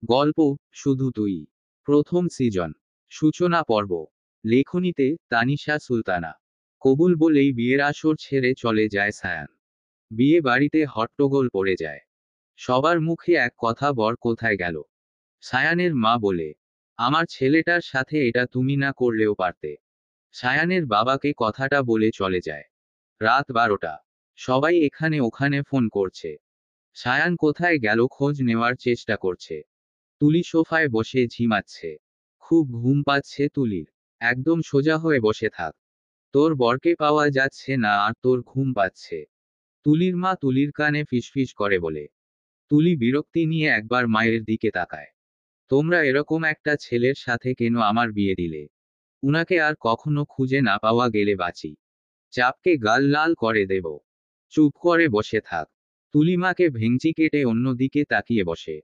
গল্প শুধু তুই, প্রথম সিজন, সূচনা পর্ব। লেখনীতে তানিশা সুলতানা। কবুল বলেই বিয়ের আসর ছেড়ে চলে যায় সায়ান। বিয়ে বাড়িতে হট্টগোল পড়ে যায়। সবার মুখে এক কথা, বর কোথায় গেল। সায়ানের মা বলে, আমার ছেলেটার সাথে এটা তুমি না করলেও পারতে। সায়ানের বাবাকে কথাটা বলে চলে যায়। রাত 12টা। সবাই এখানে ওখানে ফোন করছে। সায়ান কোথায় গেল খোঁজ নেওয়ার চেষ্টা করছে। তুলি সোফায় বসে ঝিমাচ্ছে। খুব ঘুম পাচ্ছে তুলির। একদম সোজা হয়ে বসে থাক। তোর বরকে পাওয়া যাচ্ছে না আর তোর ঘুম পাচ্ছে। তুলির মা তুলির কানে ফিসফিস করে বলে। তুলি বিরক্তি নিয়ে একবার মায়ের দিকে তাকায়। তোমরা এরকম একটা ছেলের সাথে কেন আমার বিয়ে দিলে? উনাকে আর কখনো খুঁজে না পাওয়া গেলে বাঁচি। চাপকে গাল লাল করে দেব। চুপ করে বসে থাক। তুলি মাকে ভেঙচি কেটে অন্যদিকে তাকিয়ে বসে।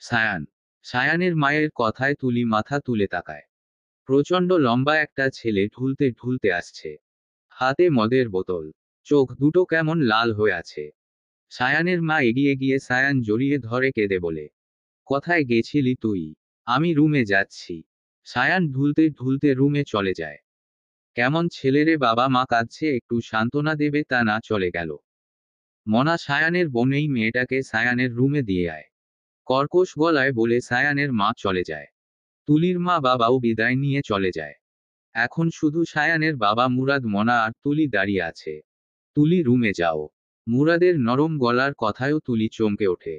সায়ান। সায়ানের মায়ের কথায় তুলি মাথা তুলে তাকায়। প্রচণ্ড লম্বা একটা ছেলে ঢুলতে ঢুলতে আসছে। হাতে মদের বোতল। চোখ দুটো কেমন লাল হয়ে আছে। সায়ানের মা এগিয়ে গিয়ে সায়ান জড়িয়ে ধরে কেঁদে বলে, কোথায় গেছিলি তুই? আমি রুমে যাচ্ছি। সায়ান ঢুলতে ঢুলতে রুমে চলে যায়। কেমন ছেলেরে, বাবা মা কাঁদছে, একটু সান্ত্বনা দেবে তা না চলে গেল। মনা সায়ানের বোনেই মেয়েটাকে সায়ানের রুমে দিয়ে আয়। কর্কশ গলায় বলে সায়ানের মা চলে যায়। তুলির মা বাবাও বিদায় নিয়ে চলে যায়। এখন শুধু সায়ানের বাবা মুরাদ, মনা আর তুলি দাঁড়িয়ে আছে। তুলি রুমে যাও। মুরাদের নরম গলার কথায়ও তুলি চমকে ওঠে।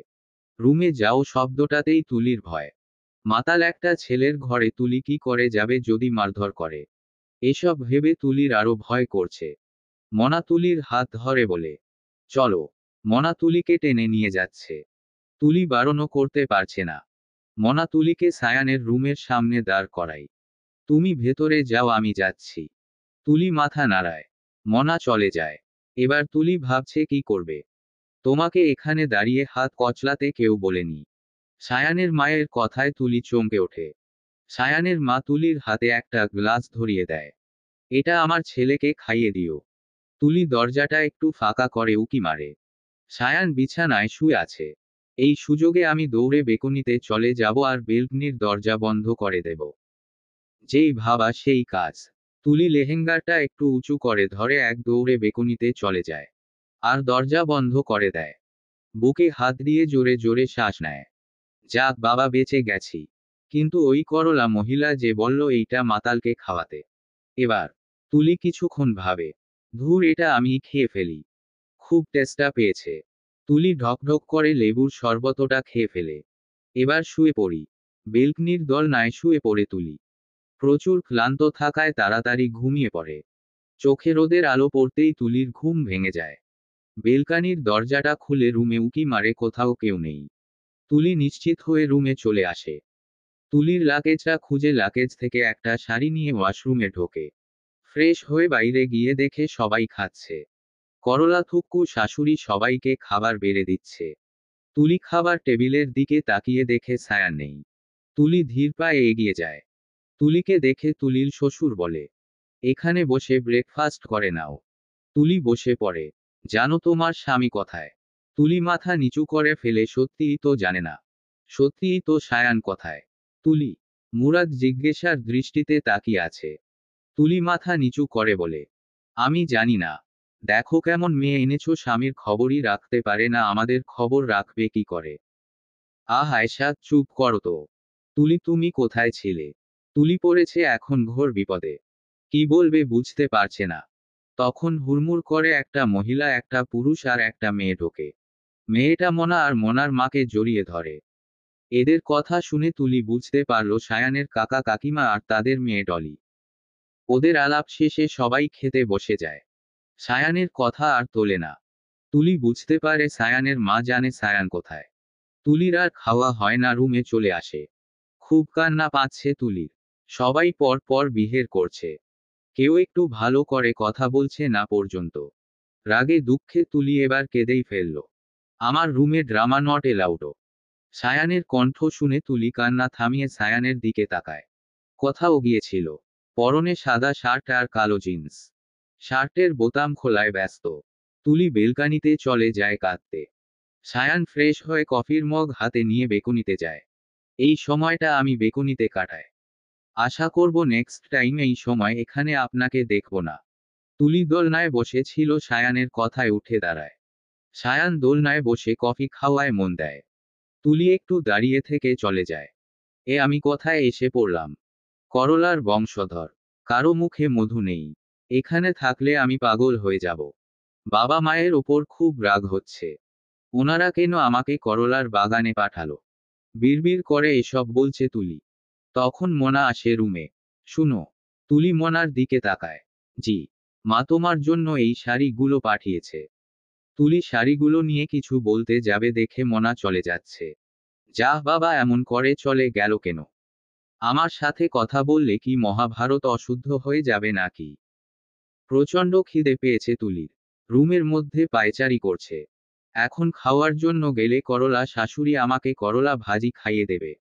রুমে যাও শব্দটাতেই তুলির ভয়। মাতাল একটা ছেলের ঘরে তুলি কি করে যাবে যদি মারধর করে? এসব ভেবে তুলির আরো ভয় করছে। মনা তুলির হাত ধরে বলে, চলো। মনা তুলিকে টেনে নিয়ে যাচ্ছে। তুলি বারণও করতে পারছে না। মনা তুলিকে সায়ানের রুমের সামনে দাঁড় করাই। তুমি ভেতরে যাও, আমি যাচ্ছি। তুলি মাথা নাড়ায়। মনা চলে যায়। এবার তুলি ভাবছে কি করবে। তোমাকে এখানে দাঁড়িয়ে হাত কচলাতে কেউ বলেনি। সায়ানের মায়ের কথায় তুলি চমকে ওঠে। সায়ানের মা তুলির হাতে একটা গ্লাস ধরিয়ে দেয়। এটা আমার ছেলেকে খাইয়ে দিও। তুলি দরজাটা একটু ফাঁকা করে উকি মারে। সায়ান বিছানায় শুয়ে আছে। এই সুযোগে আমি দৌড়ে বেকুনিতে চলে যাব আর বেলকনির দরজা বন্ধ করে দেব। যেই ভাবা সেই কাজ। তুলি লেহেঙ্গাটা একটু উঁচু করে ধরে এক দৌড়ে বেকুনিতে চলে যায়। আর দরজা বন্ধ করে দেয়। বুকে হাত দিয়ে জোরে জোরে শ্বাস নেয়। যাক বাবা, বেঁচে গেছি। কিন্তু ওই করলা মহিলা যে বলল এইটা মাতালকে খাওয়াতে। এবার তুলি কিছুক্ষণ ভাবে, ধুর, এটা আমি খেয়ে ফেলি। খুব টেস্টা পেয়েছে। তুলি ঢকঢক করে লেবুর শরবতটা খেয়ে ফেলে। এবার শুয়ে পড়ি। বেলকনির দোলনায় শুয়ে পড়ে তুলি। প্রচুর ক্লান্ত থাকায় তাড়াতাড়ি ঘুমিয়ে পড়ে। চোখে রোদের আলো পড়তেই তুলির ঘুম ভেঙে যায়। বেলকানির দরজাটা খুলে রুমে উকি মারে, কোথাও কেউ নেই। তুলি নিশ্চিত হয়ে রুমে চলে আসে। তুলির লাগেজটা খুঁজে লাগেজ থেকে একটা শাড়ি নিয়ে ওয়াশরুমে ঢোকে। ফ্রেশ হয়ে বাইরে গিয়ে দেখে সবাই খাচ্ছে। করলা থুক্কু শাশুড়ি সবাইকে খাবার বেড়ে দিচ্ছে। তুলি খাবার টেবিলের দিকে তাকিয়ে দেখে ছায়া নেই। তুলি ধীর পায়ে এগিয়ে যায়। তুলিকে দেখে তুলির শ্বশুর বলে, এখানে বসে ব্রেকফাস্ট করে নাও। তুলি বসে পড়ে। জানো তোমার স্বামী কোথায়? তুলি মাথা নিচু করে ফেলে, সত্যিই তো জানে না। সত্যিই তো, সায়ান কোথায়? তুলি। মুরাদ জিজ্ঞাসার দৃষ্টিতে তাকিয়ে আছে। তুলি মাথা নিচু করে বলে, আমি জানি না। দেখো কেমন মেয়ে এনেছো, স্বামীর খবরই রাখতে পারে না, আমাদের খবর রাখবে কি করে? আহ আয়শা, চুপ করো তো। তুলি, তুমি কোথায় ছিলে? তুলি পড়েছে এখন ঘোর বিপদে। কি বলবে বুঝতে পারছে না। তখন হুড়মুড় করে একটা মহিলা, একটা পুরুষ আর একটা মেয়ে ঢোকে। মেয়েটা মনা আর মনার মাকে জড়িয়ে ধরে। এদের কথা শুনে তুলি বুঝতে পারল সায়ানের কাকা কাকিমা আর তাদের মেয়ে ডলি। ওদের আলাপ শেষে সবাই খেতে বসে যায়। সায়ানের কথা আর তোলে না। তুলি বুঝতে পারে সায়ানের মা জানে সায়ান কোথায়। তুলির আর খাওয়া হয় না, রুমে চলে আসে। খুব কান্না পাচ্ছে তুলির। সবাই পর পর বিহের করছে। কেউ একটু ভালো করে কথা বলছে না পর্যন্ত। রাগে দুঃখে তুলি এবার কেঁদেই ফেলল। আমার রুমে ড্রামা নট এলাউড। সায়ানের কণ্ঠ শুনে তুলি কান্না থামিয়ে সায়ানের দিকে তাকায়। কোথাও গিয়েছিল। পরনে সাদা শার্ট আর কালো জিন্স। শার্টের বোতাম খোলায় ব্যস্ত। তুলি বেলকানিতে চলে যায় কাঁদতে। সায়ান ফ্রেশ হয়ে কফির মগ হাতে নিয়ে বেকুনিতে যায়। এই সময়টা আমি বেকুনিতে কাটাই। আশা করব নেক্সট টাইম এই সময় এখানে আপনাকে দেখব না। তুলি দোলনায় বসে ছিল, সায়ানের কথায় উঠে দাঁড়ায়। সায়ান দোলনায় বসে কফি খাওয়ায় মন দেয়। তুলি একটু দাঁড়িয়ে থেকে চলে যায়। আমি কোথায় এসে পড়লাম? করলার বংশধর। কারো মুখে মধু নেই। এখানে থাকলে আমি পাগল হয়ে যাব। বাবা মায়ের ওপর খুব রাগ হচ্ছে। ওনারা কেন আমাকে করলার বাগানে পাঠালো? বিড়বিড় করে এসব বলছে তুলি। তখন মোনা আসে রুমে। শুনো। তুলি মোনার দিকে তাকায়। জি। মা তোমার জন্য এই শাড়িগুলো পাঠিয়েছে। তুলি শাড়িগুলো নিয়ে কিছু বলতে যাবে দেখে মোনা চলে যাচ্ছে। যাহ বাবা, এমন করে চলে গেল কেন? আমার সাথে কথা বললে কি মহাভারত অশুদ্ধ হয়ে যাবে নাকি? প্রচণ্ড খিদে পেয়েছে তুলির। রুমের মধ্যে পায়চারি করছে। এখন খাওয়ার জন্য গেলে করলা শাশুড়ি আমাকে করলা ভাজি খাইয়ে দেবে।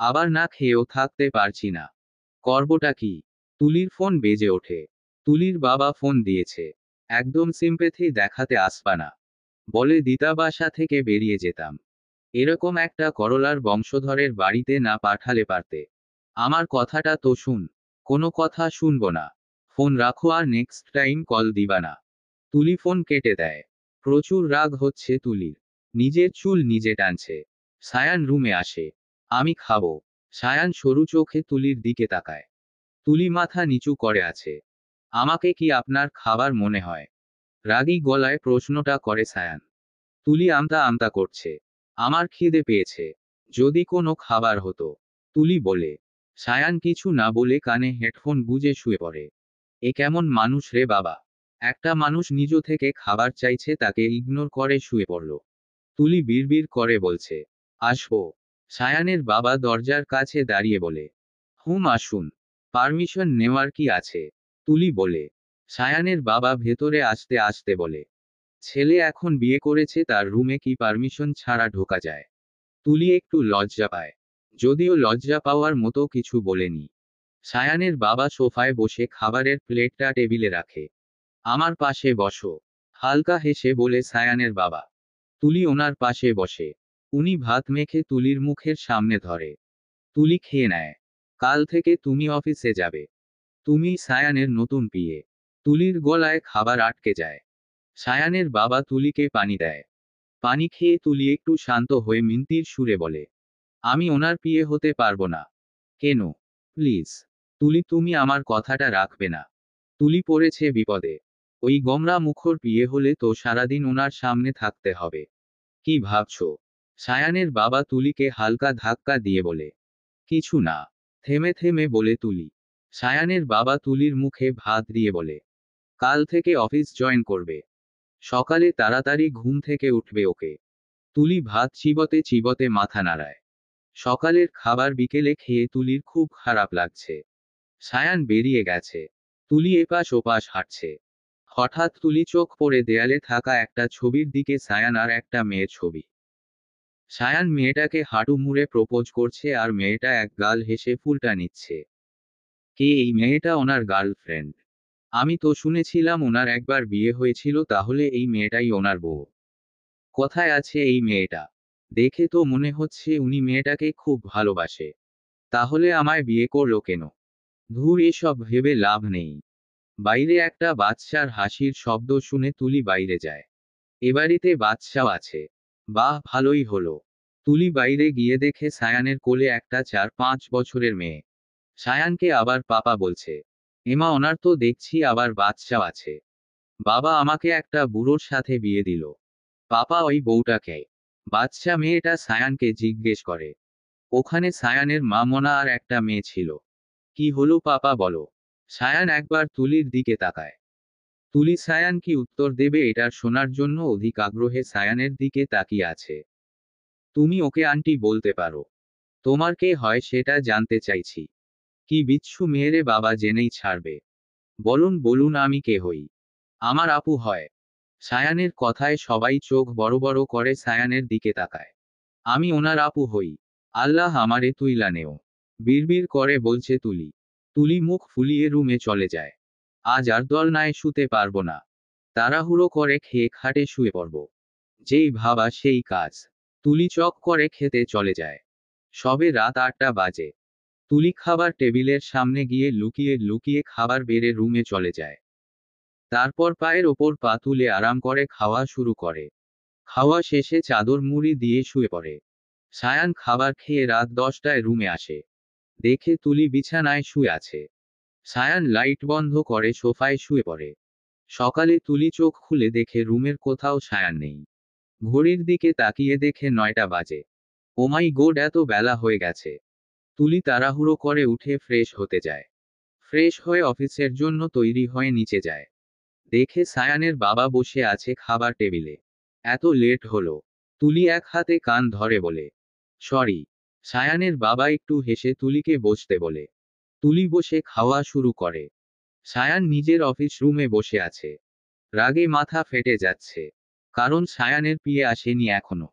আবার না খেয়েও থাকতে পারছি না। করবটা কি? তুলির ফোন বেজে ওঠে। তুলির বাবা ফোন দিয়েছে। একদম সিম্প্যাথি দেখাতে আসবা না। বলে দিতা বাসা থেকে বেরিয়ে যেতাম। এরকম একটা করলার বংশধরের বাড়িতে না পাঠালে পারতে। আমার কথাটা তো শুন। কোনো কথা শুনবো না। ফোন রাখো আর নেক্সট টাইম কল দিবা না। তুলি ফোন কেটে দেয়। প্রচুর রাগ হচ্ছে তুলির। নিজের চুল নিজে টানছে। সায়ান রুমে আসে। আমি খাবো। সায়ান সরু চোখে তুলির দিকে তাকায়। তুলি মাথা নিচু করে আছে। আমাকে কি আপনার খাবার মনে হয়? রাগী গলায় প্রশ্নটা করে সায়ান। তুলি আমতা আমতা করছে। আমার খিদে পেয়েছে। যদি কোনো খাবার হতো। তুলি বলে। সায়ান কিছু না বলে কানে হেডফোন গুজে শুয়ে পড়ে। এ কেমন মানুষ রে বাবা? একটা মানুষ নিজ থেকে খাবার চাইছে, তাকে ইগনোর করে শুয়ে পড়ল। তুলি বিড়বিড় করে বলছে, আসবো। সায়ানের বাবা দরজার কাছে দাঁড়িয়ে বলে, হুম আসুন। পারমিশন নেওয়ার কি আছে? তুলি বলে। সায়ানের বাবা ভেতরে আসতে আসতে বলে, ছেলে এখন বিয়ে করেছে, তার রুমে কি পারমিশন ছাড়া ঢোকা যায়? তুলি একটু লজ্জা পায়। যদিও লজ্জা পাওয়ার মতো কিছু বলেনি। সায়ানের বাবা সোফায় বসে খাবারের প্লেটটা টেবিলে রাখে। আমার পাশে বসো। হালকা হেসে বলে সায়ানের বাবা। তুলি ওনার পাশে বসে। উনি ভাত মেখে তুলির মুখের সামনে ধরে। তুলি খেয়ে নেয়। কাল থেকে তুমি অফিসে যাবে। তুমি সায়ানের নতুন বিয়ে। তুলির গলায় খাবার আটকে যায়। সায়ানের বাবা তুলিকে পানি দেয়। পানি খেয়ে তুলি একটু শান্ত হয়ে মিনতির সুরে বলে, আমি ওনার বিয়ে হতে পারবো না। কেন? প্লিজ। তুলি, তুমি আমার কথাটা রাখবে না? তুলি পড়েছে বিপদে। ওই গোমরা মুখর বিয়ে হলে তো সারাদিন ওনার সামনে থাকতে হবে। কি ভাবছো? সায়ানের বাবা তুলিকে হালকা ধাক্কা দিয়ে বলে, কিছু না। থেমে থেমে বলে তুলি। সায়ানের বাবা তুলির মুখে ভাত দিয়ে বলে, কাল থেকে অফিস জয়েন করবে। সকালে তাড়াতাড়ি ঘুম থেকে উঠবে ওকে। তুলি ভাত চিবোতে চিবোতে মাথা নাড়ায়। সকালের খাবার বিকেলে খেয়ে তুলির খুব খারাপ লাগছে। সায়ান বেরিয়ে গেছে। তুলি এপাশ ওপাশ হাঁটছে। হঠাৎ তুলি চোখ পড়ে দেয়ালে থাকা একটা ছবির দিকে, সায়ান আর একটা মেয়ের ছবি। সায়ান মেয়েটাকে হাঁটু মুড়ে প্রপোজ করছে আর মেয়েটা এক গাল হেসে ফুলটা নিচ্ছে। কে এই মেয়েটা? ওনার গার্লফ্রেন্ড। আমি তো শুনেছিলাম ওনার একবার বিয়ে হয়েছিল, তাহলে এই মেয়েটাই ওনার বউ। কোথায় আছে এই মেয়েটা? দেখে তো মনে হচ্ছে উনি মেয়েটাকে খুব ভালোবাসে। তাহলে আমায় বিয়ে করলো কেন? ধুর, এসব ভেবে লাভ নেই। বাইরে একটা বাচ্চার হাসির শব্দ শুনে তুলি বাইরে যায়। এ বাড়িতে বাচ্চাও আছে। বাহ, ভালোই হলো। তুলি বাইরে গিয়ে দেখে সায়ানের কোলে একটা 4-5 বছরের মেয়ে। সায়ানকে আবার পাপা বলছে। এমা, ওনার তো দেখছি আবার বাচ্চাও আছে। বাবা আমাকে একটা বুড়োর সাথে বিয়ে দিল। পাপা, ওই বউটাকে? বাচ্চা মেয়েটা সায়ানকে জিজ্ঞেস করে। ওখানে সায়ানের মা, মোনা আর একটা মেয়ে ছিল। কি হলো পাপা, বলো। সায়ান একবার তুলির দিকে তাকায়। তুলি সায়ান কি উত্তর দেবে এটার শোনার জন্য অধিক আগ্রহে সায়ানের দিকে তাকিয়ে আছে। তুমি ওকে আন্টি বলতে পারো। তোমার কে হয় সেটা জানতে চাইছি। কি বিচ্ছু মেয়েরে বাবা, জেনেই ছাড়বে। বলুন বলুন, আমি কে হই? আমার আপু হয়। সায়ানের কথায় সবাই চোখ বড় বড় করে সায়ানের দিকে তাকায়। আমি ওনার আপু হই। আল্লাহ আমারে তুইলা নেও। বিড়বিড় করে বলছে তুলি। তুলি মুখ ফুলিয়ে রুমে চলে যায়। আজ আর দোলনায় শুতে পারবো না। তাড়াহুড়ো করে খেয়ে খাটে শুয়ে পড়ব। যেই ভাবা সেই কাজ। তুলি চক করে খেতে চলে যায়। সবে রাত 8টা বাজে। তুলি খাবার টেবিলের সামনে গিয়ে লুকিয়ে লুকিয়ে খাবার বেড়ে রুমে চলে যায়। তারপর পায়ের ওপর পা তুলে আরাম করে খাওয়া শুরু করে। খাওয়া শেষে চাদর মুড়ি দিয়ে শুয়ে পড়ে। সায়ান খাবার খেয়ে রাত 10টায় রুমে আসে। দেখে তুলি বিছানায় শুয়ে আছে। সায়ান লাইট বন্ধ করে সোফায় শুয়ে পড়ে। সকালে তুলি চোখ খুলে দেখে রুমের কোথাও সায়ান নেই। ঘড়ির দিকে তাকিয়ে দেখে 9টা বাজে। ও মাই গড, এত বেলা হয়ে গেছে। তুলি তাড়াহুড়ো করে উঠে ফ্রেশ হতে যায়। ফ্রেশ হয়ে অফিসের জন্য তৈরি হয়ে নিচে যায়। দেখে সায়ানের বাবা বসে আছে খাবার টেবিলে। এত লেট হলো। তুলি এক হাতে কান ধরে বলে, সরি। সায়ানের বাবা একটু হেসে তুলিকে বসতে বলে। তুলি বসে খাওয়া শুরু করে। সায়ান নিজের অফিস রুমে বসে আছে। রাগে মাথা ফেটে যাচ্ছে। কারণ সায়ানের পিয়ে আসেনি এখনো।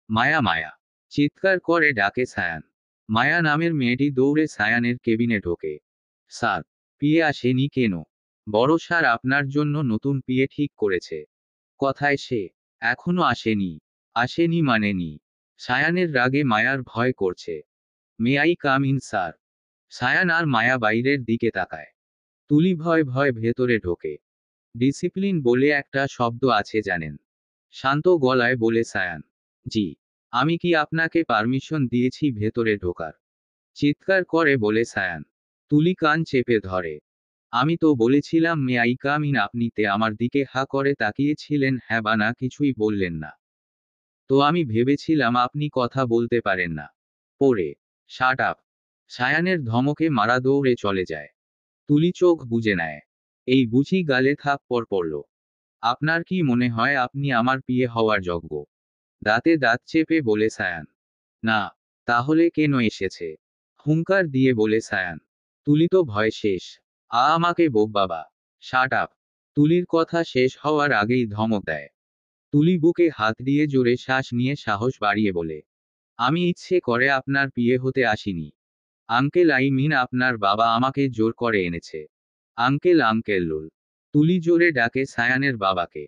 মায়া মায়া চিৎকার করে ডাকে সায়ান। মায়া নামের মেয়েটি দৌড়ে সায়ানের কেবিনে ঢোকে। স্যার, পিয়ে আসেনি কেন? বড় স্যার আপনার জন্য নতুন পিয়ে ঠিক করেছে। কথায় সে এখনো আসেনি। আসেনি মানেনি। সায়ানের রাগে মায়ার ভয় করছে। May I come in sir? Sayan আর মায়া বাইরের দিকে তাকায়। তুলি ভয় ভয় ভেতরে ঢোকে। ডিসিপ্লিন বলে একটা শব্দ আছে জানেন? শান্ত গলায় বলে সায়ান। জি। আমি কি আপনাকে পারমিশন দিয়েছি ভেতরে ঢোকার? চিৎকার করে বলে সায়ান। তুলি কান চেপে ধরে। আমি তো বলেছিলাম মে আই কাম ইন, আপনি তে আমার দিকে হা করে তাকিয়েছিলেন, হ্যাঁ বা না, কিছুই বললেন না। তো আমি ভেবেছিলাম আপনি কথা বলতে পারেন না। পরে শাট আপ। সায়ানের ধমকে মারা দৌড়ে চলে যায়। তুলি চোখ বুজে নেয়। এই বুঝি গালে থাপ্পড় পড়ল। আপনার কি মনে হয় আপনি আমার পিয়ে হওয়ার যোগ্য? দাঁতে দাঁত চেপে বলে সায়ান। না। তাহলে কেন এসেছে? হুঙ্কার দিয়ে বলে সায়ান। তুলি তো ভয় শেষ। আমাকে বাবা। Shut up. তুলির কথা শেষ হওয়ার আগেই ধমক দেয়। তুলি বুকে হাত দিয়ে জোরে শ্বাস নিয়ে সাহস বাড়িয়ে বলে, আমি ইচ্ছে করে আপনার বিয়ে হতে আসিনি। আঙ্কেল, আই মিন আপনার বাবা আমাকে জোর করে এনেছে। আঙ্কেল আঙ্কেল লুল। তুলি জোরে ডাকে সায়ানের বাবাকে।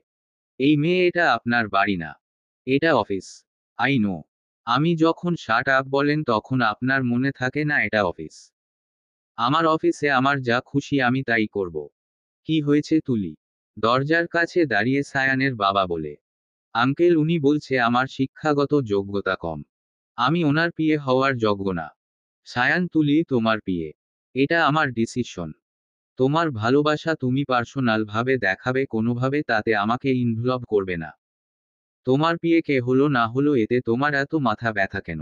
এই মেয়ে, এটা আপনার বাড়ি না। এটা অফিস। I know. আমি যখন শাট আপ বলেন তখন আপনার মনে থাকে না এটা অফিস। আমার অফিসে আমার যা খুশি আমি তাই করব। কি হয়েছে তুলি? দরজার কাছে দাঁড়িয়ে সায়ানের বাবা বলে, আঙ্কেল, উনি বলছে আমার শিক্ষাগত যোগ্যতা কম। আমি ওনার পিয়ে হওয়ার যোগ্য না। সায়ান, তুলি তোমার পিয়ে। এটা আমার ডিসিশন। তোমার ভালোবাসা তুমি পার্সোনাল ভাবে দেখাবে কোনোভাবে, তাতে আমাকে ইনভলভ করবে না। তোমার বিয়ে কে হলো না হলো এতে তোমার এত মাথা ব্যথা কেন?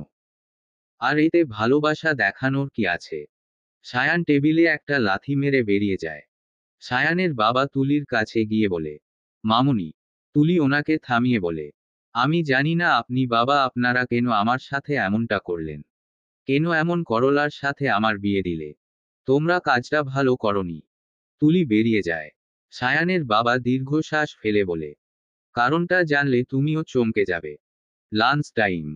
আর এতে ভালোবাসা দেখানোর কি আছে? সায়ান টেবিলে একটা লাথি মেরে বেরিয়ে যায়। সায়ানের বাবা তুলির কাছে গিয়ে বলে, মামুনি। তুলি ওনাকে থামিয়ে বলে, আমি জানি না আপনি বাবা, আপনারা কেন আমার সাথে এমনটা করলেন। কেন এমন করলার সাথে আমার বিয়ে দিলে? তোমরা কাজটা ভালো করনি। তুলি বেরিয়ে যায়। সায়ানের বাবা দীর্ঘশ্বাস ফেলে বলে, কারণটা জানলে তুমিও চমকে যাবে। Lunch time.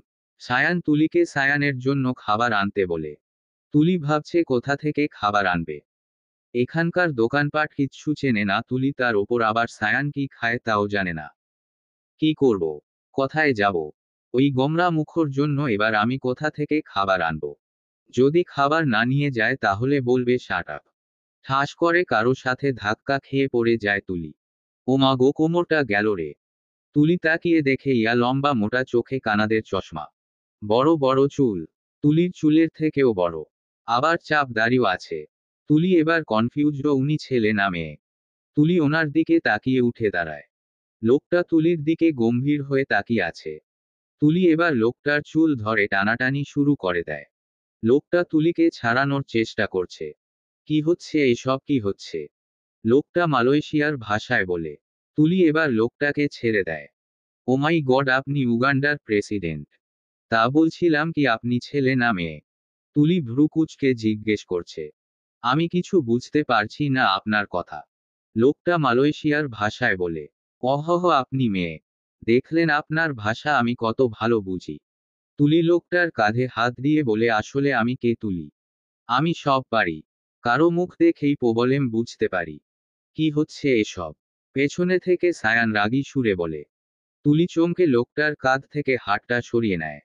সায়ান তুলিকে সায়ানের জন্য খাবার আনতে বলে। তুলি ভাবছে কোথা থেকে খাবার আনবে। এখানকার দোকানপাট কিচ্ছু চেনে না তুলি, তার ওপর আবার সায়ান কি খায় তাও জানে না। কি করব? কোথায় যাব? ওই গোমরা মুখর জন্য এবার আমি কোথা থেকে খাবার আনবো? যদি খাবার না নিয়ে যায় তাহলে বলবে শাট আপ। ঠাস করে কারো সাথে ধাক্কা খেয়ে পড়ে যায় তুলি। ওমা গো, কোমরটা গেল রে। তুলি তাকিয়ে দেখে ইয়া লম্বা মোটা চোখে কানাদের চশমা। বড় বড় চুল। তুলির চুলের থেকেও বড়। আবার চাপ দাড়িও আছে। তুলি এবার কনফিউজড, উনি ছেলে না মেয়ে। তুলি ওনার দিকে তাকিয়ে উঠে দাঁড়ায়। লোকটা তুলির দিকে গম্ভীর হয়ে তাকিয়ে আছে। তুলি এবার লোকটার চুল ধরে টানাটানি শুরু করে দেয়। লোকটা তুলিকে ছাড়ানোর চেষ্টা করছে। কি হচ্ছে এসব, কি হচ্ছে? লোকটা মালয়েশিয়ার ভাষায় বলে। তুলি এবার লোকটাকে ছেড়ে দেয়। ও মাই গড, আপনি উগান্ডার প্রেসিডেন্ট? তা বলছিলাম কি আপনি ছেলে না মেয়ে? তুলি ভ্রু কুঁচকে জিজ্ঞেস করছে। আমি কিছু বুঝতে পারছি না আপনার কথা। লোকটা মালয়েশিয়ার ভাষায় বলে। অহহ, আপনি মেয়ে। দেখলেন আপনার ভাষা আমি কত ভালো বুঝি। তুলি লোকটার কাঁধে হাত দিয়ে বলে, আসলে আমি কে তুলি? আমি সব পারি। কারো মুখ দেখেই প্রবলেম বুঝতে পারি। কি হচ্ছে এসব? পেছনে থেকে সায়ান রাগী সুরে বলে। তুলি চমকে লোকটার কাঁধ থেকে হাতটা সরিয়ে নেয়।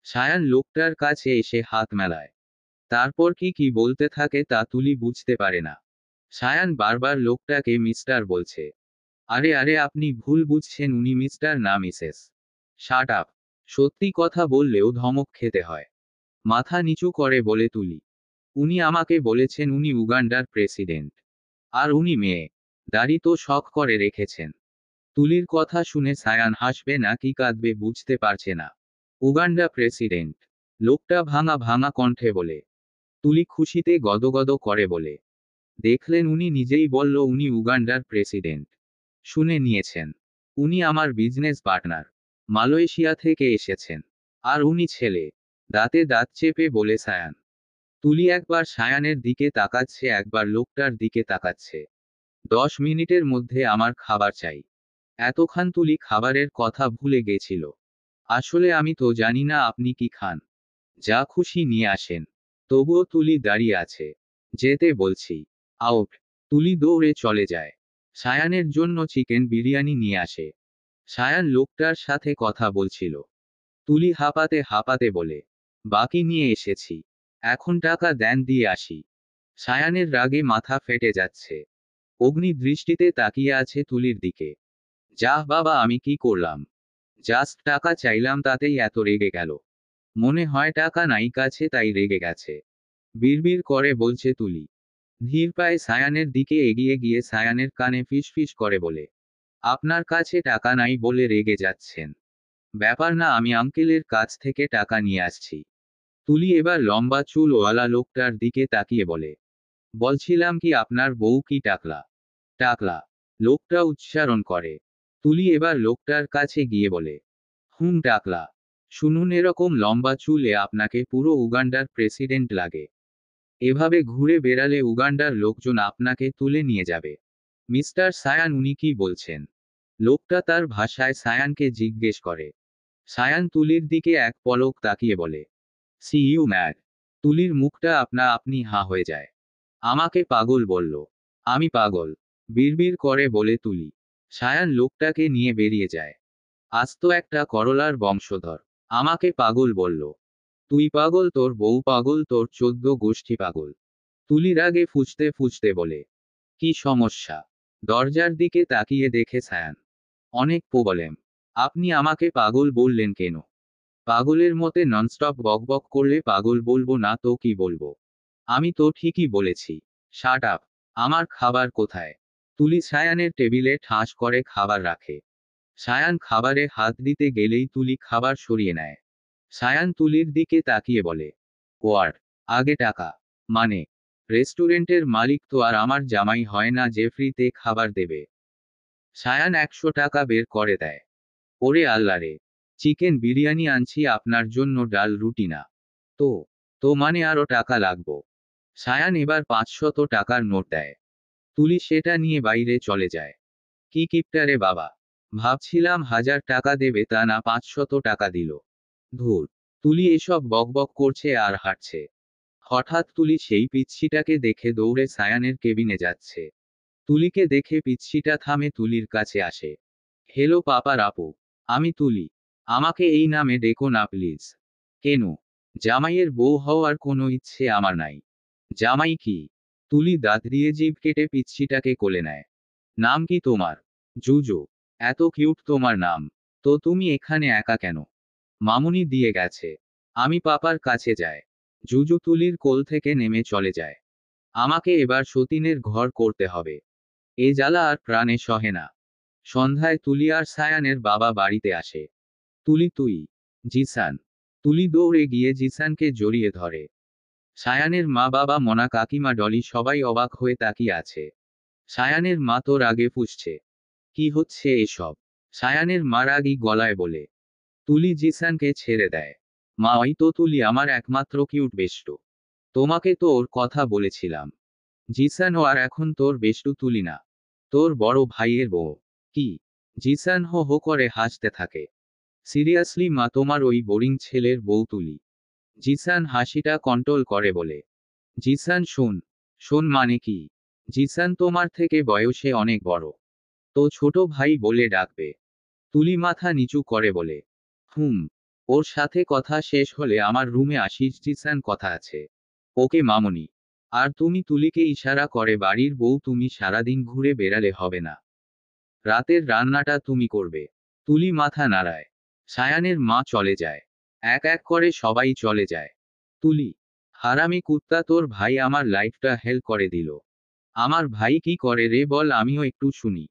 সায়ান লোকটার কাছে এসে হাত মেলায়। তারপর কি কি বলতে থাকে তা তুলি বুঝতে পারে না। সায়ান বারবার লোকটাকে মিস্টার বলছে। আরে আরে আপনি ভুল বুঝছেন, উনি মিস্টার না মিসেস। Shut up. সত্যি কথা বললেও ধমক খেতে হয়। মাথা নিচু করে বলে তুলি। উনি আমাকে বলেছেন উনি উগান্ডার প্রেসিডেন্ট। আর উনি মেয়ে। দাড়ি তো শখ করে রেখেছেন। তুলির কথা শুনে সায়ান হাসবে না কি কাঁদবে বুঝতে পারছে না। Uganda president. লোকটা ভাঙা ভাঙা কণ্ঠে বলে। তুলি খুশিতে গদগদ করে বলে। দেখলেন, উনি নিজেই বলল উনি উগান্ডার প্রেসিডেন্ট। শুনে নিয়েছেন। উনি আমার বিজনেস পার্টনার। মালয়েশিয়া থেকে এসেছেন। আর উনি ছেলে। দাঁতে দাঁত চেপে বলে সায়ান। তুলি একবার সায়ানের দিকে তাকাচ্ছে, একবার লোকটার দিকে তাকাচ্ছে। 10 মিনিটের মধ্যে আমার খাবার চাই। এতক্ষণ তুলি খাবারের কথা ভুলে গেছিল। আসলে আমি তো জানি না আপনি কি খান। যা খুশি নিয়ে আসেন। তবুও তুলি দাঁড়িয়ে আছে। যেতে বলছি। আউট। তুলি দৌড়ে চলে যায়। সায়ানের জন্য চিকেন বিরিয়ানি নিয়ে আসে। সায়ান লোকটার সাথে কথা বলছিল। তুলি হাঁপাতে হাঁপাতে বলে, বাকি নিয়ে এসেছি। এখন টাকা দেন, দিয়ে আসি। সায়ানের রাগে মাথা ফেটে যাচ্ছে। অগ্নি দৃষ্টিতে তাকিয়ে আছে তুলির দিকে। যাহ বাবা, আমি কি করলাম? জাস্ট টাকা চাইলাম, তাতেই এত রেগে গেল। মনে হয় টাকা নাই কাছে, তাই রেগে গেছে। বিড়বিড় করে বলছে তুলি। ধীর পায়ে সায়ানের দিকে এগিয়ে গিয়ে সায়ানের কানে ফিসফিস করে বলে, আপনার কাছে টাকা নাই বলে রেগে যাচ্ছেন? ব্যাপার না, আমি আঙ্কেলের কাছ থেকে টাকা নিয়ে আসছি। তুলি এবার লম্বা চুল ওয়ালা লোকটার দিকে তাকিয়ে বলে, বলছিলাম কি আপনার বউ কি টাকলা? টাকলা? লোকটা উচ্চারণ করে। তুলি এবার লোকটার কাছে গিয়ে বলে, হুম টাকলা। শুনুন, এরকম লম্বা চুলে আপনাকে পুরো উগান্ডার প্রেসিডেন্ট লাগে। এভাবে ঘুরে বেড়ালে উগান্ডার লোকজন আপনাকে তুলে নিয়ে যাবে। মিস্টার সায়ান, উনি কি বলছেন? লোকটা তার ভাষায় সায়ানকে জিজ্ঞেস করে। সায়ান তুলির দিকে এক পলক তাকিয়ে বলে, সি ইউ ম্যাড। তুলির মুখটা আপনা আপনি হাঁ হয়ে যায়। আমাকে পাগল বলল। আমি পাগল? বিড়বিড় করে বলে তুলি। সায়ান লোকটাকে নিয়ে বেরিয়ে যায়। আস্ত একটা করলার বংশধর। আমাকে পাগল বলল। তুই পাগল, তোর বউ পাগল, তোর 14 গোষ্ঠী পাগল। তুলির আগে ফুঁচতে ফুঁচতে বলে, কি সমস্যা? দরজার দিকে তাকিয়ে দেখে সায়ান। অনেক প্রবলেম। আপনি আমাকে পাগল বললেন কেন? পাগলের মতে ননস্টপ বকবক করলে পাগল বলবো না তো কি বলবো? আমি তো ঠিকই বলেছি। Shut up. আমার খাবার কোথায়? তুলি সায়ানের টেবিলে ঠাস করে খাবার রাখে। সায়ান খাবারে হাত দিতে গেলেই তুলি খাবার সরিয়ে নেয়। সায়ান তুলির দিকে তাকিয়ে বলে, ওয়ার, আগে টাকা। মানে? রেস্টুরেন্টের মালিক তো আর আমার জামাই হয় না যে ফ্রিতে খাবার দেবে। সায়ান 100 টাকা বের করে দেয়। ওরে আল্লাহরে! চিকেন বিরিয়ানি আনছি আপনার জন্য, ডাল রুটি না। তো? তো মানে আরো টাকা লাগবো। সায়ান এবার 500 টাকার নোট দেয়। তুলি সেটা নিয়ে বাইরে চলে যায়। কি কিপটারে বাবা! ভাবছিলাম 1000 টাকা দেবে, তা না 500 টাকা দিল। ধুর! তুলি এসব বকবক করছে আর হাঁটছে। হঠাৎ তুলি সেই পিচ্ছিটাকে দেখে দৌড়ে সায়ানের কেবিনে যাচ্ছে। তুলিকে দেখে পিচ্ছিটা থামে, তুলির কাছে আসে। হেলো পাপার আপু। আমি তুলি। আমাকে এই নামে ডেকো না প্লিজ। কেন? জামাইয়ের বউ হওয়ার কোনো ইচ্ছে আমার নাই। জামাই কি? তুলি দাঁত দিয়ে জিভ কেটে পিচ্ছিটাকে কোলে নেয়। নাম কি তোমার? জুজু। এত কিউট তোমার নাম। তো তুমি এখানে একা কেন? মামুনি দিয়ে গেছে। আমি পাপার কাছে যাই। জুজু তুলির কোল থেকে নেমে চলে যায়। আমাকে এবার সতীনের ঘর করতে হবে। এ জ্বালা আর প্রাণে সহে না। সন্ধ্যায় তুলি আর সায়ানের বাবা বাড়িতে আসে। তুলি, তুই? জিসান। তুলি দৌড়ে গিয়ে জিসানকে জড়িয়ে ধরে। সায়ানের মা, বাবা, মনা, কাকিমা, ডলি সবাই অবাক হয়ে তাকিয়ে আছে। সায়ানের মা তো রাগে ফুঁসছে। কি হচ্ছে এসব? সায়ানের মা রাগী গলায় বলে। তুলি জিসানকে ছেড়ে দেয়। মা, ওই তো তুলি আমার একমাত্র কিউট বেষ্টু। তোমাকে তো ওর কথা বলেছিলাম। জিসান ও আর এখন তোর বেষ্টু তুলি না। তোর বড় ভাইয়ের বউ। কি? জিসান হো হো করে হাসতে থাকে। সিরিয়াসলি মা, তোমার ওই বোরিং ছেলের বউ তুলি। জিসান হাসিটা কন্ট্রোল করে বলে। জিসান শোন। শোন মানে কি? জিসান তোমার থেকে বয়সে অনেক বড়। তো ছোট ভাই বলে ডাকবে। তুলি মাথা নিচু করে বলে, হুম। ওর সাথে কথা শেষ হলে আমার রুমে আসিস, জিসান কথা আছে। ওকে মামনি। আর তুমি তুলিকে ইশারা করে বাড়ির বউ, তুমি সারাদিন ঘুরে বেড়ালে হবে না। রাতের রান্নাটা তুমি করবে। তুলি মাথা নাড়ায়। সায়ানের মা চলে যায়। এক এক করে সবাই চলে যায়। তুলি, হারামি কুত্তা, তোর ভাই আমার লাইফটা হেল করে দিল। আমার ভাই কি করে রে বল, আমিও একটু শুনি।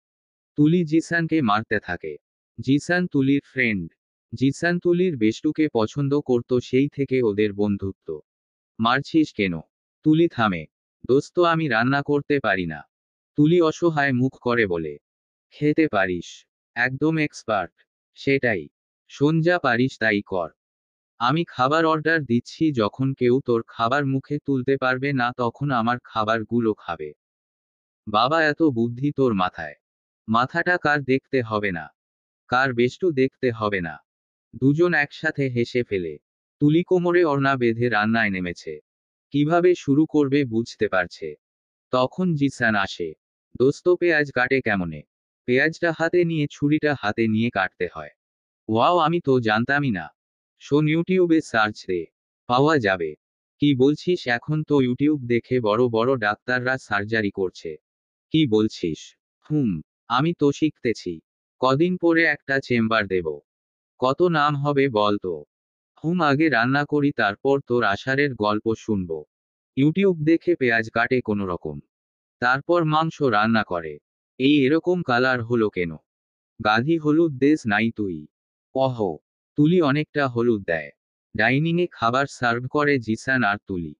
তুলি জিসানকে মারতে থাকে। জিসান তুলির ফ্রেন্ড। জিসান তুলির বেষ্টুকে পছন্দ করত সেই থেকে ওদের বন্ধুত্ব। মারছিস কেন? তুলি থামে। দোস্ত আমি রান্না করতে পারি না। তুলি অসহায় মুখ করে বলে। খেতে পারিস। একদম এক্সপার্ট। সেটাই। শোন, যা পারিস তাই কর। আমি খাবার অর্ডার দিচ্ছি, যখন কেউ তোর খাবার মুখে তুলতে পারবে না তখন আমার খাবারগুলো খাবে। বাবা, এত বুদ্ধি তোর মাথায়? মাথাটা কার দেখতে হবে না? কার বেষ্টু দেখতে হবে না? দুজন একসাথে হেসে ফেলে। তুলি কোমরে ওড়না বেঁধে রান্নায় নেমেছে। কিভাবে শুরু করবে বুঝতে পারছে। তখন জিসান আসে। দোস্ত পেঁয়াজ কাটে কেমনে? পেঁয়াজটা হাতে নিয়ে ছুরিটা হাতে নিয়ে কাটতে হয়। ওয়াও, আমি তো জানতামই না। শোন, ইউটিউবে সার্চ দে। পাওয়া যাবে। কি বলছিস? এখন তো ইউটিউব দেখে বড় বড় ডাক্তাররা সার্জারি করছে। কি বলছিস? হুম। আমি তো শিখতেছি। কদিন পরে একটা চেম্বার দেব। কত নাম হবে বল তো? আগে রান্না করি, তারপর তোর আষাঢ়ের গল্প শুনবো। ইউটিউব দেখে পেঁয়াজ কাটে কোনো রকম। তারপর মাংস রান্না করে। এরকম কালার হলো কেন? গাধি, হলুদ দেশ নাই তুই? অহ। তুলি অনেকটা হলুদ দেয়। ডাইনিংয়ে খাবার সার্ভ করে জিসান আর তুলি।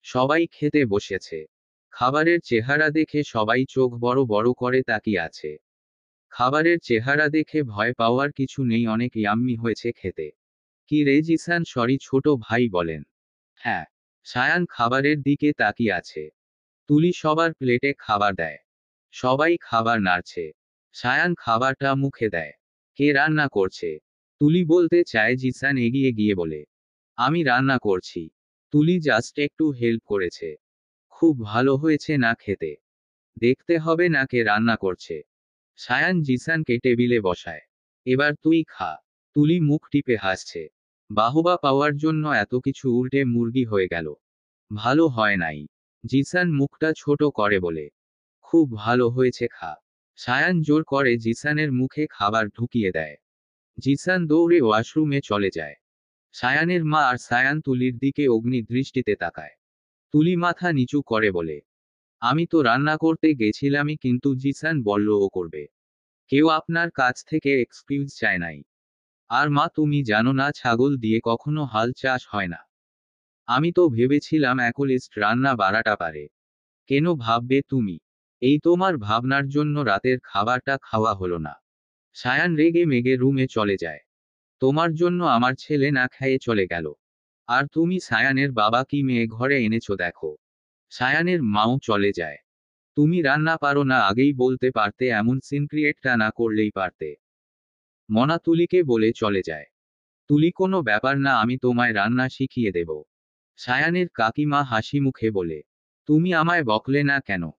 সবাই খেতে বসেছে। খাবারের চেহারা দেখে সবাই চোখ বড় বড় করে তাকিয়ে আছে। খাবারের চেহারা দেখে ভয় পাওয়ার কিছু নেই, অনেক ইয়াম্মি হয়েছে খেতে। কি রে জিসান, সরি ছোট ভাই বলেন। হ্যাঁ। সায়ান খাবারের দিকে তাকিয়ে আছে। তুলি সবার প্লেটে খাবার দেয়। সবাই খাবার নাড়ছে। সায়ান খাবারটা মুখে দেয়। কে রান্না করছে? তুলি বলতে চায়, জিসান এগিয়ে গিয়ে বলে, আমি রান্না করছি। তুলি জাস্ট একটু হেল্প করেছে। খুব ভালো হয়েছে না খেতে? দেখতে হবে না কে রান্না করছে। সায়ান জিসানকে টেবিলে বসায়। এবার তুই খা। তুলি মুখ টিপে হাসছে। বাহবা পাওয়ার জন্য এত কিছু উল্টে মুরগি হয়ে গেল। ভালো হয় নাই। জিসান মুখটা ছোট করে বলে, খুব ভালো হয়েছে, খা। সায়ান জোর করে জিসানের মুখে খাবার ঢুকিয়ে দেয়। জিসান দৌড়ে ওয়াশরুমে চলে যায়। সায়ানের মা আর সায়ান তুলির দিকে অগ্নি দৃষ্টিতে তাকায়। তুলি মাথা নিচু করে বলে, আমি তো রান্না করতে গেছিলামই, কিন্তু জিসান বলল ও করবে। কেউ আপনার কাছ থেকে এক্সকিউজ চায় নাই। আর মা, তুমি জানো না ছাগল দিয়ে কখনো হাল চাষ হয় না। আমি তো ভেবেছিলাম অ্যাকোলিস্ট রান্না বাড়াটা পারে। কেন ভাববে তুমি? এই তোমার ভাবনার জন্য রাতের খাবারটা খাওয়া হলো না। সায়ান রেগে মেগে রুমে চলে যায়। তোমার জন্য আমার ছেলে না খেয়ে চলে গেল। আর তুমি সায়ানের বাবা কি মেয়ে ঘরে এনেছো দেখো। সায়ানের মাও চলে যায়। তুমি রান্না পারো না আগেই বলতে পারতে, এমন সিন ক্রিয়েটটা না করলেই পারতে। মনা তুলিকে বলে চলে যায়। তুলি, কোনো ব্যাপার না, আমি তোমায় রান্না শিখিয়ে দেব। সায়ানের কাকিমা হাসি মুখে বলে, তুমি আমায় বকলে না কেন?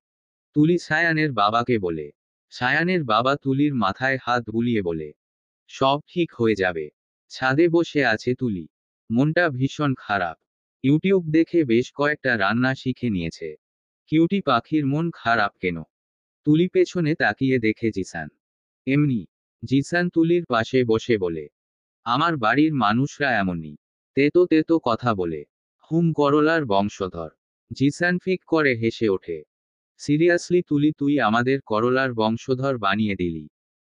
তুলি সায়ানের বাবাকে বলে। সায়ানের বাবা তুলির মাথায় হাত বুলিয়ে বলে, সব ঠিক হয়ে যাবে। ছাদে বসে আছে তুলি। মনটা ভীষণ খারাপ। ইউটিউব দেখে বেশ কয়েকটা রান্না শিখে নিয়েছে। কিউটি পাখির মন খারাপ কেন? তুলি পেছনে তাকিয়ে দেখে জিসান। এমনি। জিসান তুলির পাশে বসে বলে, আমার বাড়ির মানুষরা এমনই। তেতো তেতো কথা বলে। করলার বংশধর। জিসান ফিক করে হেসে ওঠে। সিরিয়াসলি তুলি, তুই আমাদের করলার বংশধর বানিয়ে দিলি।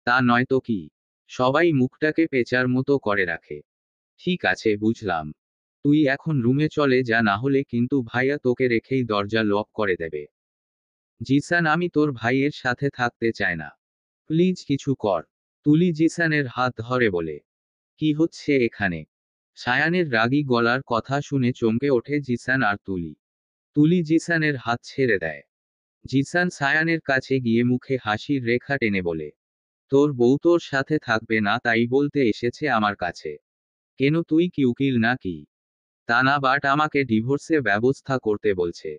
তা নয়তো কি? সবাই মুখটাকে পেঁচার মতো করে রাখে। ঠিক আছে, বুঝলাম। তুই এখন রুমে চলে যা, না হলে কিন্তু ভাইয়া তোকে রেখেই দরজা লক করে দেবে। জিসান, আমি তোর ভাইয়ের সাথে থাকতে চাই না। প্লিজ কিছু কর। তুলি জিসানের হাত ধরে বলে, কি হচ্ছে এখানে? সায়ানের রাগী গলার কথা শুনে চমকে ওঠে জিসান আর তুলি। তুলি জিসানের হাত ছেড়ে দেয়। জিসান সায়ানের কাছে গিয়ে মুখে হাসির রেখা টেনে বলে, তোর বউ তোর সাথে থাকবে না তাই বলতে এসেছে আমার কাছে। কেন, তুই কি উকিল নাকি? তা না, বাট আমাকে ডিভোর্সের ব্যবস্থা করতে বলছে।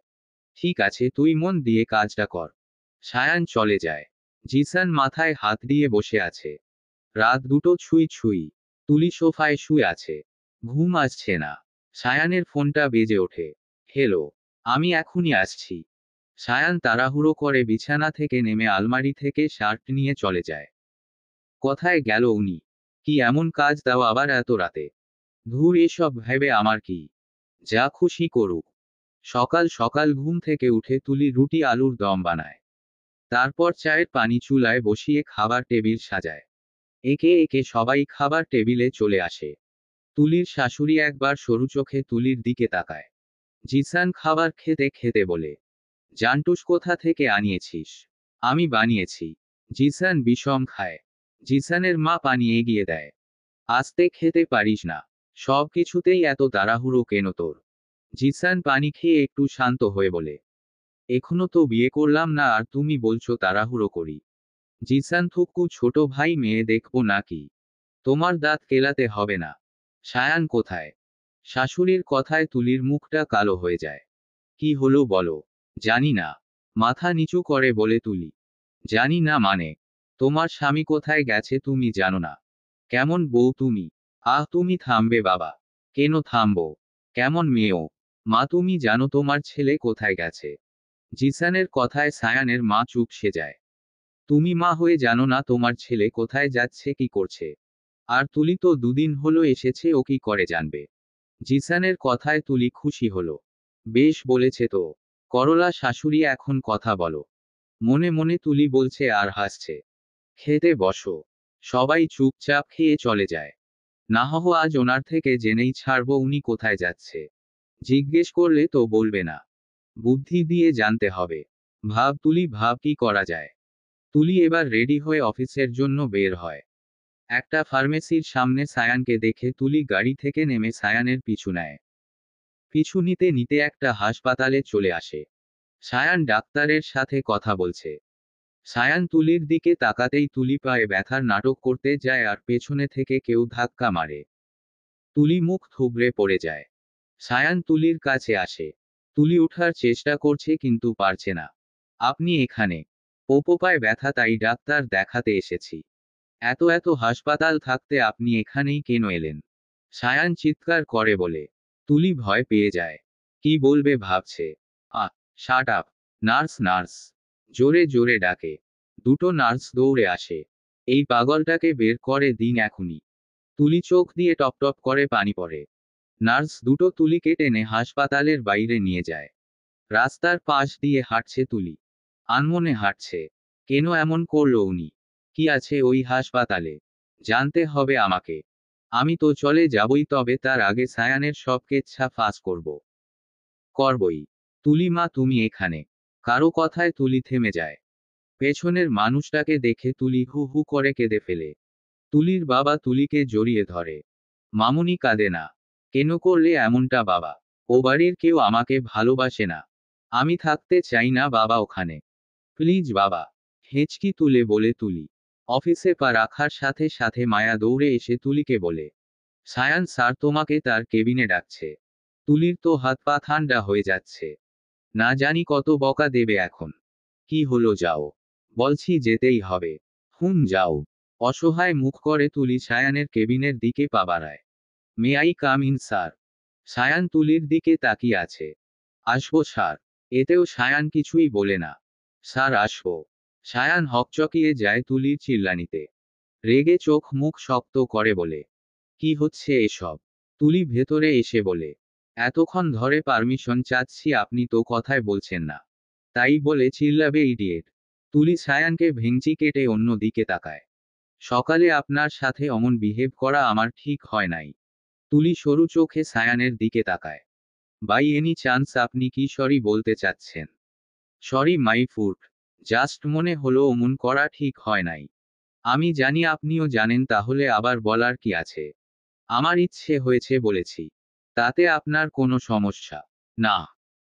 ঠিক আছে, তুই মন দিয়ে কাজটা কর। সায়ান চলে যায়। জিসান মাথায় হাত দিয়ে বসে আছে। রাত দুটো ছুঁই ছুঁই। তুলি সোফায় শুয়ে আছে। ঘুম আসছে না। সায়ানের ফোনটা বেজে ওঠে। হ্যালো, আমি এখনই আসছি। সায়ান তাড়াহুড়ো করে বিছানা থেকে নেমে আলমারি থেকে শার্ট নিয়ে চলে যায়। কোথায় গেল উনি? কি এমন কাজ দাও আবার এত রাতে? ধুর, এসব ভেবে আমার কি? যা খুশি করুক। সকাল সকাল ঘুম থেকে উঠে তুলি রুটি আলুর দম বানায়। তারপর চায়ের পানি চুলায় বসিয়ে খাবার টেবিল সাজায়। একে একে সবাই খাবার টেবিলে চলে আসে। তুলির শাশুড়ি একবার সরু চোখে তুলির দিকে তাকায়। জিসান খাবার খেতে খেতে বলে, জান্টুস কোথা থেকে আনিয়েছিস? আমি বানিয়েছি। জিসান বিষম খায়। জিসানের মা পানি এগিয়ে দেয়। আস্তে খেতে পারিস না? সব কিছুতেই এত তাড়াহুড়ো কেন তোর? জিসান পানি খেয়ে একটু শান্ত হয়ে বলে, এখনো তো বিয়ে করলাম না আর তুমি বলছো তাড়াহুড়ো করি। জিসান থুকু, ছোট ভাই, মেয়ে দেখবো নাকি? তোমার দাঁত কেলাতে হবে না। সায়ান কোথায়? শাশুড়ির কথায় তুলির মুখটা কালো হয়ে যায়। কি হলো বলো? জানি না। মাথা নিচু করে বলে তুলি। জানি না মানে? তোমার স্বামী কোথায় গেছে তুমি জানো না? কেমন বউ তুমি? আহ, তুমি থামবে বাবা। কেন থামবো? কেমন মেয়েও? মা, তুমি জানো তোমার ছেলে কোথায় গেছে? জিসানের কথায় সায়ানের মা চুপসে যায়। তুমি মা হয়ে জানো না তোমার ছেলে কোথায় যাচ্ছে, কি করছে? আর তুলি তো দুদিন হলো এসেছে, ও কি করে জানবে? জিসানের কথায় তুলি খুশি হলো। বেশ বলেছে তো। করলা শাশুড়ি, এখন কথা বলো। মনে মনে তুলি বলছে আর হাসছে। খেতে বসো। সবাই চুপচাপ খেয়ে চলে যায়। না হহ আজ ওনার থেকে জেনেই ছাড়বো উনি কোথায় যাচ্ছে। জিজ্ঞেস করলে তো বলবে না। বুদ্ধি দিয়ে জানতে হবে। ভাব তুলি, ভাব কি করা যায়। তুলি এবার রেডি হয়ে অফিসের জন্য বের হয়। একটা ফার্মেসির সামনে সায়ানকে দেখে তুলি গাড়ি থেকে নেমে সায়ানের পিছু নেয়। পিছু নিতে নিতে একটা হাসপাতালে চলে আসে। সায়ান ডাক্তারের সাথে কথা বলছে। সায়ান তুলির দিকে তাকাতেই তুলি পায়ে ব্যথার নাটক করতে যায় আর পেছনে থেকে কেউ ধাক্কা মারে। তুলি মুখ থুবড়ে পড়ে যায়। সায়ান তুলির কাছে আসে। তুলি ওঠার চেষ্টা করছে কিন্তু পারছে না। আপনি এখানে? পোপো পায়ে ব্যথা, তাই ডাক্তার দেখাতে এসেছি। এত এত হাসপাতাল থাকতে আপনি এখানেই কেন এলেন? সায়ান চিৎকার করে বলে। তুলি ভয় পেয়ে যায়। কি বলবে ভাবছে। আহ, শাট আপ। Nurse, nurse! জোরে জোরে ডাকে। দুটো নার্স দৌড়ে আসে। এই পাগলটাকে বের করে দিন এখনই। তুলি চোখ দিয়ে টপ টপ করে পানি পড়ে। নার্স দুটো তুলিকে টেনে হাসপাতালের বাইরে নিয়ে যায়। রাস্তার পাশ দিয়ে হাঁটছে তুলি। আনমনে হাঁটছে। কেন এমন করলো উনি? কি আছে ওই হাসপাতালে? জানতে হবে আমাকে। আমি তো চলে যাবই, তবে তার আগে সায়ানের সব কেচ্ছা ফাঁস করবই। তুলি মা, তুমি এখানে? কারো কথায় তুলি থেমে যায়। পেছনের মানুষটাকে দেখে তুলি হু হু করে কেঁদে ফেলে। তুলির বাবা তুলিকে জড়িয়ে ধরে। মামুনি কাঁদে না। কেন করলে এমনটা বাবা? ও বাড়ির কেউ আমাকে ভালোবাসে না। আমি থাকতে চাই না বাবা ওখানে। প্লিজ বাবা। হেঁচকি তুলে বলে তুলি। অফিসে পা রাখার সাথে সাথে মায়া দৌড়ে এসে তুলিকে বলে, সায়ান স্যার তোমাকে তার কেবিনে ডাকছে। তুলির তো হাত পা ঠান্ডা হয়ে যাচ্ছে। না জানি কত বকা দেবে এখন। কি হলো, যাও। বলছি যেতেই হবে। হুম, যাও। অসহায় মুখ করে তুলি সায়ানের কেবিনের দিকে পা বাড়ায়। May I come in sir? Sayan তুলির দিকে তাকিয়ে আছে। আসবো স্যার। এতেও সায়ান কিছুই বলে না। স্যার আসবো। সায়ান হকচকিয়ে যায় তুলির চিল্লানিতে। রেগে চোখ মুখ শক্ত করে বলে, কি হচ্ছে এসব? তুলি ভেতরে এসে বলে, এতক্ষণ ধরে পারমিশন চাচ্ছি, আপনি তো কথায় বলছেন না। তাই বলে চিল্লাবে ইডিয়েট? তুলি সায়ানকে ভেঙচি কেটে অন্য দিকে তাকায়। সকালে আপনার সাথে অমন বিহেভ করা আমার ঠিক হয় নাই। তুলি সরু চোখে সায়ানের দিকে তাকায়। বাই এনি চান্স আপনি কি সরি বলতে চাচ্ছেন? Sorry my foot. জাস্ট মনে হলো অমন করা ঠিক হয় নাই। আমি জানি আপনিও জানেন, তাহলে আবার বলার কি আছে? আমার ইচ্ছে হয়েছে বলেছি। তাতে আপনার কোনো সমস্যা? না।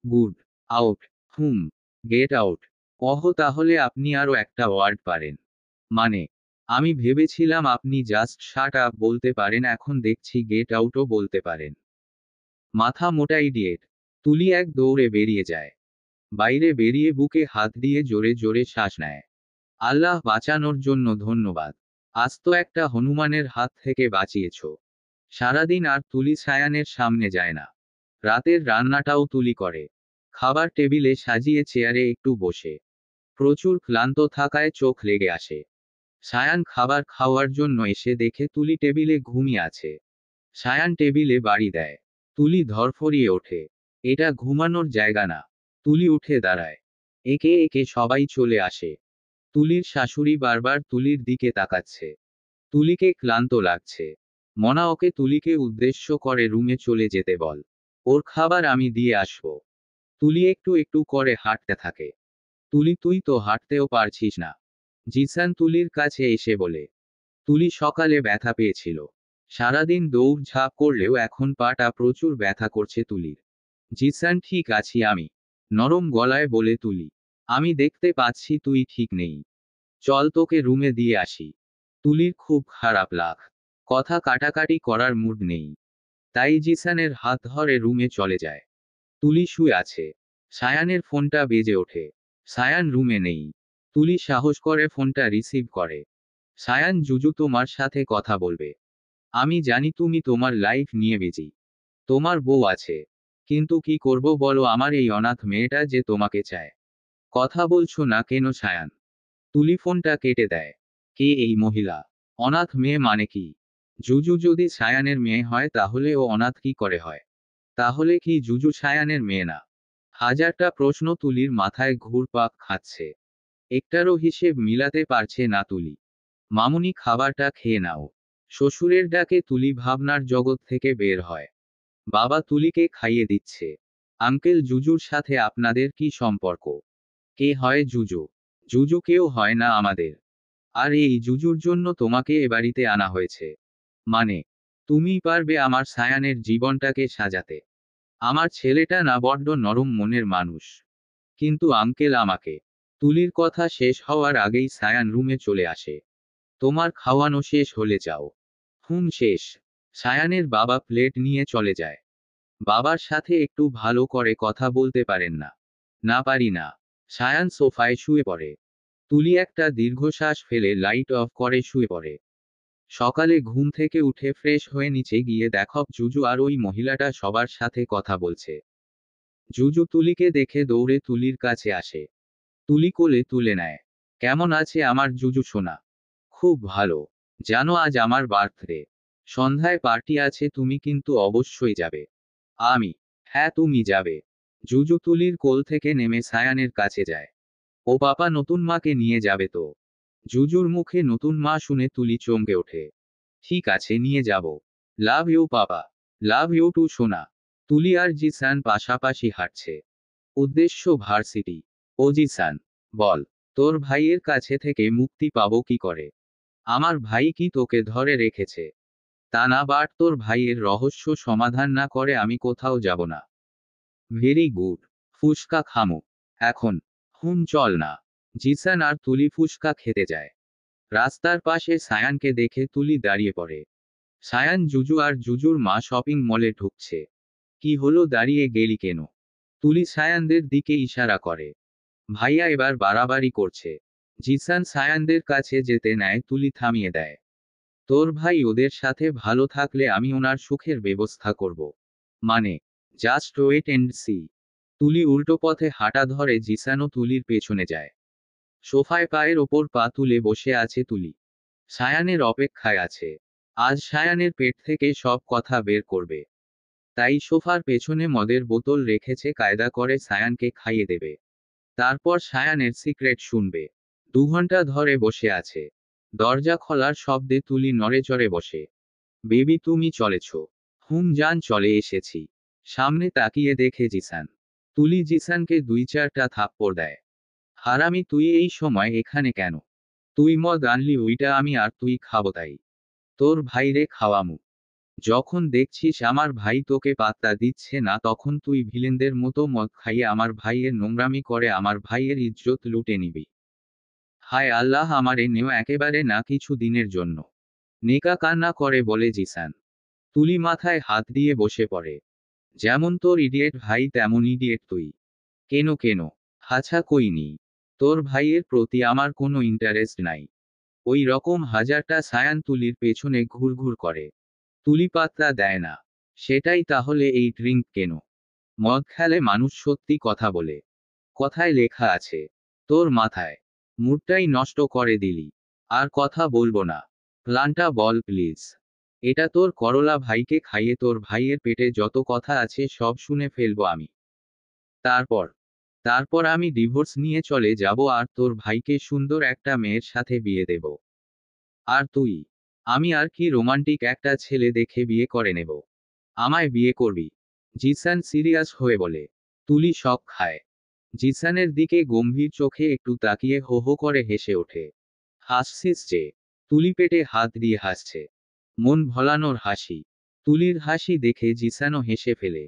Good. Out. Hmm. Get out. ওহ, তাহলে আপনি আরও একটা ওয়ার্ড পারেন। মানে? আমি ভেবেছিলাম আপনি জাস্ট শাট আপ বলতে পারেন, এখন দেখছি গেট আউটও বলতে পারেন। মাথা মোটা ইডিয়েট। তুলি এক দৌড়ে বেরিয়ে যায়। বাইরে বেরিয়ে বুকে হাত দিয়ে জোরে জোরে শ্বাস নেয়। আল্লাহ, বাঁচানোর জন্য ধন্যবাদ। আজ তো একটা হনুমানের হাত থেকে বাঁচিয়েছো। সারাদিন আর তুলি সায়ানের সামনে যায় না। রাতের রান্নাটাও তুলি করে। খাবার টেবিলে সাজিয়ে চেয়ারে একটু বসে। প্রচুর ক্লান্ত থাকায় চোখ লেগে আসে। সায়ান খাবার খাওয়ার জন্য এসে দেখে তুলি টেবিলে ঘুমিয়ে আছে। সায়ান টেবিলে বাড়ি দেয়। তুলি ধরফরিয়ে ওঠে। এটা ঘুমানোর জায়গা না। তুলি উঠে দাঁড়ায়। একে একে সবাই চলে আসে। তুলির শাশুড়ি বারবার তুলির দিকে তাকাচ্ছে। তুলিকে ক্লান্ত লাগছে। মনা ওকে তুলিকে উদ্দেশ্য করে রুমে চলে যেতে বল। ওর খাবার আমি দিয়ে আসবো। তুলি একটু একটু করে হাঁটতে থাকে। তুলি তুই তো হাঁটতেও পারছিস না। জিসান তুলির কাছে এসে বলে। তুলি সকালে ব্যথা পেয়েছিল। সারাদিন দৌড়ঝাঁপ করলেও এখন পাটা প্রচুর ব্যথা করছে তুলির। জিসান ঠিক আছি আমি। নরম গলায় বলে তুলি। আমি দেখতে পাচ্ছি তুই ঠিক নেই। চল তোকে রুমে দিয়ে আসি। তুলির খুব খারাপ লাগ। কথা কাটাকাটি করার মুড নেই। তাই জিসানের হাত ধরে রুমে চলে যায়। তুলি শুয়ে আছে। সায়ানের ফোনটা বেজে ওঠে। সায়ান রুমে নেই। তুলি সাহস করে ফোনটা রিসিভ করে। সায়ান জুজু তোমার সাথে কথা বলবে। আমি জানি তুমি তোমার লাইফ নিয়ে বিজি। তোমার বউ আছে। কিন্তু কি করব বলো আমার এই অনাথ মেয়েটা যে তোমাকে চায়। কথা বলছো না কেন সায়ান? তুলি ফোনটা কেটে দেয়। কে এই মহিলা? অনাথ মেয়ে মানে কি? জুজু যদি সায়ানের মেয়ে হয় তাহলে ও অনাথ কি করে হয়? তাহলে কি জুজু সায়ানের মেয়ে না? হাজারটা প্রশ্ন তুলির মাথায় ঘুরপাক খাচ্ছে। একটারও হিসেব মিলাতে পারছে না তুলি। মামুনি খাবারটা খেয়ে নাও। শ্বশুরের ডাকে তুলি ভাবনার জগৎ থেকে বের হয়। বাবা তুলিকে খাইয়ে দিচ্ছে। আঙ্কেল জুজুর সাথে আপনাদের কি সম্পর্ক? কে হয় জুজু? জুজু কেউ হয় না আমাদের। আর এই জুজুর জন্য তোমাকে এ বাড়িতে আনা হয়েছে। মানে, তুমিই পারবে আমার সায়ানের জীবনটাকে সাজাতে। আমার ছেলেটা না বড্ড নরম মনের মানুষ। কিন্তু আঙ্কেল আমাকে। তুলির কথা শেষ হওয়ার আগেই সায়ান রুমে চলে আসে। তোমার খাওয়ানো শেষ হলে যাও। শেষ। সায়ানের বাবা প্লেট নিয়ে চলে যায়। বাবার সাথে একটু ভালো করে কথা বলতে পারেন না? না পারি না। সায়ান সোফায় শুয়ে পড়ে। তুলি একটা দীর্ঘশ্বাস ফেলে লাইট অফ করে শুয়ে পড়ে। সকালে ঘুম থেকে উঠে ফ্রেশ হয়ে নিচে গিয়ে দেখো জুজু আর ওই মহিলাটা সবার সাথে কথা বলছে। জুজু তুলিকে দেখে দৌড়ে তুলির কাছে আসে। তুলি কোলে তুলে নেয়। কেমন আছে আমার জুজু সোনা? খুব ভালো। জানো আজ আমার বার্থডে। সন্ধ্যায় পার্টি আছে তুমি কিন্তু অবশ্যই যাবে। আমি। হ্যাঁ তুমি যাবে। জুজু তুলির কোল থেকে নেমে সায়ানের কাছে যায়। ও পাপা নতুন মাকে নিয়ে যাবে তো? জুজুর মুখে নতুন মা শুনে তুলি চমকে ওঠে। ঠিক আছে নিয়ে যাব। Love you papa. Love you too সোনা। তুলি আর জিসান পাশাপাশি হাঁটছে। উদ্দেশ্য ভার্সিটি। ও জিসান, বল, তোর ভাইয়ের কাছে থেকে মুক্তি পাবো কি করে? আমার ভাই কি তোকে ধরে রেখেছে? তা না বাট তোর ভাইয়ের রহস্য সমাধান না করে আমি কোথাও যাব না। Very good. ফুসকা খামো। এখন। চল না। জিসান আর তুলি ফুসকা খেতে যায়। রাস্তার পাশে সায়ানকে দেখে তুলি দাঁড়িয়ে পড়ে। সায়ান জুজু আর জুজুর মা শপিং মলে ঢুকছে। কি হলো দাঁড়িয়ে গেলি কেন? তুলি সায়ানদের দিকে ইশারা করে। ভাইয়া এবার বাড়াবাড়ি করছে। জিসান সায়ানদের কাছে যেতে নেয় তুলি থামিয়ে দেয়। তোর ভাই ওদের সাথে ভালো থাকলে আমি ওনার সুখের ব্যবস্থা করব। মানে, জাস্ট ওয়েট এন্ড সি। তুলি উল্টো পথে হাঁটা ধরে জিসানও তুলির পেছনে যায়। সোফায় পায়ের ওপর পা তুলে বসে আছে তুলি। সায়ানের অপেক্ষায় আছে। আজ সায়ানের পেট থেকে সব কথা বের করবে। তাই সোফার পেছনে মদের বোতল রেখেছে কায়দা করে সায়ানকে খাইয়ে দেবে। তারপর সায়ানের সিক্রেট শুনবে। 2 ঘন্টা ধরে বসে আছে। দরজা খোলার শব্দে তুলি নড়েচড়ে বসে। বেবি তুমি চলেছ? জান চলে এসেছি। সামনে তাকিয়ে দেখে জিসান। তুলি জিসানকে 2-4টা থাপ্পড় দেয়। হারামি তুই এই সময় এখানে কেন? তুই মদ আনলি ওইটা আমি আর তুই খাবো তাই। তোর ভাইরে খাওয়ামু। যখন দেখছিস আমার ভাই তোকে পাত্তা দিচ্ছে না তখন তুই ভিলেনদের মতো মদ খাইয়ে আমার ভাইয়ের নোংরামি করে আমার ভাইয়ের ইজ্জত লুটে নিবি। হায় আল্লাহ আমারে নেও একেবারে না কিছু দিনের জন্য। নেকা কান্না করে বলে জিসান। তুলি মাথায় হাত দিয়ে বসে পড়ে। যেমন তোর ইডিয়েট ভাই তেমন ইডিয়েট তুই। কেন কেন? হাছা কইনি। তোর ভাইয়ের প্রতি আমার কোনো ইন্টারেস্ট নাই। ওই রকম হাজারটা সায়ান তুলির পেছনে ঘুরঘুর করে। তুলি পাত্তা দেয় না। সেটাই তাহলে এই ড্রিঙ্ক কেন? মদ খেলে মানুষ সত্যি কথা বলে। কথায় লেখা আছে। তোর মাথায়। মুডটাই নষ্ট করে দিলি। আর কথা বলবো না। প্ল্যানটা বল প্লিজ। এটা তোর করলা ভাইকে খাইয়ে তোর ভাইয়ের পেটে যত কথা আছে সব শুনে ফেলবো আমি। তারপর তারপর আমি ডিভোর্স নিয়ে চলে যাব আর তোর ভাইকে সুন্দর একটা মেয়ের সাথে বিয়ে দেব। আর তুই? আমি আর কি রোমান্টিক একটা ছেলে দেখে বিয়ে করে নেব। আমায় বিয়ে করবি? জিসান সিরিয়াস হয়ে বলে। তুলি শক খায়। জিসানের দিকে গম্ভীর চোখে একটু তাকিয়ে হো হো করে হেসে ওঠে। হাসছিস যে? তুলি পেটে হাত দিয়ে হাসছে। মন ভোলানোর হাসি। তুলির হাসি দেখে জিসানও হেসে ফেলে।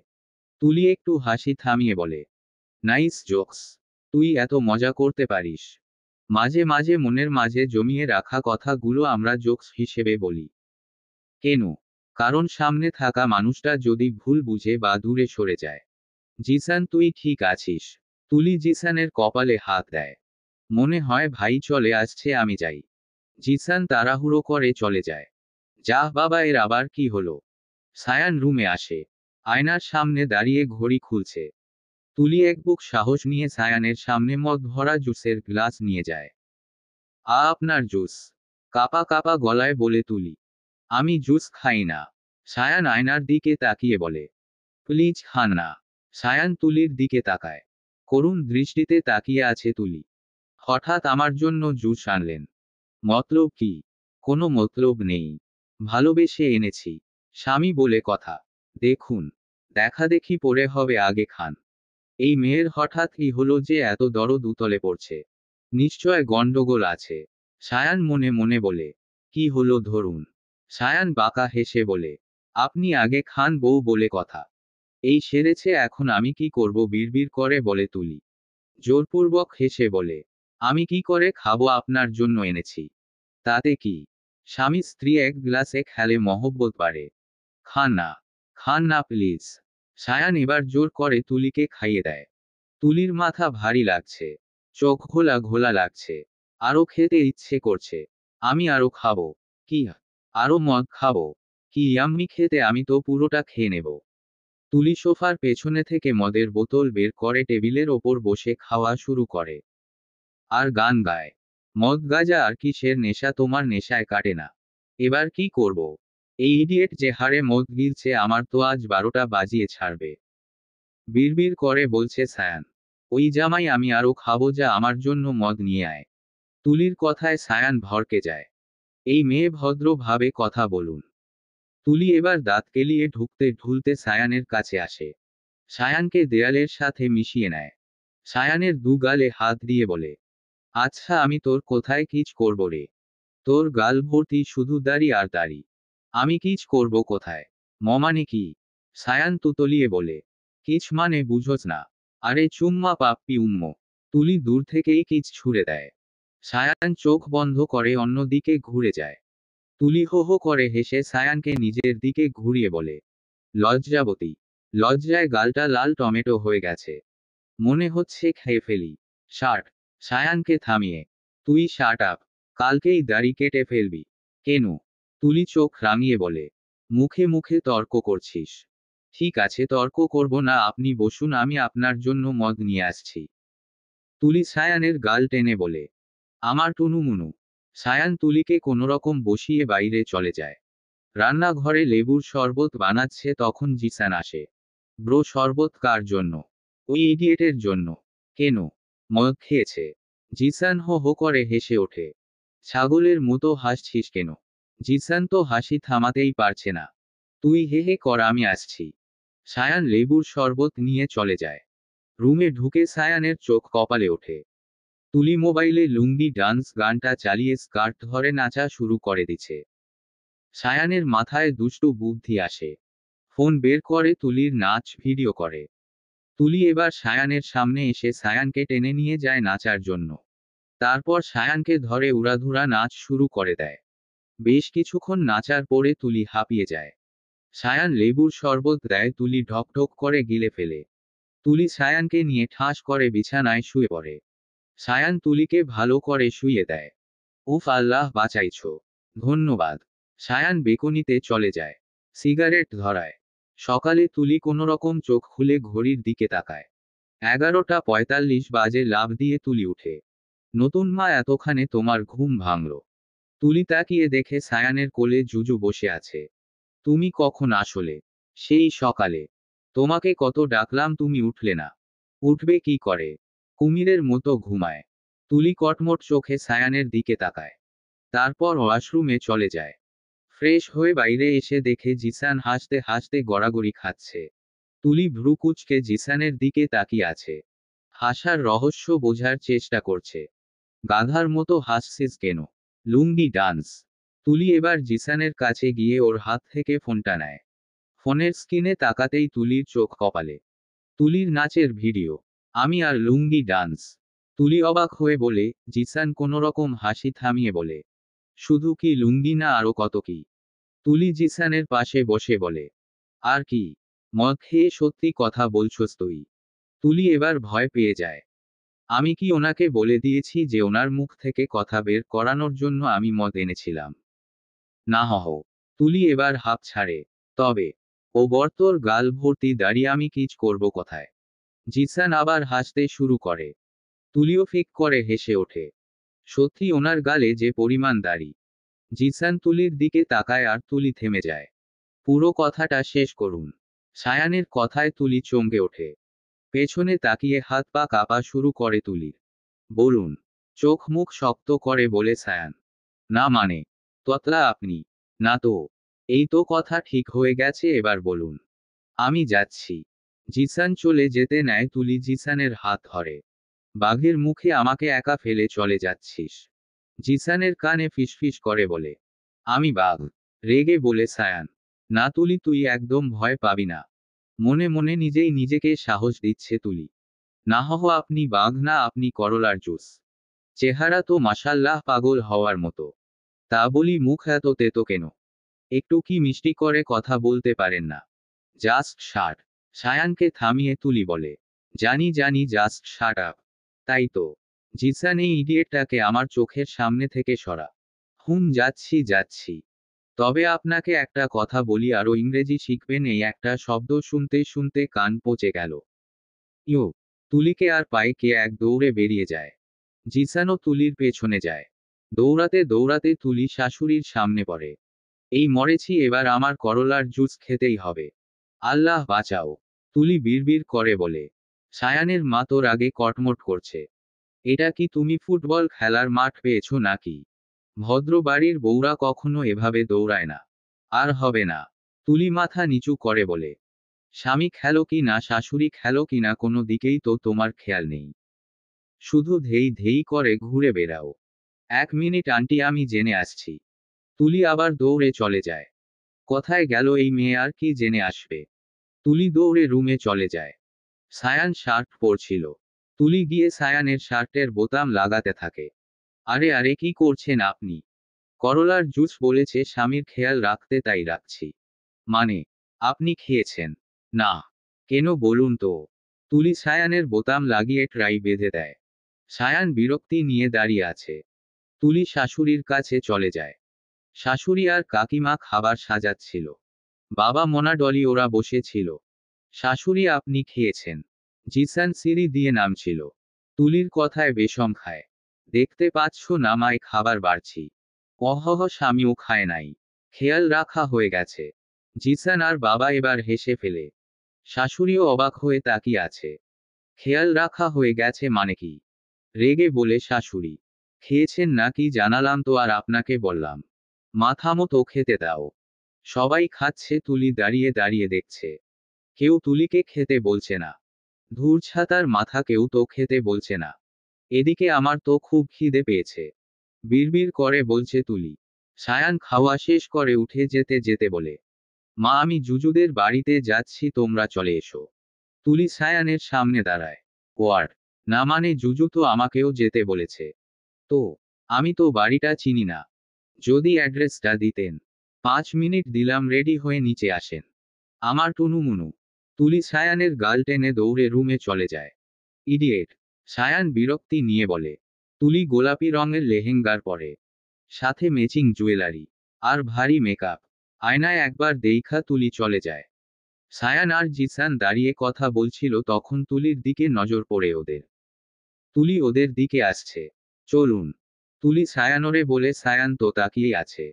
তুলি একটু হাসি থামিয়ে বলে, নাইস জোকস। তুই এত মজা করতে পারিস। মাঝে মাঝে মনের মাঝে জমিয়ে রাখা কথাগুলো আমরা জোকস হিসেবে বলি। কেন? কারণ সামনে থাকা মানুষটা যদি ভুল বুঝে বা দূরে সরে যায়। জিসান তুই ঠিক আছিস? তুলি জিসানের কপালে হাত দেয়। মনে হয় ভাই চলে আসছে আমি যাই। জিসান তাড়াহুড়ো করে চলে যায়। যা বাবা এর আবার কি হলো? সায়ান রুমে আসে। আয়নার সামনে দাঁড়িয়ে ঘড়ি খুলছে। তুলি এক বুক সাহস নিয়ে সায়ানের সামনে মদ ভরা জুসের গ্লাস নিয়ে যায়। আপনার জুস। কাপা কাপা গলায় বলে তুলি। আমি জুস খাই না। সায়ান আয়নার দিকে তাকিয়ে বলে, প্লিজ খান না। সায়ান তুলির দিকে তাকায়। করুণ দৃষ্টিতে তাকিয়ে আছে তুলি। হঠাৎ আমার জন্য জুস আনলেন? মতলব কি? কোনো মতলব নেই। ভালোবেসে এনেছি। স্বামী বলে কথা। দেখুন। দেখাদেখি পরে হবে আগে খান। এই মেয়ের হঠাৎ কি হলো যে এত দরদ উতলে পড়ছে? নিশ্চয় গন্ডগোল আছে। সায়ান মনে মনে বলে। কি হলো ধরুন। সায়ান বাঁকা হেসে বলে, আপনি আগে খান বউ বলে কথা। এই সেরেছে এখন আমি কি করব বিড়বিড় করে বলে তুলি। জোরপূর্বক হেসে বলে, আমি কি করে খাবো আপনার জন্য এনেছি। তাতে কি? স্বামী স্ত্রী এক গ্লাসে খেলে মহব্বত বাড়ে। খান না। খান না প্লিজ। সায়ান এবার জোর করে তুলিকে খাইয়ে দেয়। তুলির মাথা ভারী লাগছে। চোখ ঘোলা ঘোলা লাগছে। আরো খেতে ইচ্ছে করছে। আমি আরো খাবো। কি? আরো মদ খাবো? কি ইয়াম্মি খেতে, আমি তো পুরোটা খেয়ে নেব। তুলি সোফার পেছনে থেকে মদের বোতল বের করে টেবিলের ওপর বসে খাওয়া শুরু করে। আর গান গায়। মদ গাজা আর কিসের নেশা তোমার নেশায় কাটে না। এবার কি করব? এই ইডিয়েট যে হারে মদ গিলছে আমার তো আজ 12টা বাজিয়ে ছাড়বে। বিড়বিড় করে বলছে সায়ান। ওই জামাই আমি আরো খাবো, যা আমার জন্য মদ নিয়ে আয়। তুলির কথায় সায়ান ভড়কে যায়। এই মেয়ে ভদ্রভাবে কথা বলুন। তুলি এবার দাঁত কেলিয়ে ঢুকতে ঢুলতে সায়ানের কাছে আসে। সায়ানকে দেয়ালের সাথে মিশিয়ে নেয়। সায়ানের দু গালে হাত দিয়ে বলে, আচ্ছা আমি তোর কোথায় কিচ করব রে? তোর গাল ভর্তি শুধু দাড়ি আর দাড়ি। আমি কিচ করব কোথায়? মানে কি? সায়ান তুতলিয়ে বলে, কিচ মানে বুঝোস না? আরে চুম্মা পাপ্পি উম্ম। তুলি দূর থেকেই কিচ ছুঁড়ে দেয়। সায়ান চোখ বন্ধ করে অন্যদিকে ঘুরে যায়। তুলি হো হো করে হেসে সায়ানকে নিজের দিকে ঘুরিয়ে বলে, লজ্জাবতী। লজ্জায় গালটা লাল টমেটো হয়ে গেছে। মনে হচ্ছে খেয়ে ফেলি। শার্ট। সায়ানকে থামিয়ে, তুই শার্ট আপ। কালকেই দাড়ি কেটে ফেলবি। কেন? তুলি চোখ রাঙিয়ে বলে, মুখে মুখে তর্ক করছিস। ঠিক আছে তর্ক করব না, আপনি বসুন, আমি আপনার জন্য মদ নিয়ে আসছি। তুলি সায়ানের গাল টেনে বলে, আমার টুনুমুনু। সায়ান তুলিকে কোনোরকম বসিয়ে বাইরে চলে যায়। রান্নাঘরে লেবুর শরবত বানাচ্ছে তখন জিসান আসে। ব্রো শরবত কার জন্য? ওই ইডিয়েটের জন্য। কেন? মদ খেয়েছে। জিসান হো হো করে হেসে ওঠে। ছাগলের মতো হাসছিস কেন? জিসান তো হাসি থামাতেই পারছে না। তুই হে হে কর, আমি আসছি। সায়ান লেবুর শরবত নিয়ে চলে যায়। রুমে ঢুকে সায়ানের চোখ কপালে ওঠে। তুলি মোবাইলে লুঙ্গি ডান্স গানটা চালিয়ে স্কার্ট ধরে নাচা শুরু করে দিছে। সায়ানের মাথায় দুষ্টু বুদ্ধি আসে। ফোন বের করে তুলির নাচ ভিডিও করে। তুলি এবার সায়ানের সামনে এসে সায়ানকে টেনে নিয়ে যায় নাচার জন্য। তারপর সায়ানকে ধরে উড়াধুরা নাচ শুরু করে দেয়। বেশ কিছুক্ষণ নাচার পরে তুলি হাঁপিয়ে যায়। সায়ান লেবুর শরবত দেয়, তুলি ঢকঢক করে গিলে ফেলে। তুলি সায়ানকে নিয়ে ঠাস করে বিছানায় শুয়ে পড়ে। সায়ান তুলিকে ভালো করে শুইয়ে দেয়। উফ আল্লাহ বাঁচাইছো। ধন্যবাদ। সায়ান বেকুনিতে চলে যায়। সিগারেট ধরায়। সকালে তুলি কোনোরকম চোখ খুলে ঘড়ির দিকে তাকায়। 11:45 বাজে। লাফ দিয়ে তুলি উঠে। নতুন মা, এতক্ষণে তোমার ঘুম ভাঙল? তুলি তাকিয়ে দেখে সায়ানের কোলে জুজু বসে আছে। তুমি কখন আসলে? সেই সকালে। তোমাকে কত ডাকলাম, তুমি উঠলে না। উঠবে কি করে? কুমিরের মতো ঘুমায়। তুলি কটমট চোখে সায়ানের দিকে তাকায়। তারপর ওয়াশরুমে চলে যায়। ফ্রেশ হয়ে বাইরে এসে দেখে জিসান হাসতে হাসতে গড়াগড়ি খাচ্ছে। তুলি ভ্রু কুঁচকে জিসানের দিকে তাকিয়ে আছে। হাসার রহস্য বোঝার চেষ্টা করছে। গাধার মতো হাসছিস কেন? লুঙ্গি ডান্স। তুলি এবার জিসানের কাছে গিয়ে ওর হাত থেকে ফোনটা নেয়। ফোনের স্ক্রিনে তাকাতেই তুলির চোখ কপালে। তুলির নাচের ভিডিও। আমি আর লুঙ্গি ডান্স। তুলি অবাক হয়ে বলে, জিসান কোনোরকম হাসি থামিয়ে বলে, শুধু কি লুঙ্গি না আরো কত কি? তুলি জিসানের পাশে বসে বলে, আর কি? মদ খেয়ে সত্যি কথা বলছস তুই? তুলি এবার ভয় পেয়ে যায়। আমি কি ওনাকে বলে দিয়েছি যে ওনার মুখ থেকে কথা বের করানোর জন্য আমি মদ এনেছিলাম? না হহ। তুলি এবার হাঁপ ছাড়ে। তবে ও বর্তর গাল ভর্তি দাঁড়িয়ে আমি কিচ করব কোথায়? জিসান আবার হাসতে শুরু করে। তুলিও ফিক করে হেসে ওঠে। সত্যি ওনার গালে যে পরিমাণ দাড়ি। জিসান তুলির দিকে তাকায় আর তুলি থেমে যায়। পুরো কথাটা শেষ করুন। সায়ানের কথায় তুলি চমকে ওঠে। পেছনে তাকিয়ে হাত পা কাঁপা শুরু করে তুলির। বলুন। চোখ মুখ শক্ত করে বলে সায়ান। না মানে? ততলা আপনি? না তো। এই তো কথা ঠিক হয়ে গেছে, এবার বলুন। আমি যাচ্ছি। জিসান চলে যেতে নেয় তুলি জিসানের হাত ধরে। বাঘের মুখে আমাকে একা ফেলে চলে যাচ্ছিস? জিসানের কানে ফিসফিস করে বলে। আমি বাঘ? রেগে বলে সায়ান। না তুলি, তুই একদম ভয় পাবি না। মনে মনে নিজেই নিজেকে সাহস দিচ্ছে তুলি। না হহ আপনি বাঘ না, আপনি করলার জুস। চেহারা তো মাশাল্লাহ পাগল হওয়ার মতো। তা বলি মুখ এত তেতো কেন? একটু কি মিষ্টি করে কথা বলতে পারেন না? Just shut. সায়ানকে থামিয়ে তুলি বলে। জানি জানি, জাস্ট শাট আপ। তাই তো। জিসান, এই ইডিয়েটটাকে আমার চোখের সামনে থেকে সরা। যাচ্ছি যাচ্ছি। তবে আপনাকে একটা কথা বলি, আরও ইংরেজি শিখবেন। এই একটা শব্দ শুনতে শুনতে কান পচে গেল। ইউ। তুলিকে আর পায়ে কে এক দৌড়ে বেরিয়ে যায়। জিসানও তুলির পেছনে যায়। দৌড়াতে দৌড়াতে তুলি শাশুড়ির সামনে পড়ে। এই মরেছি, এবার আমার করলার জুস খেতেই হবে। আল্লাহ বাঁচাও। তুলি বিড়বিড় করে বলে। সায়ানের মা তোর আগে কটমট করছে। এটা কি তুমি ফুটবল খেলার মাঠ পেয়েছো নাকি? ভদ্র বাড়ির বউরা কখনো এভাবে দৌড়ায় না। আর হবে না। তুলি মাথা নিচু করে বলে। স্বামী খেলো কি না, শাশুড়ি খেলো কি না, কোনো দিকেই তো তোমার খেয়াল নেই। শুধু ধেই ধেই করে ঘুরে বেড়াও। 1 মিনিট আন্টি, আমি জেনে আসছি। তুলি আবার দৌড়ে চলে যায়। কোথায় গেল এই মেয়ে, আর কি জেনে আসবে? তুলি দৌড়ে রুমে চলে যায়। সায়ান শার্ট পরছিল। তুলি গিয়ে সায়ানের শার্টের বোতাম লাগাতে থাকে। আরে আরে, কি করছেন আপনি? করলার জুস বলেছে স্বামীর খেয়াল রাখতে, তাই রাখছি। মানে? আপনি খেয়েছেন? না। কেন বলুন তো? তুলি সায়ানের বোতাম লাগিয়ে ট্রাই বেঁধে দেয়। সায়ান বিরক্তি নিয়ে দাঁড়িয়ে আছে। তুলি শাশুড়ির কাছে চলে যায়। শাশুড়ি আর কাকিমা খাবার সাজাচ্ছিল। বাবা মোনা ডলি ওরা বসেছিল। শাশুড়ি, আপনি খেয়েছেন? জিসান সিঁড়ি দিয়ে নামছিল। তুলির কথায় বেশম খায়। দেখতে পাচ্ছ না মায় খাবার বাড়ছি। অহহ, স্বামীও খায় নাই। খেয়াল রাখা হয়ে গেছে। জিসান আর বাবা এবার হেসে ফেলে। শাশুড়িও অবাক হয়ে তাকিয়ে আছে। খেয়াল রাখা হয়ে গেছে মানে কি? রেগে বলে শাশুড়ি। খেয়েছেন নাকি জানালাম তো, আর আপনাকে বললাম। মাথা মতো খেতে দাও। সবাই খাচ্ছে, তুলি দাঁড়িয়ে দাঁড়িয়ে দেখছে। কেউ তুলিকে খেতে বলছে না। ধূর্ছাতার মাথা, কেউ তো খেতে বলছে না। এদিকে আমার তো খুব খিদে পেয়েছে। বিড়বিড় করে বলছে তুলি। সায়ান খাওয়া শেষ করে উঠে যেতে যেতে বলে। মা, আমি জুজুদের বাড়িতে যাচ্ছি, তোমরা চলে এসো। তুলি সায়ানের সামনে দাঁড়ায়। ওয়ার্ড? না মানে, জুজু তো আমাকেও যেতে বলেছে। তো? আমি তো বাড়িটা চিনি না। যদি অ্যাড্রেসটা দিতেন। 5 মিনিট দিলাম, রেডি হয়ে নিচে আসেন। আমার টুনুমুনু। তুলি সায়ানের গাল টেনে দৌড়ে রুমে চলে যায়। ইডিয়েট। সায়ান বিরক্তি নিয়ে বলে। তুলি গোলাপি রঙের লেহেঙ্গার পরে। সাথে ম্যাচিং জুয়েলারি। আর ভারী মেকআপ। আয়নায় একবার দেইখা তুলি চলে যায়। সায়ান আর জিসান দাঁড়িয়ে কথা বলছিল, তখন তুলির দিকে নজর পড়ে ওদের। তুলি ওদের দিকে আসছে। চলুন। তুলি সায়ানরে বলে, সায়ান তো তাকিয়ে আছে।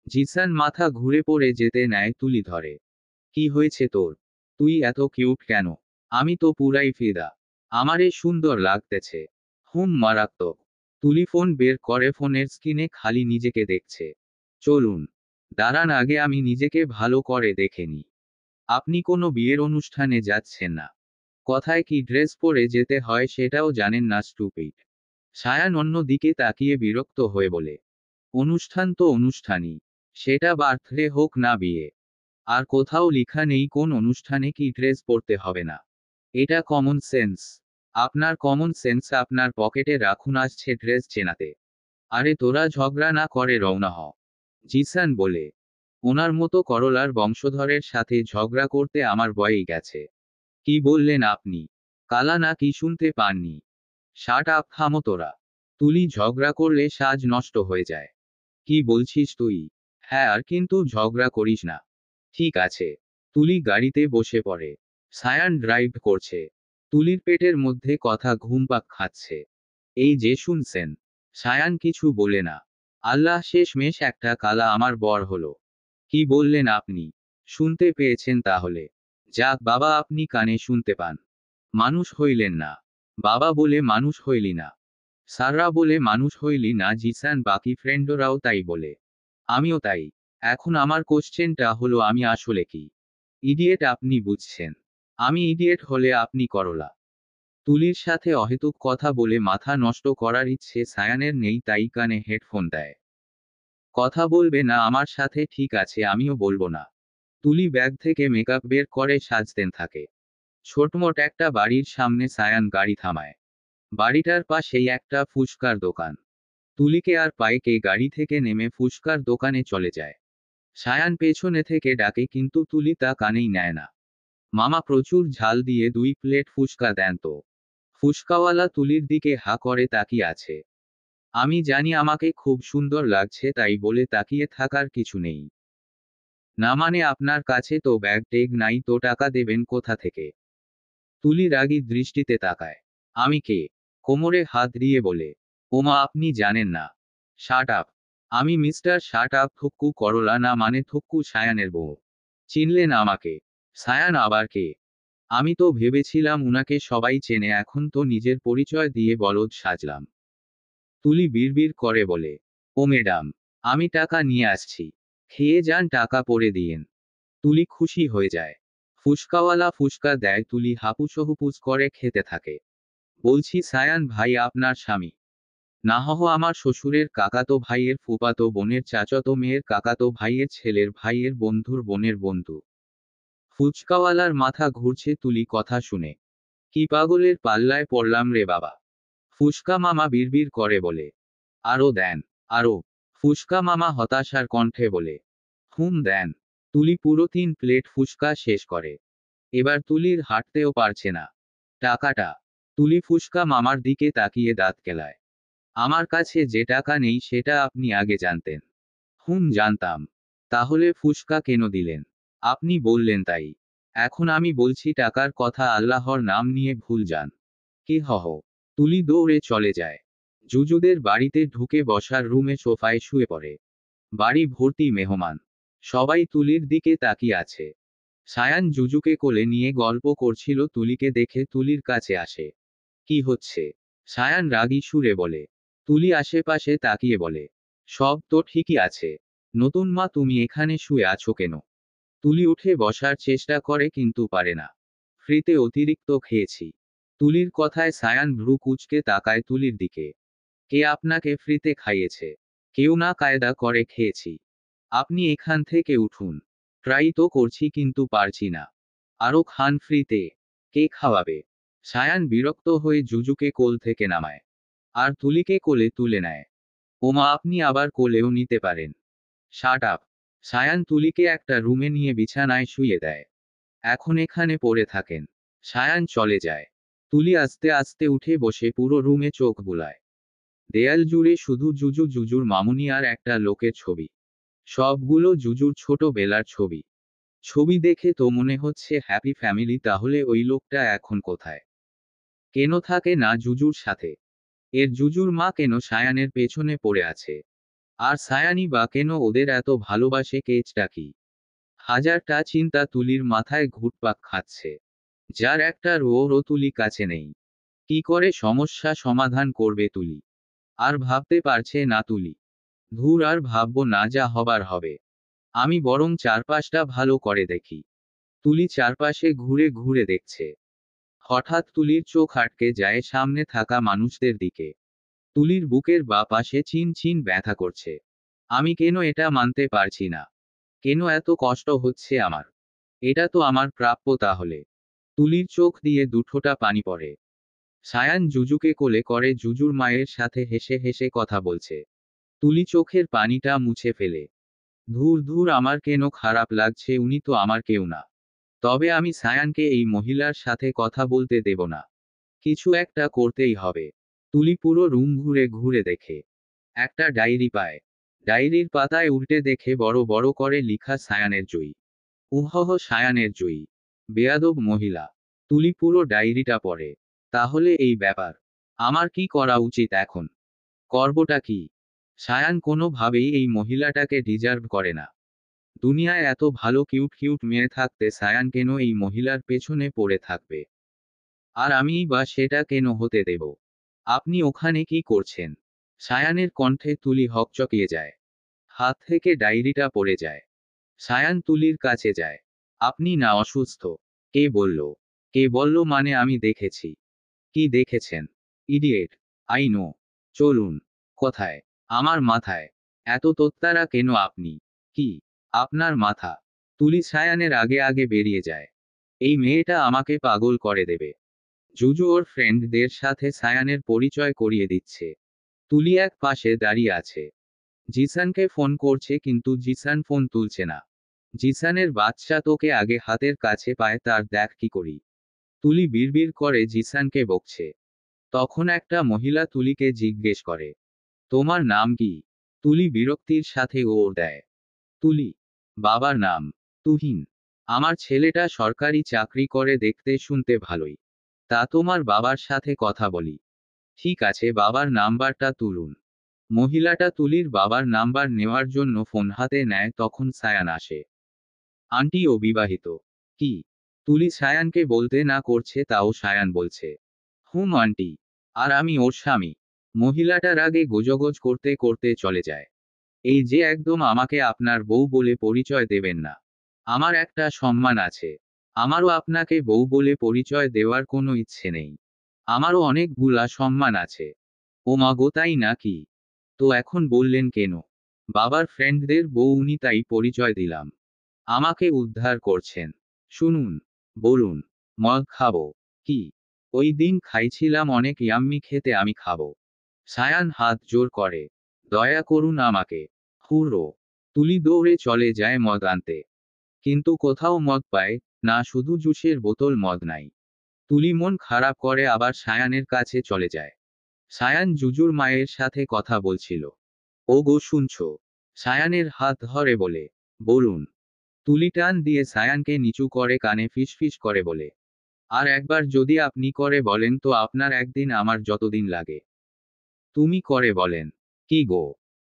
জিসান মাথা ঘুরে পড়ে যেতে নেয়, তুলি ধরে। কি হয়েছে তোর? তুই এত কিউট কেন? আমি তো পুরাই ফিদা। আমারে সুন্দর লাগতেছে। মারাত্মক। তুলি ফোন বের করে, ফোনের স্ক্রিনে খালি নিজেকে দেখছে। চলুন। দাঁড়ান, আগে আমি নিজেকে ভালো করে দেখে নি। আপনি কোনো বিয়ের অনুষ্ঠানে যাচ্ছেন না। কথায় কি ড্রেস পরে যেতে হয় সেটাও জানেন না, স্টুপিড। সায়ান অন্য দিকে তাকিয়ে বিরক্ত হয়ে বলে, অনুষ্ঠান তো অনুষ্ঠানই। সেটা বার্থডে হোক না বিয়ে। আর কোথাও লেখা নেই কোন অনুষ্ঠানে কি ড্রেস পরতে হবে না। এটা কমন সেন্স। আপনার কমন সেন্স আপনার পকেটে রাখুন, আসছে ড্রেস চেনাতে। আরে তোরা ঝগড়া না করে রওনা হ। জিসান বলে, ওনার মতো করলার বংশধরের সাথে ঝগড়া করতে আমার বয়েই গেছে। কি বললেন আপনি? কালা না কি শুনতে পাননি? শার্ট আপ, থামো তোরা। তুলি, ঝগড়া করলে সাজ নষ্ট হয়ে যায়। কি বলছিস তুই? হ্যাঁ, আর কিন্তু ঝগড়া করিস না। ঠিক আছে। তুলি গাড়িতে বসে পড়ে। সায়ান ড্রাইভ করছে। তুলির পেটের মধ্যে কথা ঘুমপাক খাচ্ছে। এই যে শুনছেন। সায়ান কিছু বলে না। আল্লাহ, শেষমেশ একটা কালা আমার বর হলো। কি বললেন আপনি? শুনতে পেয়েছেন তাহলে? যাক বাবা, আপনি কানে শুনতে পান। মানুষ হইলেন না। বাবা বলে মানুষ হইলি না। সাররা বলে মানুষ হইলি না। জিসান বাকি ফ্রেন্ডরাও তাই বলে। আমিও তাই। এখন আমার কোশ্চেনটা হলো, আমি আসলে কি ইডিয়েট? আপনি বুঝছেন। আমি ইডিয়েট হলে আপনি করলা। তুলির সাথে অহেতুক কথা বলে মাথা নষ্ট করার ইচ্ছে সায়ানের নেই, তাই কানে হেডফোন দেয়। কথা বলবে না আমার সাথে? ঠিক আছে, আমিও বলবো না। তুলি ব্যাগ থেকে মেকআপ বের করে সাজতেন থাকে। ছোটমোট একটা বাড়ির সামনে সায়ান গাড়ি থামায়। বাড়িটার পাশেই একটা ফুচকার দোকান। তুলিকে আর পাইকে গাড়ি থেকে নেমে ফুচকার দোকানে চলে যায়। সায়ান পেছনে থেকে ডাকে, কিন্তু তুলি তা কানেই নেয় না। মামা, প্রচুর ঝাল দিয়ে 2 প্লেট ফুচকা দেন তো। ফুচকাওয়ালা তুলির দিকে হা করে তাকিয়ে আছে। আমি জানি আমাকে খুব সুন্দর লাগছে, তাই বলে তাকিয়ে থাকার কিছু নেই। না মানে আপনার কাছে তো ব্যাগ টেগ নাই, তো টাকা দেবেন কোথা থেকে? তুলি রাগী দৃষ্টিতে তাকায়। আমি কে? কোমরে হাত দিয়ে বলে, ওমা, আপনি জানেন না। Shut up. আমি মিস্টার শাট আপ থুক্কু করলা না, মানে থুক্কু সায়ানের বউ। চিনলেন আমাকে? সায়ান আবার কে? আমি তো ভেবেছিলাম উনাকে সবাই চেনে, এখন তো নিজের পরিচয় দিয়ে বলদ সাজলাম। তুলি বিড়বিড় করে বলে, ও ম্যাডাম, আমি টাকা নিয়ে আসছি। খেয়ে যান, টাকা পরে দিয়েন। তুলি খুশি হয়ে যায়। ফুসকাওয়ালা ফুসকা দেয়, তুলি হাপুস করে খেতে থাকে। বলছি সায়ান ভাই, আপনার স্বামী? না হহ আমার শ্বশুরের কাকাতো ভাইয়ের ফুপাতো বোনের চাচাতো মেয়ের কাকাতো ভাইয়ের ছেলের ভাইয়ের বন্ধুর বোনের বন্ধু। ফুচকাওয়ালার মাথা ঘুরছে তুলি কথা শুনে। কি পাগলের পাল্লায় পড়লাম রে বাবা। ফুসকা মামা বিড়বিড় করে বলে, আরো দেন। আরো। ফুসকা মামা হতাশার কণ্ঠে বলে, দেন। তুলি পুরো 3 প্লেট ফুসকা শেষ করে। এবার তুলির হাঁটতেও পারছে না। টাকাটা? তুলি ফুসকা মামার দিকে তাকিয়ে দাঁত কেলায়। আমার কাছে যে টাকা নেই সেটা আপনি আগে জানতেন। জানতাম। তাহলে ফুসকা কেন দিলেন? আপনি বললেন তাই। এখন আমি বলছি টাকার কথা, আল্লাহর নাম নিয়ে ভুল যান। কি হহ। তুলি দৌড়ে চলে যায়। জুজুদের বাড়িতে ঢুকে বসার রুমে সোফায় শুয়ে পড়ে। বাড়ি ভর্তি মেহমান। সবাই তুলির দিকে তাকিয়ে আছে। সায়ান জুজুকে কোলে নিয়ে গল্প করছিল, তুলিকে দেখে তুলির কাছে আসে। কি হচ্ছে? সায়ান রাগী সুরে বলে। তুলি আশেপাশে তাকিয়ে বলে, সব তো ঠিকই আছে। নতুন মা, তুমি এখানে শুয়ে আছো কেন? তুলি উঠে বসার চেষ্টা করে কিন্তু পারে না। ফ্রিতে অতিরিক্ত খেয়েছি। তুলির কথায় সায়ান ভ্রু কুঁচকে তাকায় তুলির দিকে। কে আপনাকে ফ্রিতে খাইয়েছে? কেউ না, কায়দা করে খেয়েছি। আপনি এখান থেকে উঠুন। ট্রাই তো করছি কিন্তু পারছি না। আরো খান ফ্রিতে। কে খাওয়াবে? সায়ান বিরক্ত হয়ে জুজুকে কোল থেকে নামায়। আর তুলিকে কোলে তুলে নেয়। ওমা, আপনি আবার কোলেও নিতে পারেন। Shut up. সায়ান তুলিকে একটা রুমে নিয়ে বিছানায় শুইয়ে দেয়। এখন এখানে পড়ে থাকেন। সায়ান চলে যায়। তুলি আস্তে আস্তে উঠে বসে পুরো রুমে চোখ বুলায়। দেয়াল জুড়ে শুধু জুজুর মামুনি আর একটা লোকের ছবি। সবগুলো জুজুর ছোটবেলার ছবি। ছবি দেখে তো মনে হচ্ছে হ্যাপি ফ্যামিলি, তাহলে ওই লোকটা এখন কোথায়? কেন থাকে না জুজুর সাথে? এর জুজুর মা কেন সায়ানের পেছনে পড়ে আছে? আর সায়ানি বা কেন ওদের এত ভালোবাসে, কেচটা কি? হাজারটা চিন্তা তুলির মাথায় ঘুরপাক খাচ্ছে, যার একটা রোরও তুলি কাছে নেই। কি করে সমস্যা সমাধান করবে তুলি? আর ভাবতে পারছে না তুলি। ধুর, আর ভাববো না, যা হবার হবে। আমি বরং চারপাশটা ভালো করে দেখি। তুলি চারপাশে ঘুরে ঘুরে দেখছে। হঠাৎ তুলির চোখ আটকে যায় সামনে থাকা মানুষদের দিকে। তুলির বুকের বা পাশে চিন চিন ব্যথা করছে। আমি কেন এটা মানতে পারছি না? কেন এত কষ্ট হচ্ছে আমার? এটা তো আমার প্রাপ্য তাহলে। তুলির চোখ দিয়ে দুঠোঁটা পানি পড়ে। সায়ান জুজুকে কোলে করে জুজুর মায়ের সাথে হেসে হেসে কথা বলছে। তুলি চোখের পানিটা মুছে ফেলে। ধুর ধুর, আমার কেন খারাপ লাগছে, উনি তো আমার কেউ না। তবে আমি সায়ানকে এই মহিলার সাথে কথা বলতে দেব না। কিছু একটা করতেই হবে। তুলি পুরো রুম ঘুরে ঘুরে দেখে। একটা ডায়েরি পায়। ডায়েরির পাতায় উল্টে দেখে বড় বড় করে লিখা সায়ানের জয়ী। উহহ, সায়ানের জয়ী। বেয়াদব মহিলা। তুলি পুরো ডায়েরিটা পড়ে। তাহলে এই ব্যাপার। আমার কি করা উচিত এখন? করবটা কি? সায়ান কোনোভাবেই এই মহিলাটাকে ডিজার্ভ করে না। দুনিয়ায় এত ভালো কিউট কিউট মেয়ে থাকতে সায়ান কেন এই মহিলার পেছনে পড়ে থাকবে? আর আমিই বা সেটা কেন হতে দেব? আপনি ওখানে কি করছেন? সায়ানের কণ্ঠে তুলি হকচকিয়ে যায়। হাত থেকে ডায়েরিটা পড়ে যায়। সায়ান তুলির কাছে যায়। আপনি না অসুস্থ? কে বলল? কে বলল মানে আমি দেখেছি। কি দেখেছেন? ইডিয়েট। I know. চলুন। কোথায়? আমার মাথায়। এত তোত্তারা কেন আপনি? কি? আপনার মাথা? তুলি সায়ানের আগে আগে বেরিয়ে যায়। এই মেয়েটা আমাকে পাগল করে দেবে। জুজু ওর ফ্রেন্ডদের সাথে সায়ানের পরিচয় করিয়ে দিচ্ছে। তুলি এক পাশে দাঁড়িয়ে আছে। জিসানকে ফোন করছে কিন্তু জিসান ফোন তুলছে না। জিসানের বাচ্চা তোকে আগে হাতের কাছে পায়, তার দেখ কি করি। তুলি বিড়বিড় করে জিসানকে বকছে। তখন একটা মহিলা তুলিকে জিজ্ঞেস করে, তোমার নাম কি? তুলি বিরক্তির সাথে ওর দেয়। তুলি। বাবার নাম তুহিন। আমার ছেলেটা সরকারি চাকরি করে, দেখতে শুনতে ভালোই। তা তোমার বাবার সাথে কথা বলি। ঠিক আছে, বাবার নাম্বারটা তুলুন। মহিলাটা তুলির বাবার নাম্বার নেওয়ার জন্য ফোন হাতে নেয়, তখন সায়ান আসে। আন্টি ও বিবাহিত? কি? তুলি সায়ানকে বলতে না করছে, তাও সায়ান বলছে, হুম আন্টি। আর আমি ওর স্বামী। মহিলাটার আগে গোজগোজ করতে করতে চলে যায়। এই যে একদম আমাকে আপনার বউ বলে পরিচয় দেবেন না। আমার একটা সম্মান আছে। আমারও আপনাকে বউ বলে পরিচয় দেওয়ার কোনো ইচ্ছে নেই। আমারও অনেকগুলা সম্মান আছে। ও মা গো, তাই নাকি? তো এখন বললেন কেন? বাবার ফ্রেন্ডদের বউ উনি, তাই পরিচয় দিলাম। আমাকে উদ্ধার করছেন। শুনুন। বলুন। মদ খাবো? কি? ওই দিন খাইছিলাম অনেক ইয়াম্মি, খেতে আমি খাবো। সায়ান হাত জোর করে। দয়া করুন আমাকে। হুরো। তুলি দৌড়ে চলে যায় মদ আনতে। কিন্তু কোথাও মদ পায় না, শুধু জুসের বোতল, মদ নাই। তুলি মন খারাপ করে আবার সায়ানের কাছে চলে যায়। সায়ান জুজুর মায়ের সাথে কথা বলছিল। ও গো, শুনছো? সায়ানের হাত ধরে বলে, বলুন। তুলি টান দিয়ে সায়ানকে নিচু করে কানে ফিসফিস করে বলে, আর একবার যদি আপনি করে বলেন তো আপনার একদিন আমার যতদিন লাগে। তুমি করে বলেন। কি গো?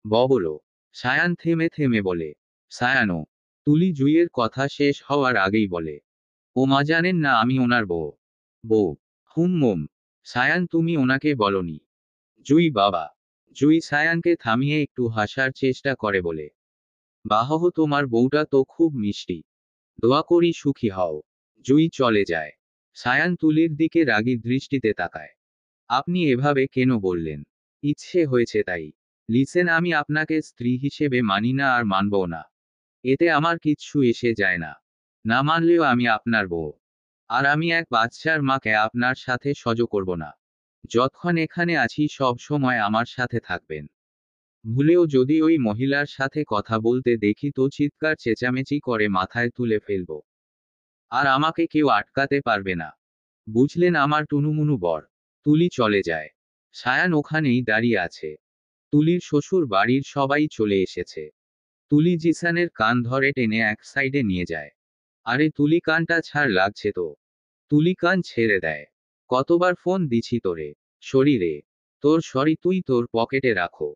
বলো। সায়ান থেমে থেমে বলে, সায়ানো। তুলি জুইয়ের কথা শেষ হওয়ার আগেই বলে, ও মা জানেন না আমি ওনার বউ। বউ? হুম মোম। সায়ান, তুমি ওনাকে বলনি? জুই বাবা। জুই সায়ানকে থামিয়ে একটু হাসার চেষ্টা করে বলে, বাহহ, তোমার বউটা তো খুব মিষ্টি। দোয়া করি সুখী হও। জুই চলে যায়। সায়ান তুলির দিকে রাগী দৃষ্টিতে তাকায়। আপনি এভাবে কেন বললেন? ইচ্ছে হয়েছে তাই। লিসেন, আমি আপনাকে স্ত্রী হিসেবে মানি না আর মানবও না। এতে আমার কিচ্ছু এসে যায় না। না মানলেও আমি আপনার বউ। আর আমি এক বাচ্চার মাকে আপনার সাথে সহ্য করব না। যতক্ষণ এখানে আছি সব সময় আমার সাথে থাকবেন। ভুলেও যদি ওই মহিলার সাথে কথা বলতে দেখি তো চিৎকার চেঁচামেচি করে মাথায় তুলে ফেলব। আর আমাকে কেউ আটকাতে পারবে না। বুঝলেন আমার টুনুমুনু বর? তুলি চলে যায়। সায়ান ওখানেই দাঁড়িয়ে আছে। তুলির শ্বশুর বাড়ির সবাই চলে এসেছে। তুলি জিসানের কান ধরে টেনে এক সাইডে নিয়ে যায়। আরে তুলি, কানটা ছাড়, লাগছে তো। তুলি কান ছেড়ে দেয়। কতবার ফোন দিছি তোরে। শরীরে। তোর সরি, তুই তোর পকেটে রাখো।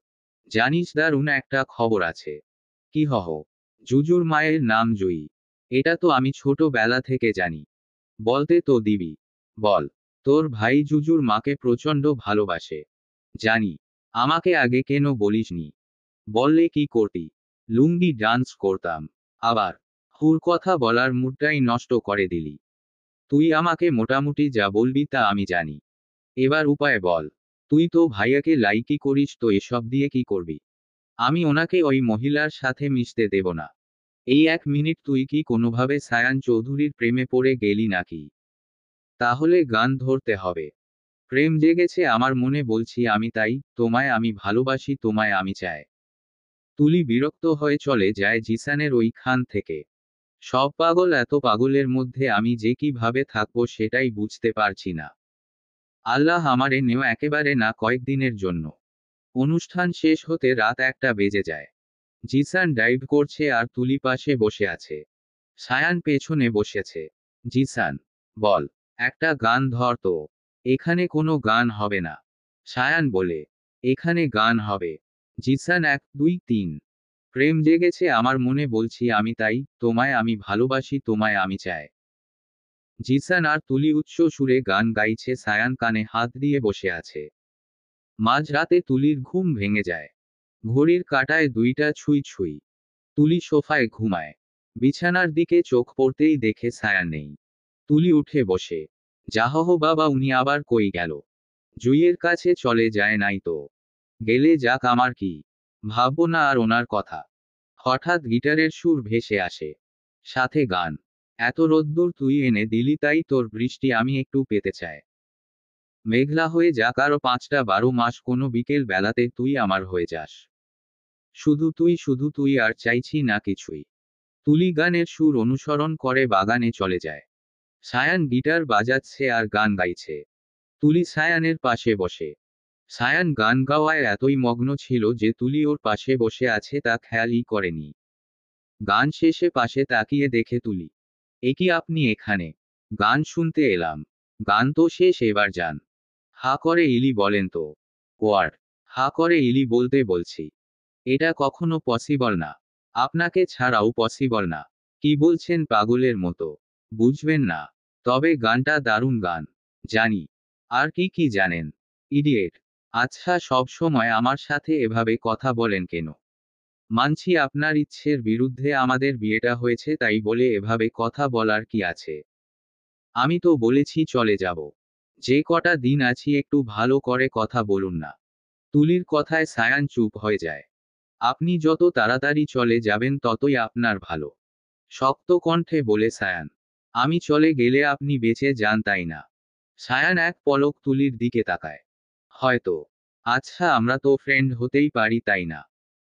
জানিস দারুণ একটা খবর আছে। কি হহ? জুজুর মায়ের নাম জুই। এটা তো আমি ছোটবেলা থেকে জানি। বলতে তো দিবি। বল। তোর ভাই জুজুর মাকে প্রচণ্ড ভালোবাসে। জানি। আমাকে আগে কেন বলিসনি? বললে কি করতি? লুঙ্গি ডান্স করতাম। আবার হুর কথা বলার মুডটাই নষ্ট করে দিলি। তুই আমাকে মোটামুটি যা বলবি তা আমি জানি। এবার উপায় বল। তুই তো ভাইয়াকে লাইকি করিস, তো এসব দিয়ে কি করবি? আমি ওনাকে ওই মহিলার সাথে মিশতে দেব না। এই 1 মিনিট তুই কি কোনোভাবে সায়ান চৌধুরীর প্রেমে পড়ে গেলি নাকি? তাহলে গান ধরতে হবে। প্রেম জেগেছে আমার মনে, বলছি আমি, তাই তোমায় আমি ভালোবাসি, তোমায় আমি চাই। তুলি বিরক্ত হয়ে চলে যায় জিসানের ওইখান থেকে। সব পাগল, এত পাগলের মধ্যে আমি যে কিভাবে থাকবো সেটাই বুঝতে পারছি না। আল্লাহ আমারে নেও একেবারে না কয়েকদিনের জন্য। অনুষ্ঠান শেষ হতে রাত 1টা বেজে যায়। জিসান ডাইভ করছে আর তুলি পাশে বসে আছে। সায়ান পেছনে বসেছে। জিসান, বল, একটা গান ধর তো। এখানে কোনো গান হবে না। সায়ান বলে, এখানে গান হবে। জিসান 1 2 3। প্রেম জেগেছে আমার মনে, বলছি আমি, তাই তোমায় আমি ভালোবাসি, তোমায় আমি চাই। জিসান আর তুলি উচ্চ সুরে গান গাইছে, সায়ান কানে হাত দিয়ে বসে আছে। মাঝরাতে তুলির ঘুম ভেঙে যায়। ঘড়ির কাঁটায় 2টা ছুঁই ছুঁই। তুলি সোফায় ঘুমায়। বিছানার দিকে চোখ পড়তেই দেখে ছায়া নেই। তুলি উঠে বসে। যাহহ বাবা, উনি আবার কই গেল? জুইয়ের কাছে চলে যায় নাই তো? গেলে যাক, আমার কি। ভাববো না আর ওনার কথা। হঠাৎ গিটারের সুর ভেসে আসে। সাথে গান। এত রোদ্দুর তুই এনে দিলি, তাই তোর বৃষ্টি আমি একটু পেতে চাই। মেঘলা হয়ে যাক আরো 5টা 12 মাস, কোনো বিকেল বেলাতে তুই আমার হয়ে যাস। শুধু তুই, আর চাইছি না কিছুই। তুলি গানের সুর অনুসরণ করে বাগানে চলে যায়। সায়ান গিটার বাজাচ্ছে আর গান গাইছে। তুলি সায়ানের পাশে বসে। সায়ান গান গাওয়ায় এতই মগ্ন ছিল যে তুলি ওর পাশে বসে আছে তা খেয়ালই করেনি। গান শেষে পাশে তাকিয়ে দেখে তুলি। কি আপনি এখানে? গান শুনতে এলাম। গান তো শেষ, এবার যান। হা করে ইলি বলেন তো। ওয়ার্ড। হা করে ইলি বলতে বলছি। এটা কখনো পসিবল না। আপনাকে ছাড়াও পসিবল না। কি বলছেন পাগলের মতো? বুঝবেন না? তবে গানটা দারুণ গান। জানি। আর কি কি জানেন? ইডিয়েট। আচ্ছা, সব সময় আমার সাথে এভাবে কথা বলেন কেন? মানছি আপনার ইচ্ছের বিরুদ্ধে আমাদের বিয়েটা হয়েছে, তাই বলে এভাবে কথা বলার কি আছে? আমি তো বলেছি চলে যাব। যে কটা দিন আছি একটু ভালো করে কথা বলুন না। তুলির কথায় সায়ান চুপ হয়ে যায়। আপনি যত তাড়াতাড়ি চলে যাবেন ততই আপনার ভালো। শক্ত কণ্ঠে বলে সায়ান। আমি চলে গেলে আপনি বেঁচে যান, তাই না? সায়ান এক পলক তুলির দিকে তাকায়। হয়তো। আচ্ছা, আমরা তো ফ্রেন্ড হতেই পারি, তাই না?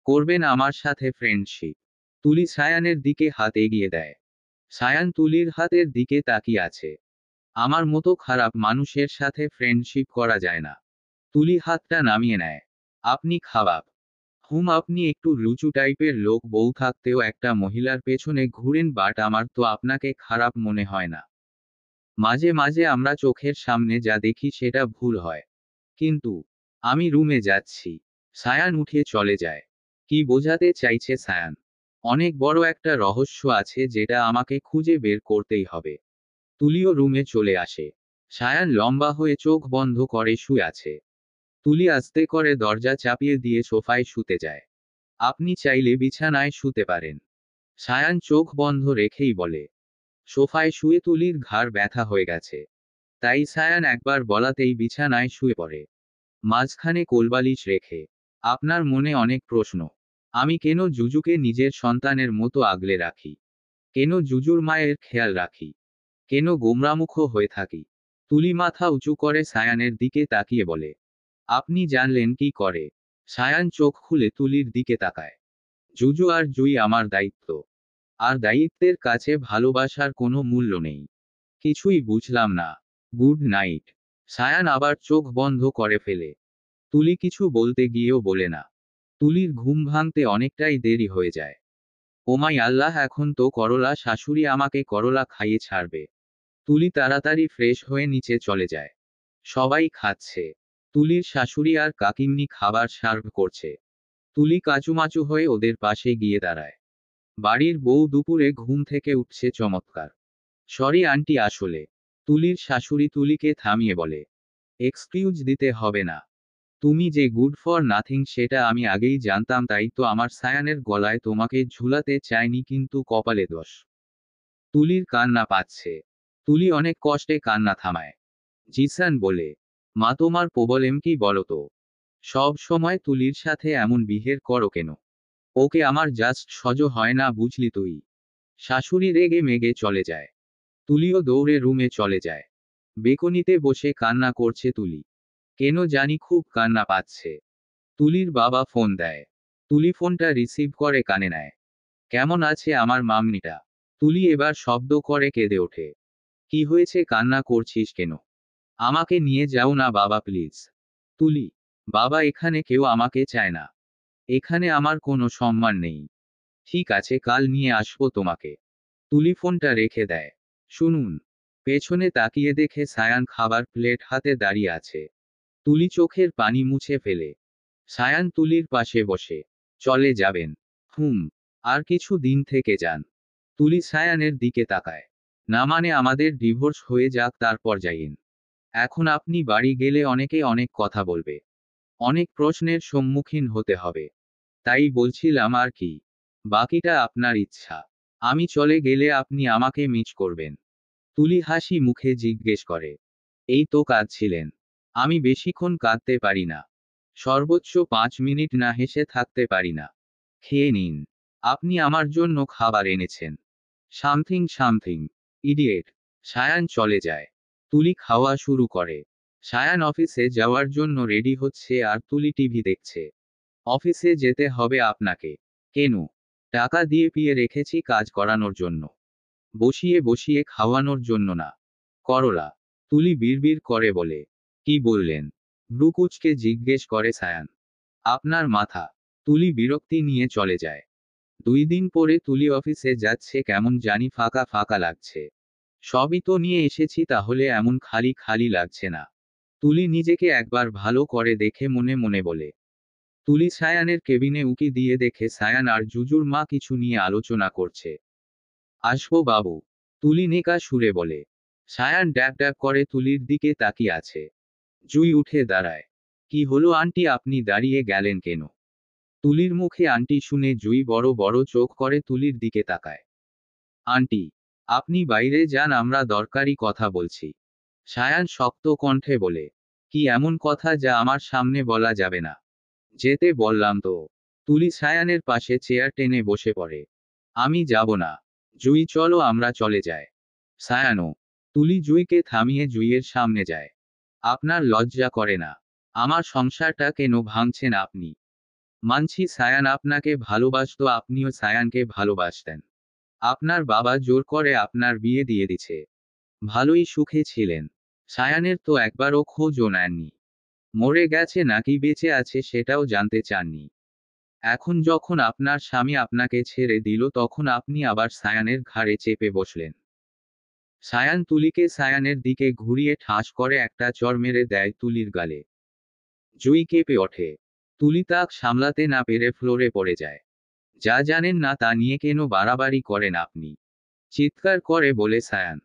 করবেন আমার সাথে ফ্রেন্ডশিপ? তুলি সায়ানের দিকে হাত এগিয়ে দেয়। সায়ান তুলির হাতের দিকে তাকিয়ে আছে। আমার মতো খারাপ মানুষের সাথে ফ্রেন্ডশিপ করা যায় না। তুলি হাতটা নামিয়ে নেয়। আপনি খারাপ। আপনি একটু লুচু টাইপের লোক, বউ থাকতেও একটা মহিলার পেছনে ঘুরেন, বাট আমার তো আপনাকে খারাপ মনে হয় না। মাঝে মাঝে আমরা চোখের সামনে যা দেখি সেটা ভুল হয়। কিন্তু আমি রুমে যাচ্ছি। সায়ান উঠে চলে যায়। কি বোঝাতে চাইছে সায়ান? অনেক বড় একটা রহস্য আছে যেটা আমাকে খুঁজে বের করতেই হবে। তুলিও রুমে চলে আসে। সায়ান লম্বা হয়ে চোখ বন্ধ করে শুয়ে আছে। তুলি আস্তে করে দরজা চাপিয়ে দিয়ে সোফায় শুতে যায়। আপনি চাইলে বিছানায় শুতে পারেন। সায়ান চোখ বন্ধ রেখেই বলে। সোফায় শুয়ে তুলির ঘাড় ব্যথা হয়ে গেছে। তাই সায়ান একবার বলাতেই বিছানায় শুয়ে পড়ে। মাঝখানে কোলবালিশ রেখে। আপনার মনে অনেক প্রশ্ন। আমি কেন জুজুকে নিজের সন্তানের মতো আগলে রাখি? কেন জুজুর মায়ের খেয়াল রাখি? কেন গোমরামুখ হয়ে থাকি? তুলি মাথা উঁচু করে সায়ানের দিকে তাকিয়ে বলে। আপনি জানলেন কি করে? সায়ান চোখ খুলে তুলির দিকে তাকায়। জুজু আর জুই আমার দায়িত্ব। আর দায়িত্বের কাছে ভালোবাসার কোনো মূল্য নেই। কিছুই বুঝলাম না। Good night. সায়ান আবার চোখ বন্ধ করে ফেলে। তুলি কিছু বলতে গিয়েও বলে না। তুলির ঘুম ভাঙতে অনেকটাই দেরি হয়ে যায়। ওমাই আল্লাহ, এখন তো করলা শাশুড়ি আমাকে করলা খাইয়ে ছাড়বে। তুলি তাড়াতাড়ি ফ্রেশ হয়ে নিচে চলে যায়। সবাই খাচ্ছে। তুলির শাশুড়ি আর কাকিমনি খাবার সার্ভ করছে। তুলি কাচুমাচু হয়ে ওদের পাশে গিয়ে দাঁড়ায়। বাড়ির বউ দুপুরে ঘুম থেকে উঠছে চমৎকার। সরি আন্টি, আসলে। তুলির শাশুড়ি তুলিকে থামিয়ে বলে, এক্সকিউজ দিতে হবে না। তুমি যে গুড ফর নাথিং সেটা আমি আগেই জানতাম, তাই তো আমার সায়ানের গলায় তোমাকে ঝুলাতে চাইনি, কিন্তু কপালে দোষ। তুলির কান্না পাচ্ছে। তুলি অনেক কষ্টে কান্না থামায়। জিসান বলে, মা তোমার প্রবলেম কি বলো তো? সব সময় তুলির সাথে এমন বিহেভ করো কেন? ওকে আমার জাস্ট সহ্য হয় না, বুঝলি তুই? শাশুড়ি রেগে মেগে চলে যায়। তুলিও দৌড়ে রুমে চলে যায়। বেকনিতে বসে কান্না করছে তুলি। কেন জানি খুব কান্না পাচ্ছে। তুলির বাবা ফোন দেয়। তুলি ফোনটা রিসিভ করে কানে নেয়। কেমন আছে আমার মামনিটা? তুলি এবার শব্দ করে কেঁদে ওঠে। কি হয়েছে, কান্না করছিস কেন? আমাকে নিয়ে যাও না বাবা, প্লিজ। তুলি, বাবা, এখানে কেউ আমাকে চায় না। এখানে আমার কোনো সম্মান নেই। ঠিক আছে, কাল নিয়ে আসবো তোমাকে। তুলি ফোনটা রেখে দেয়। শুনুন। পেছনে তাকিয়ে দেখে সায়ান খাবার প্লেট হাতে দাঁড়িয়ে আছে। তুলি চোখের পানি মুছে ফেলে। সায়ান তুলির পাশে বসে। চলে যাবেন? আর কিছু দিন থেকে যান। তুলি সায়ানের দিকে তাকায়। না মানে আমাদের ডিভোর্স হয়ে যাক, তারপর যাইন। এখন আপনি বাড়ি গেলে অনেকে অনেক কথা বলবে। অনেক প্রশ্নের সম্মুখীন হতে হবে। তাই বলছিলাম আর কি। বাকিটা আপনার ইচ্ছা। আমি চলে গেলে আপনি আমাকে মিস করবেন। তুলি হাসি মুখে জিজ্ঞেস করে, এই তো কাঁদছিলেন। আমি বেশিক্ষণ কাঁদতে পারি না। সর্বোচ্চ 5 মিনিট না হেসে থাকতে পারি না। খেয়ে নিন। আপনি আমার জন্য খাবার এনেছেন। Something something. ইডিয়েট। সায়ান চলে যায়। তুলি খাওয়া শুরু করে। সায়ান অফিসে যাওয়ার জন্য রেডি হচ্ছে আর তুলি টিভি দেখছে। অফিসে যেতে হবে আপনাকে। কেন? টাকা দিয়ে পিয়ে রেখেছি কাজ করানোর জন্য। বসিয়ে বসিয়ে খাওয়ানোর জন্য না। করলা। তুলি বিড়বিড় করে বলে, কি বললেন? ব্রুকুচকে জিজ্ঞেস করে সায়ান। আপনার মাথা। তুলি বিরক্তি নিয়ে চলে যায়। 2 দিন পরে তুলি অফিসে যাচ্ছে, কেমন জানি ফাঁকা ফাঁকা লাগছে। সবই তো নিয়ে এসেছি, তাহলে এমন খালি খালি লাগছে না। তুলি নিজেকে একবার ভালো করে দেখে মনে মনে বলে। তুলি সায়ানের কেবিনে উকি দিয়ে দেখে সায়ান আর জুজুর মা কিছু নিয়ে আলোচনা করছে। আসবো বাবু? তুলি নেকা সুরে বলে। সায়ান ড্যাব ড্যাব করে তুলির দিকে তাকিয়ে আছে। জুই উঠে দাঁড়ায়। কি হলো আন্টি, আপনি দাঁড়িয়ে গেলেন কেন? তুলির মুখে আন্টি শুনে জুই বড় বড় চোখ করে তুলির দিকে তাকায়। আন্টি, আপনি বাইরে যান, আমরা দরকারি কথা বলছি। সায়ান শক্ত কণ্ঠে বলে। কি এমন কথা যা আমার সামনে বলা যাবে না? যেতে বললাম তো। তুলি সায়ানের পাশে চেয়ার টেনে বসে পড়ে। আমি যাব না। জুই, চলো আমরা চলে যাই। সায়ানো। তুলি জুইকে থামিয়ে জুইয়ের সামনে যায়। আপনার লজ্জা করে না? আমার সংসারটা কেন ভাঙছেন আপনি? মানছি সায়ান আপনাকে ভালোবাসতো, আপনিও সায়ানকে ভালোবাসতেন। আপনার বাবা জোর করে আপনার বিয়ে দিয়ে দিছে। ভালোই সুখে ছিলেন। সায়ানের তো একবারও খোঁজও নেননি। মরে গেছে নাকি বেঁচে আছে সেটাও জানতে চাননি। এখন যখন আপনার স্বামী আপনাকে ছেড়ে দিল, তখন আপনি আবার সায়ানের ঘাড়ে চেপে বসলেন। সায়ান তুলিকে সায়ানের দিকে ঘুরিয়ে ঠাস করে একটা চড় মেরে দেয় তুলির গালে। জুই কেঁপে ওঠে। তুলি তাক সামলাতে না পেরে ফ্লোরে পড়ে যায়। যা জানেন না তা নিয়ে কেন বাড়াবাড়ি করেন আপনি? চিৎকার করে বলে সায়ান।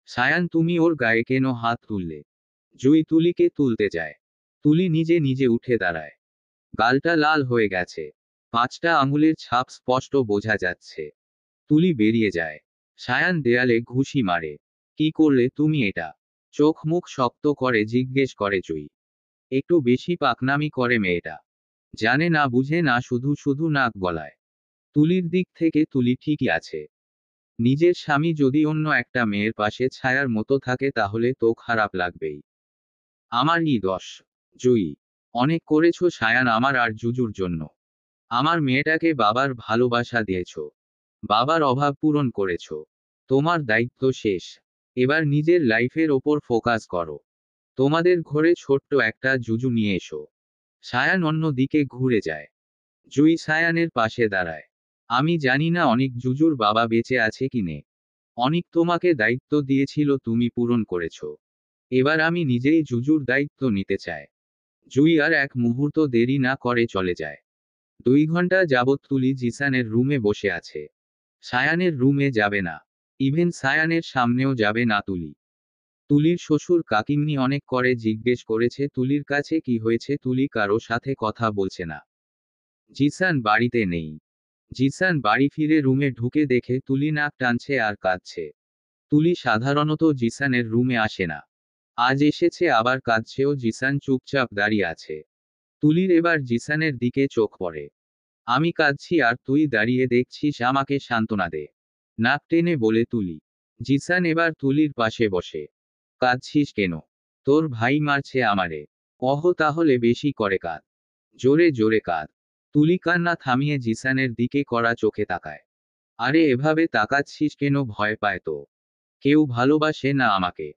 সায়ান, তুমি ওর গায়ে কেন হাত তুললে? জুই তুলিকে তুলতে যায়। তুলি নিজে নিজে উঠে দাঁড়ায়। গালটা লাল হয়ে গেছে। 5টা আঙুলের ছাপ স্পষ্ট বোঝা যাচ্ছে। তুলি বেরিয়ে যায়। সায়ান দেয়ালে ঘুষি মারে। কি করলে তুমি এটা? চোখ মুখ শক্ত করে জিজ্ঞেস করে জুই। একটু বেশি পাকনামি করে মেয়েটা। জানে না বুঝে না, শুধু শুধু নাক গলায়। তুলির দিক থেকে তুলি ঠিকই আছে। নিজের স্বামী যদি অন্য একটা মেয়ের পাশে ছায়ার মতো থাকে তাহলে তো খারাপ লাগবেই। আমারই দোষ। জুই। অনেক করেছো সায়ান আমার আর জুজুর জন্য। আমার মেয়েটাকে বাবার ভালোবাসা দিয়েছো। বাবার অভাব পূরণ করেছো। তোমার দায়িত্ব শেষ। এবার নিজের লাইফের ওপর ফোকাস করো। তোমাদের ঘরে ছোট্ট একটা জুজু নিয়ে এসো। সায়ান অন্য দিকে ঘুরে যায়। জুই সায়ানের পাশে দাঁড়ায়। আমি জানি না অনেক জুজুর বাবা বেঁচে আছে কি নে। অনেক তোমাকে দায়িত্ব দিয়েছিল, তুমি পূরণ করেছ। এবার আমি নিজেই জুজুর দায়িত্ব নিতে চাই। জুই আর এক মুহূর্ত দেরি না করে চলে যায়। 2 ঘন্টা যাবৎ তুলি জিসানের রুমে বসে আছে। সায়ানের রুমে যাবে না। ইভেন সায়ানের সামনেও যাবে না তুলি। তুলির শ্বশুর কাকিমনি অনেক করে জিজ্ঞেস করেছে তুলির কাছে কি হয়েছে, তুলি কারো সাথে কথা বলছে না। জিসান বাড়িতে নেই। জিসান বাড়ি ফিরে রুমে ঢুকে দেখে তুলি নাক টানছে আর কাঁদছে। তুলি সাধারণত জিসানের রুমে আসে না। আজ এসেছে, আবার কাঁদছেও। জিসান চুপচাপ দাঁড়িয়ে আছে। তুলির এবার জিসানের দিকে চোখ পড়ে। আমি কাঁদছি আর তুই দাঁড়িয়ে দেখছিস, আমাকে সান্ত্বনা দে, নাক টেনে বলে তুলি। জিসান এবার তুলির পাশে বসে। কাঁদছিস কেন? তোর ভাই মারছে আমারে। তাহলে বেশি করে কাঁদ। জোরে জোরে কাঁদ। তুলি কান্না থামিয়ে জিসানের দিকে কড়া চোখে তাকায়। আরে এভাবে তাকাচ্ছিস কেন? ভয় পায় তো? কেউ ভালোবাসে না আমাকে।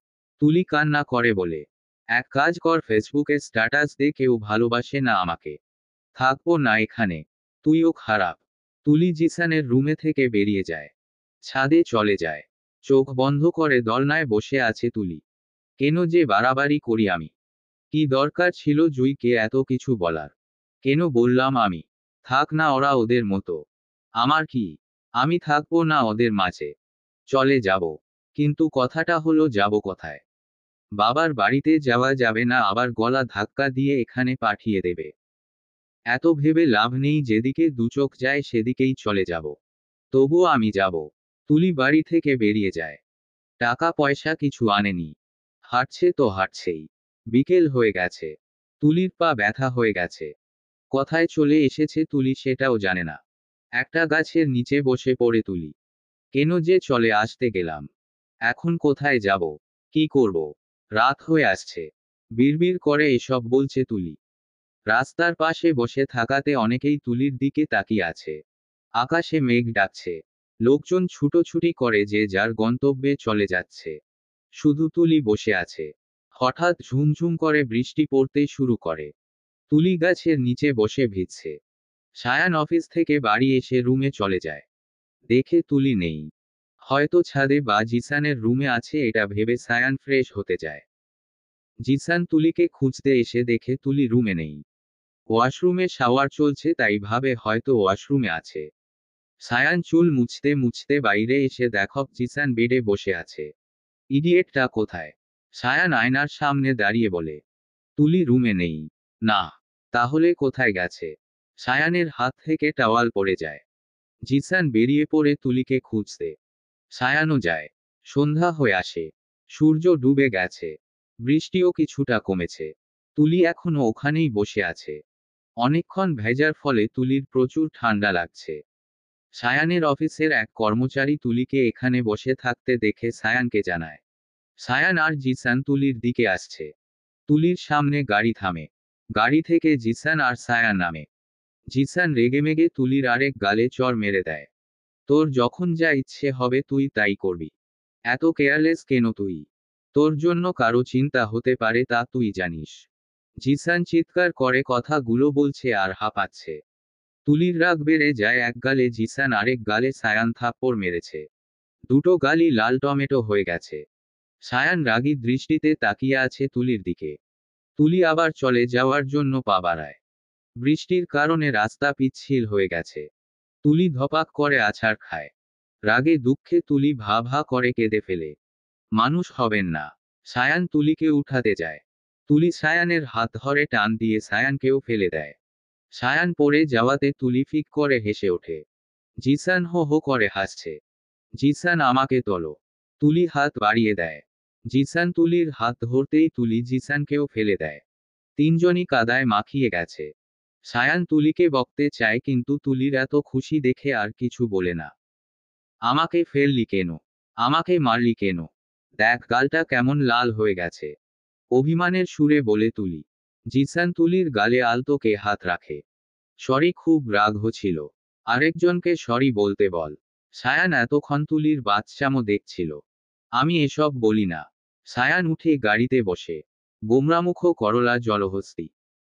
তুলি কান্না করে বলে। এক কাজ কর, ফেসবুকে স্ট্যাটাস দে কেউ ভালোবাসে না আমাকে। থাকবো না এখানে। তুইও খারাপ। তুলি জিসানের রুমে থেকে বেরিয়ে যায়। ছাদে চলে যায়। চোখ বন্ধ করে দোলনায় বসে আছে তুলি। কেন যে বাড়াবাড়ি করি আমি? কি দরকার ছিল জুইকে এত কিছু বলার? কেন বললাম আমি? থাক না ওরা ওদের মতো। আমার কি? আমি থাকবো না ওদের মাঝে। চলে যাব। কিন্তু কথাটা হলো, যাব কোথায়? বাবার বাড়িতে যাওয়া যাবে না, আবার গলা ধাক্কা দিয়ে এখানে পাঠিয়ে দেবে। এত ভেবে লাভ নেই, যেদিকে দুচোখ যায় সেদিকেই চলে যাব। তবুও আমি যাব। তুলি বাড়ি থেকে বেরিয়ে যায়। টাকা পয়সা কিছু আনেনি। হাঁটছে তো হাঁটছেই। বিকেল হয়ে গেছে। তুলির পা ব্যথা হয়ে গেছে। কোথায় চলে এসেছে তুলি সেটাও জানে না। একটা গাছের নিচে বসে পড়ে তুলি। কেন যে চলে আসতে গেলাম? এখন কোথায় যাব? কি করব? রাত হয়ে আসছে। বিড়বিড় করে এসব বলছে তুলি। রাস্তার পাশে বসে থাকাতে অনেকেই তুলির দিকে তাকিয়ে আছে। আকাশে মেঘ ডাকছে। লোকজন ছুটোছুটি করে যে যার গন্তব্যে চলে যাচ্ছে। শুধু তুলি বসে আছে। হঠাৎ ঝুমঝুম করে বৃষ্টি পড়তে শুরু করে। তুলি গাছের নিচে বসে ভিজছে। সায়ান অফিস থেকে বাড়ি এসে রুমে চলে যায়। দেখে তুলি নেই। হয়তো ছাদে বা জিসানের রুমে আছে, এটা ভেবে সায়ান ফ্রেশ হতে যায়। জিসান তুলিকে খুঁজতে এসে দেখে তুলি রুমে নেই। ওয়াশরুমে শাওয়ার চলছে, তাই ভাবে হয়তো ওয়াশরুমে আছে। সায়ান চুল মুছতে মুছতে বাইরে এসে দেখে জিসান বেডে বসে আছে। ইডিয়েটটা কোথায়? সায়ান আয়নার সামনে দাঁড়িয়ে বলে। তুলি রুমে নেই। না। তাহলে কোথায় গেছে? সায়ানের হাত থেকে টাওয়াল পড়ে যায়। জিসান বেরিয়ে পড়ে তুলিকে খুঁজতে। সায়ানও যায়। সন্ধ্যা হয়ে আসে। সূর্য ডুবে গেছে। বৃষ্টিও কিছুটা কমেছে। তুলি এখনো ওখানেই বসে আছে। অনেকক্ষণ ভেজার ফলে তুলির প্রচুর ঠান্ডা লাগছে। সায়ানের অফিসের এক কর্মচারী তুলিকে এখানে বসে থাকতে দেখে সায়ানকে জানায়। সায়ান আর জিসান তুলির দিকে আসছে। তুলির সামনে গাড়ি থামে। গাড়ি থেকে জিসান আর সায়ান নামে। জিসান রেগেমেগে তুলির আরেক গালে চড় মেরে দেয়। তোর যখন যা ইচ্ছে হবে তুই তাই করবি। এত কেয়ারলেস কেন তুই? তোর জন্য কারো চিন্তা হতে পারে তা তুই জানিস? জিসান চিৎকার করে কথাগুলো বলছে আর হাঁপাচ্ছে। তুলির রাগ বেড়ে যায়। এক গালে জিসান, আরেক গালে সায়ান থাপ্পড় মেরেছে। দুটো গালই লাল টমেটো হয়ে গেছে। সায়ান রাগী দৃষ্টিতে তাকিয়ে আছে তুলির দিকে। তুলি আবার চলে যাওয়ার জন্য পা বাড়ায়। বৃষ্টির কারণে রাস্তা পিচ্ছিল হয়ে গেছে। তুলি ধপাক করে আছাড় খায়। রাগে দুঃখে তুলি ভা ভা করে কেঁদে ফেলে। মানুষ হবেন না। সায়ান তুলিকে উঠাতে যায়। তুলি সায়ানের হাত ধরে টান দিয়ে সায়ানকেও ফেলে দেয়। সায়ান পড়ে যাওয়াতে তুলি ফিক করে হেসে ওঠে। জিসান হো হো করে হাসছে। জিসান, আমাকে তোলো। তুলি হাত বাড়িয়ে দেয়। জিসান তুলির হাত ধরতেই তুলি জিসানকেও ফেলে দেয়। তিনজনই কাদায় মাখিয়ে গেছে। সায়ান তুলিকে বকতে চায়, কিন্তু তুলির এত খুশি দেখে আর কিছু বলে না। আমাকে ফেললি কেন? আমাকে মারলি কেন? দেখ গালটা কেমন লাল হয়ে গেছে। অভিমানের সুরে বলে তুলি। জিসান তুলির গালে আলতোকে হাত রাখে। সরি, খুব রাগ হচ্ছিল। আরেকজনকে সরি বলতে বল। সায়ান এতক্ষণ তুলির বাচ্চামো দেখছিল। আমি এসব বলি না। সায়ান উঠে গাড়িতে বসে। গোমরামুখ করলা জলহস্তি।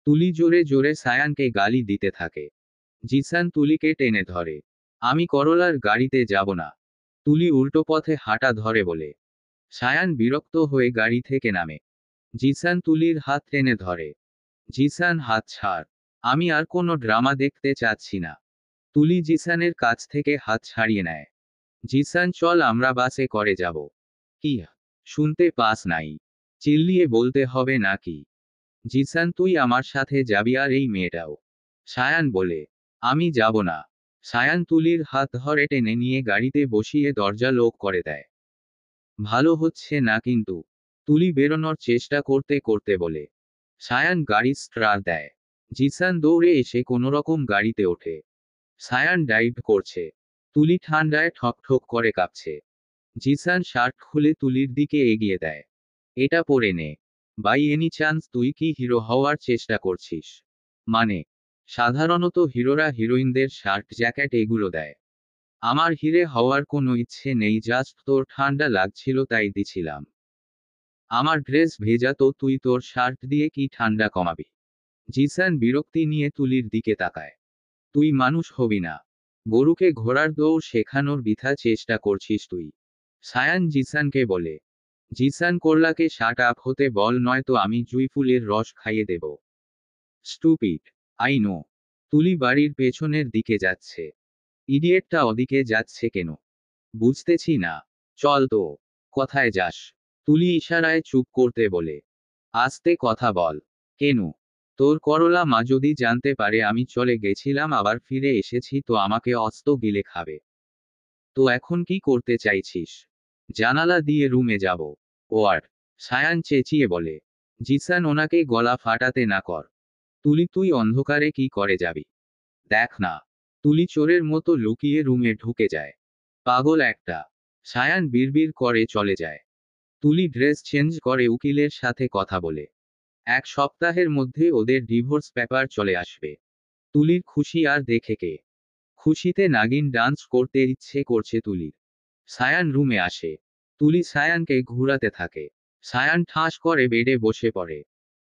তুলি জোরে জোরে সায়ানকে গালি দিতে থাকে। জিসান তুলিকে টেনে ধরে। আমি করলার গাড়িতে যাব না। তুলি উল্টো পথে হাঁটা ধরে বলে। সায়ান বিরক্ত হয়ে গাড়ি থেকে নামে। জিসান তুলির হাত টেনে ধরে। জিসান হাত ছাড়। আমি আর কোনো ড্রামা দেখতে চাচ্ছি না। তুলি জিসানের কাছ থেকে হাত ছাড়িয়ে নেয়। জিসান চল আমরা বাসে করে যাব। কি? শুনতে পাস নাই? চিল্লিয়ে বলতে হবে নাকি? জিসান তুই আমার সাথে যাবি আর এই মেয়েটাও। সায়ান বলে। আমি যাব না। সায়ান তুলির হাত ধরে টেনে নিয়ে গাড়িতে বসিয়ে দরজা লক করে দেয়। ভালো হচ্ছে না কিন্তু। তুলি বেরোনোর চেষ্টা করতে করতে বলে। সায়ান গাড়ি স্টার্ট দেয়। জিসান দৌড়ে এসে কোনোরকম গাড়িতে ওঠে। সায়ান ড্রাইভ করছে। তুলি ঠান্ডায় ঠক ঠক করে কাঁপছে। জিসান শার্ট খুলে তুলির দিকে এগিয়ে দেয়। এটা পরে নে। বাই এনি চান্স তুই কি হিরো হওয়ার চেষ্টা করছিস? মানে, সাধারণত হিরোরা হিরোইনদের শার্ট জ্যাকেট এগুলো দেয়। আমার হিরে হওয়ার কোনো ইচ্ছে নেই, জাস্ট তোর ঠান্ডা লাগছিল তাই দিছিলাম। আমার ড্রেস ভেজা তো তুই তোর শার্ট দিয়ে কি ঠান্ডা কমাবি? জিসান বিরক্তি নিয়ে তুলির দিকে তাকায়। তুই মানুষ হবি না। গরুকে ঘোড়ার দৌড় শেখানোর বৃথা চেষ্টা করছিস তুই। সায়ান জিসানকে বলে। জিসান করলাকে শার্ট আপ হতে বল, নয়তো আমি জুঁই ফুলের রস খাইয়ে দেব। স্টুপিড। I know. তুলি বাড়ির পেছনের দিকে যাচ্ছে। ইডিয়েটটা ওদিকে যাচ্ছে কেন? বুঝতেছি না। চল তো। কোথায় যাস? তুলি ইশারায় চুপ করতে বলে। আস্তে কথা বল। কেন? তোর করলা মা যদি জানতে পারে আমি চলে গেছিলাম আবার ফিরে এসেছি তো আমাকে অস্ত গিলে খাবে। তো এখন কি করতে চাইছিস? জানালা দিয়ে রুমে যাব। ওয়ার্ড। সায়ান চেঁচিয়ে বলে। জিসান ওনাকে গলা ফাটাতে না কর। তুলি তুই অন্ধকারে কি করে যাবি? দেখ না। তুলি চোরের মতো লুকিয়ে রুমে ঢুকে যায়। পাগল একটা। সায়ান বিড়বিড় করে চলে যায়। তুলি ড্রেস চেঞ্জ করে উকিলের সাথে কথা বলে। 1 সপ্তাহের মধ্যে ওদের ডিভোর্স পেপার চলে আসবে। তুলির খুশি আর দেখে কে। খুশিতে নাগিন ডান্স করতে ইচ্ছে করছে তুলির। সায়ান রুমে আসে। তুলি সায়ানকে ঘুরাতে থাকে। সায়ান ঠাস করে বেডে বসে পড়ে।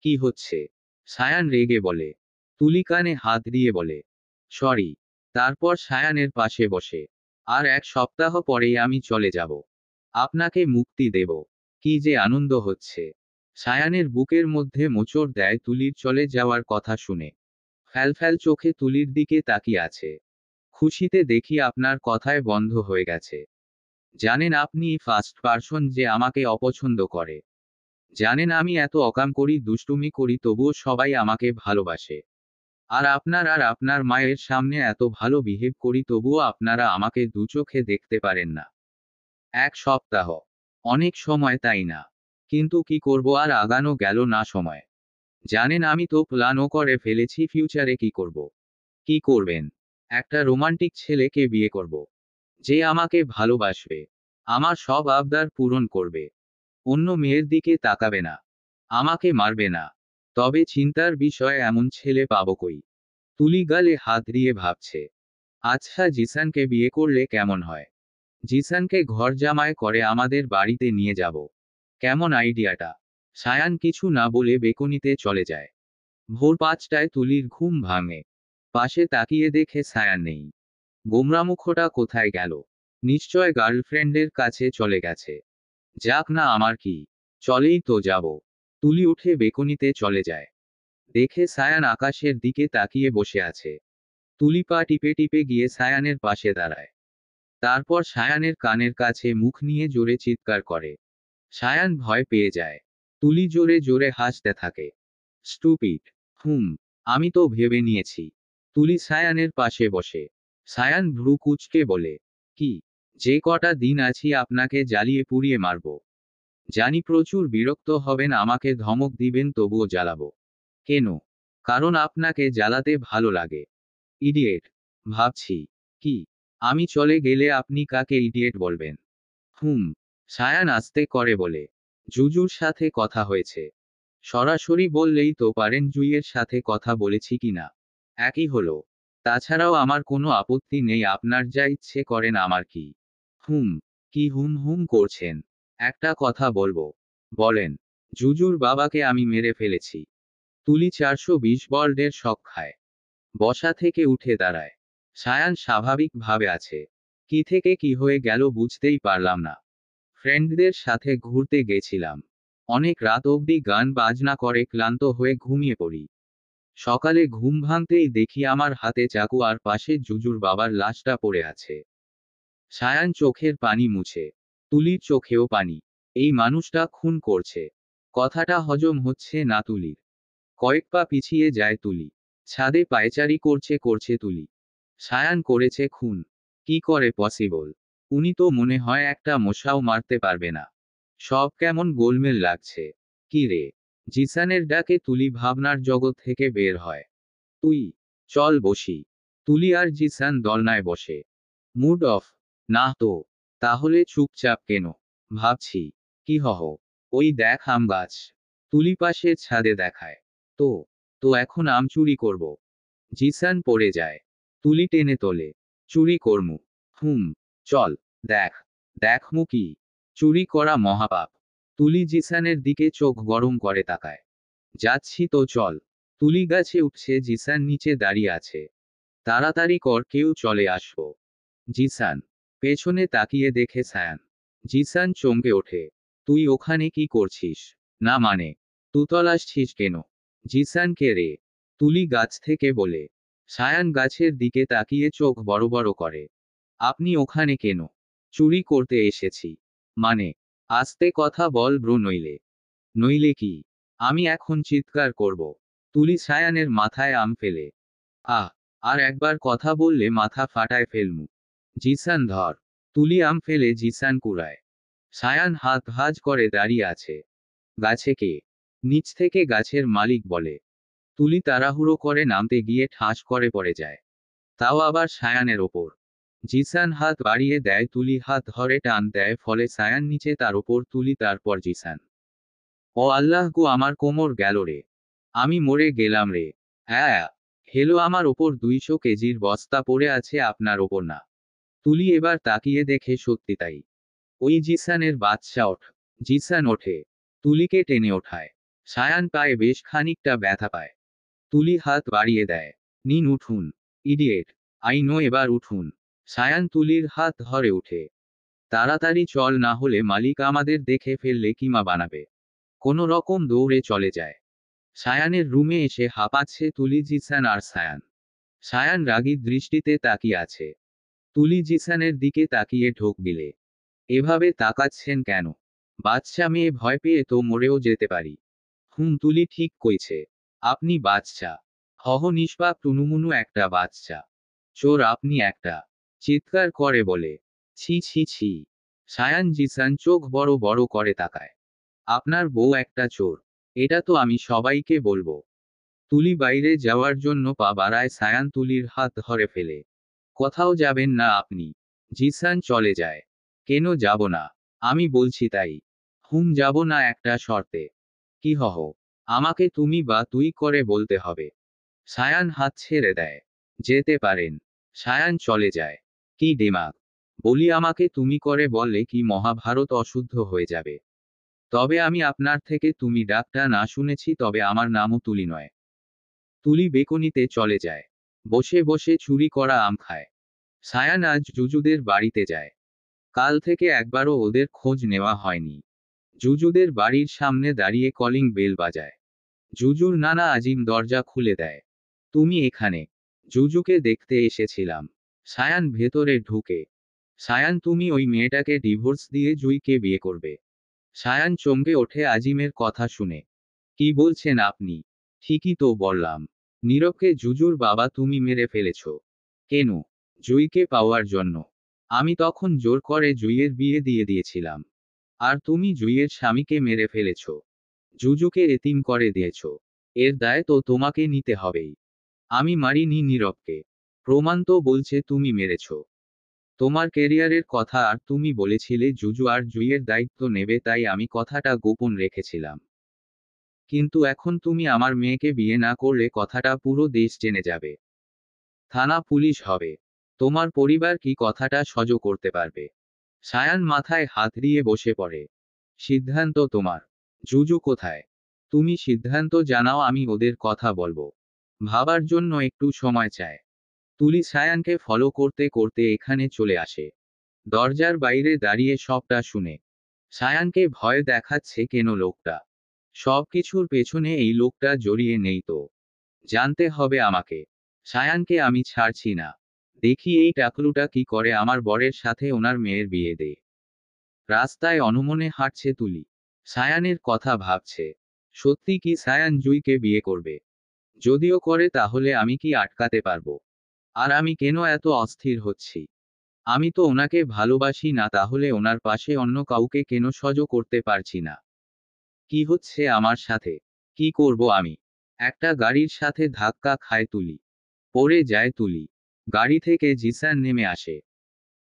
কি হচ্ছে? সায়ান রেগে বলে। তুলি কানে হাত দিয়ে বলে। সরি। তারপর সায়ানের পাশে বসে। আর 1 সপ্তাহ পরেই আমি চলে যাব। আপনাকে মুক্তি দেব। কি যে আনন্দ হচ্ছে। সায়ানের বুকের মধ্যে মোচড় দেয় তুলির চলে যাওয়ার কথা শুনে। ফ্যালফ্যাল চোখে তুলির দিকে তাকিয়ে আছে। খুশিতে দেখি আপনার কথায় বন্ধ হয়ে গেছে। জানেন আপনি ফার্স্ট পারসন যে আমাকে অপছন্দ করে। জানেন আমি এত অকাম করি, দুষ্টুমি করি, তবুও সবাই আমাকে ভালোবাসে। আর আপনার মায়ের সামনে এত ভালো বিহেভ করি, তবুও আপনারা আমাকে দুচোখে দেখতে পারেন না। 1 সপ্তাহ। অনেক সময় তাই না? কিন্তু কি করব, আর আগানো গেল না সময়। জানেন আমি তো প্ল্যানও করে ফেলেছি ফিউচারে কি করব। কি করবেন? একটা রোমান্টিক ছেলেকে বিয়ে করব। যে আমাকে ভালোবাসবে। আমার সব আবদার পূরণ করবে। অন্য মেয়ের দিকে তাকাবে না। আমাকে মারবে না। তবে চিন্তার বিষয়, এমন ছেলে পাবো কই? তুলি গালে হাত দিয়ে ভাবছে। আচ্ছা জিসানকে বিয়ে করলে কেমন হয়? জিসানকে ঘর জামাই করে আমাদের বাড়িতে নিয়ে যাব। কেমন আইডিয়াটা? সায়ান কিছু না বলে বেকনিতে চলে যায়। ভোর 5টায় তুলির ঘুম ভাঙে। পাশে তাকিয়ে দেখে সায়ান নেই। গোমরামুখটা কোথায় গেল? নিশ্চয় গার্লফ্রেন্ডের কাছে চলে গেছে। যাক না, আমার কি। চলেই তো যাব। তুলি উঠে বেকনিতে চলে যায়। দেখে সায়ান আকাশের দিকে তাকিয়ে বসে আছে। তুলি পা টিপে টিপে গিয়ে সায়ানের পাশে দাঁড়ায়। তারপর সায়ানের কানের কাছে মুখ নিয়ে জোরে চিৎকার করে। সায়ান ভয় পেয়ে যায়। তুলি জোরে জোরে হাসতে থাকে। স্টুপিড। আমি তো ভেবে নিয়েছি। তুলি সায়ানের পাশে বসে। সায়ান ভ্রু কুঁচকে বলে। কি? যে কটা দিন আছি আপনাকে জ্বালিয়ে পুড়িয়ে মারব। জানি প্রচুর বিরক্ত হবেন, আমাকে ধমক দিবেন, তবুও জ্বালাবো। কেন? কারণ আপনাকে জ্বালাতে ভালো লাগে। ইডিয়েট। ভাবছি। কি? আমি চলে গেলে আপনি কাকে ইডিয়েট বলবেন? সায়ান আস্তে করে বলে। জুজুর সাথে কথা হয়েছে। সরাসরি বললেই তো পারেন জুইয়ের সাথে কথা বলেছি কিনা। একই হলো। তাছাড়াও আমার কোনো আপত্তি নেই, আপনার যা ইচ্ছে করেন, আমার কি। হুম কি করছেন? একটা কথা বলবো। বলেন। জুজুর বাবাকে আমি মেরে ফেলেছি। তুলি 420 বল্ডের শক খায়। বসা থেকে উঠে দাঁড়ায়। সায়ান স্বাভাবিকভাবে আছে। কি থেকে কি হয়ে গেল বুঝতেই পারলাম না। ফ্রেন্ডদের সাথে ঘুরতে গেছিলাম। অনেক রাত অবধি গান বাজনা করে ক্লান্ত হয়ে ঘুমিয়ে পড়ি। সকালে ঘুম ভাঙতেই দেখি আমার হাতে চাকু আর পাশে জুজুর বাবার লাশটা পড়ে আছে। সায়ান চোখের পানি মুছে। তুলির চোখেও পানি। এই মানুষটা খুন করছে। কথাটা হজম হচ্ছে না তুলির। কয়েক পা পিছিয়ে যায় তুলি। ছাদে পায়চারি করছে তুলি। সায়ান করেছে খুন। কি করে পসিবল? উনি তো মনে হয় একটা মশাও মারতে পারবে না। সব কেমন গোলমেল লাগছে। কি রে? জিসানের ডাকে তুলি ভাবনার জগৎ থেকে বের হয়। তুই চল বসি। তুলি আর জিসান দলনায় বসে। Mood off? না তো। তাহলে চুপচাপ কেন? ভাবছি। কি হহ? ওই দেখ আম গাছ। তুলি পাশে ছাদে দেখায়। তো তো এখন আম চুরি করব। জিসান পড়ে যায়। তুলি টেনে তোলে। চুরি করমু? হুম। চল। দেখ। দেখমু কি? চুরি করা মহাপাপ। তুলি জিসানের দিকে চোখ গরম করে তাকায়। যাচ্ছি তো চল। তুলি গাছে উঠছে, জিসান নিচে দাঁড়িয়ে আছে। তাড়াতাড়ি কর, কেউ চলে আসবো। জিসান পেছনে তাকিয়ে দেখে সায়ান। জিসান চমকে ওঠে। তুই ওখানে কি করছিস? না মানে, তুতল আসছিস কেন? জিসান কে রে? তুলি গাছ থেকে বলে। সায়ান গাছের দিকে তাকিয়ে চোখ বড় বড় করে। আপনি ওখানে কেন? চুরি করতে এসেছি। মানে? আস্তে কথা বল ব্রো, নইলে কি? আমি এখন চিৎকার করব। তুলি সায়ানের মাথায় আম ফেলে। আহ! আর একবার কথা বললে মাথা ফাটায় ফেলমু। জিসান ধর। তুলি আম ফেলে জিসান কুড়ায়। সায়ান হাত ভাঁজ করে দাঁড়িয়ে আছে। গাছে কে? নিচ থেকে গাছের মালিক বলে। তুলি তাড়াহুড়ো করে নামতে গিয়ে ঠাস করে পড়ে যায়। তাও আবার সায়ানের ওপর। জিসান হাত বাড়িয়ে দেয়, তুলি হাত ধরে টান দেয়, ফলে সায়ান নিচে, তার ওপর তুলি, তারপর জিসান। ও আল্লাহ গো, আমার কোমর গেল রে। আমি মরে গেলাম রে। হ্যাঁ। হেলো, আমার ওপর 200 কেজির বস্তা পড়ে আছে, আপনার ওপর না। তুলি এবার তাকিয়ে দেখে সত্যি তাই। ওই জিসানের বাচ্চা ওঠ। জিসান ওঠে। তুলিকে টেনে ওঠায়। সায়ান পায়ে বেশ খানিকটা ব্যথা পায়। তুলি হাত বাড়িয়ে দেয়। নিন উঠুন। ইডিয়েট। আই নো, এবার উঠুন। সায়ান তুলির হাত ধরে উঠে। তাড়াতাড়ি চল, না হলে মালিক আমাদের দেখে ফেললে কিমা বানাবে। কোনো রকম দৌড়ে চলে যায়। সায়ানের রুমে এসে হাঁপাচ্ছে তুলি, জিসান আর সায়ান। সায়ান রাগী দৃষ্টিতে তাকিয়ে আছে। তুলি জিসানের দিকে তাকিয়ে ঢোক গিলে। এভাবে তাকাচ্ছেন কেন? বাচ্চা মেয়ে, ভয় পেয়ে তো মরেও যেতে পারি। তুলি ঠিক কইছে। আপনি বাচ্চা। হহ নিষ্পাপ টুনুমুনু একটা বাচ্চা। চোর আপনি একটা। চিৎকার করে বলে। ছি ছি ছি। সায়ান জিসান চোখ বড় বড় করে তাকায়। আপনার বউ একটা চোর। এটা তো আমি সবাইকে বলবো। তুলি বাইরে যাওয়ার জন্য পা বাড়ায়, সায়ান তুলির হাত ধরে ফেলে। কোথাও যাবেন না আপনি। জিসান চলে যায়। কেন যাব না? আমি বলছি তাই। যাব না একটা শর্তে। কি হহ? আমাকে তুমি বা তুই করে বলতে হবে। সায়ান হাত ছেড়ে দেয়। যেতে পারেন। সায়ান চলে যায়। কি দিমাগ! বলি, আমাকে তুমি করে বললে কি মহাভারত অশুদ্ধ হয়ে যাবে? তবে আমি আপনার থেকে তুমি ডাকটা না শুনেছি, তবে আমার নামও তুলি নয়। তুলি বেকনিতে চলে যায়। বসে বসে চুরি করা আম খায়। সায়ান আজ জুজুদের বাড়িতে যায়। কাল থেকে একবারও ওদের খোঁজ নেওয়া হয়নি। জুজুদের বাড়ির সামনে দাঁড়িয়ে কলিং বেল বাজায়। জুজুর নানা আজিম দরজা খুলে দেয়। তুমি এখানে? জুজুকে দেখতে এসেছিলাম। সায়ান ভেতরে ঢুকে। সায়ান, তুমি ওই মেয়েটাকে ডিভোর্স দিয়ে জুইকে বিয়ে করবে? সায়ান চমকে ওঠে আজিমের কথা শুনে। কি বলছেন আপনি? ঠিকই তো বললাম। নীরবকে জুজুর বাবা তুমি মেরে ফেলেছ। কেন? জুইকে পাওয়ার জন্য। আমি তখন জোর করে জুইয়ের বিয়ে দিয়ে দিয়েছিলাম। আর তুমি জুইয়ের স্বামীকে মেরে ফেলেছ। জুজুকে এতিম করে দিয়েছ। এর দায় তো তোমাকে নিতে হবেই। আমি মারিনি নীরবকে। প্রমাণ তো বলছে তুমি মেরেছ। তোমার কেরিয়ারের কথা, আর তুমি বলেছিলে জুজু আর জুইয়ের দায়িত্ব নেবে, তাই আমি কথাটা গোপন রেখেছিলাম। কিন্তু এখন তুমি আমার মেয়েকে বিয়ে না করলে কথাটা পুরো দেশ জেনে যাবে। থানা পুলিশ হবে। তোমার পরিবার কি কথাটা সহ্য করতে পারবে? সায়ান মাথায় হাত দিয়ে বসে পড়ে। সিদ্ধান্ত তোমার। জুজু কোথায়? তুমি সিদ্ধান্ত জানাও, আমি ওদের কথা বলবো। ভাবার জন্য একটু সময় চায়। তুলি সায়ানকে ফলো করতে করতে এখানে চলে আসে। দরজার বাইরে দাঁড়িয়ে সবটা শুনে সায়ানকে ভয় দেখাচ্ছে কেন লোকটা। সবকিছুর পেছনে এই লোকটা জড়িয়ে নেই তো? জানতে হবে আমাকে। সায়ানকে আমি ছাড়ছি না। দেখি এই টাকলুটা কি করে আমার বরের সাথে ওনার মেয়ের বিয়ে দেয়। রাস্তায় অনমনে হাঁটছে তুলি। সায়ানের কথা ভাবছে। সত্যি কি সায়ান জুইকে বিয়ে করবে? যদিও করে তাহলে আমি কি আটকাতে পারবো? আর আমি কেন এত অস্থির হচ্ছি? আমি তো ওনাকে ভালোবাসি না, তাহলে ওনার পাশে অন্য কাউকে কেন সহ্য করতে পারছি না? কি হচ্ছে আমার সাথে? কি করব আমি? একটা গাড়ির সাথে ধাক্কা খায় তুলি। পড়ে যায় তুলি। গাড়ি থেকে জিসান নেমে আসে।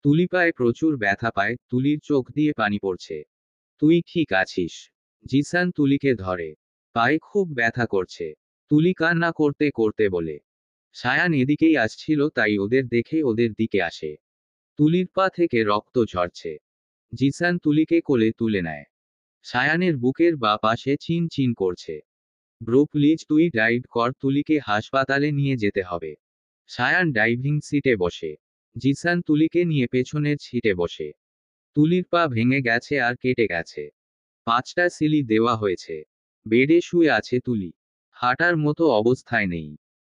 তুলি পায়ে প্রচুর ব্যথা পায়, তুলির চোখ দিয়ে পানি পড়ছে। তুই ঠিক আছিস? জিসান তুলিকে ধরে। পায়ে খুব ব্যথা করছে। তুলি কান্না করতে করতে বলে। সায়ান এদিকেই আসছিল, তাই ওদের দেখে ওদের দিকে আসে। তুলির পা থেকে রক্ত ঝরছে। জিসান তুলিকে কোলে তুলে নেয়। সায়ানের বুকের বা পাশে চিন চিন করছে। ব্রো প্লিজ তুই ড্রাইভ কর, তুলিকে হাসপাতালে নিয়ে যেতে হবে। সায়ান ড্রাইভিং সিটে বসে। জিসান তুলিকে নিয়ে পেছনের সিটে বসে। তুলির পা ভেঙে গেছে আর কেটে গেছে। 5টা সিলি দেওয়া হয়েছে। বেডে শুয়ে আছে তুলি। হাঁটার মতো অবস্থায় নেই।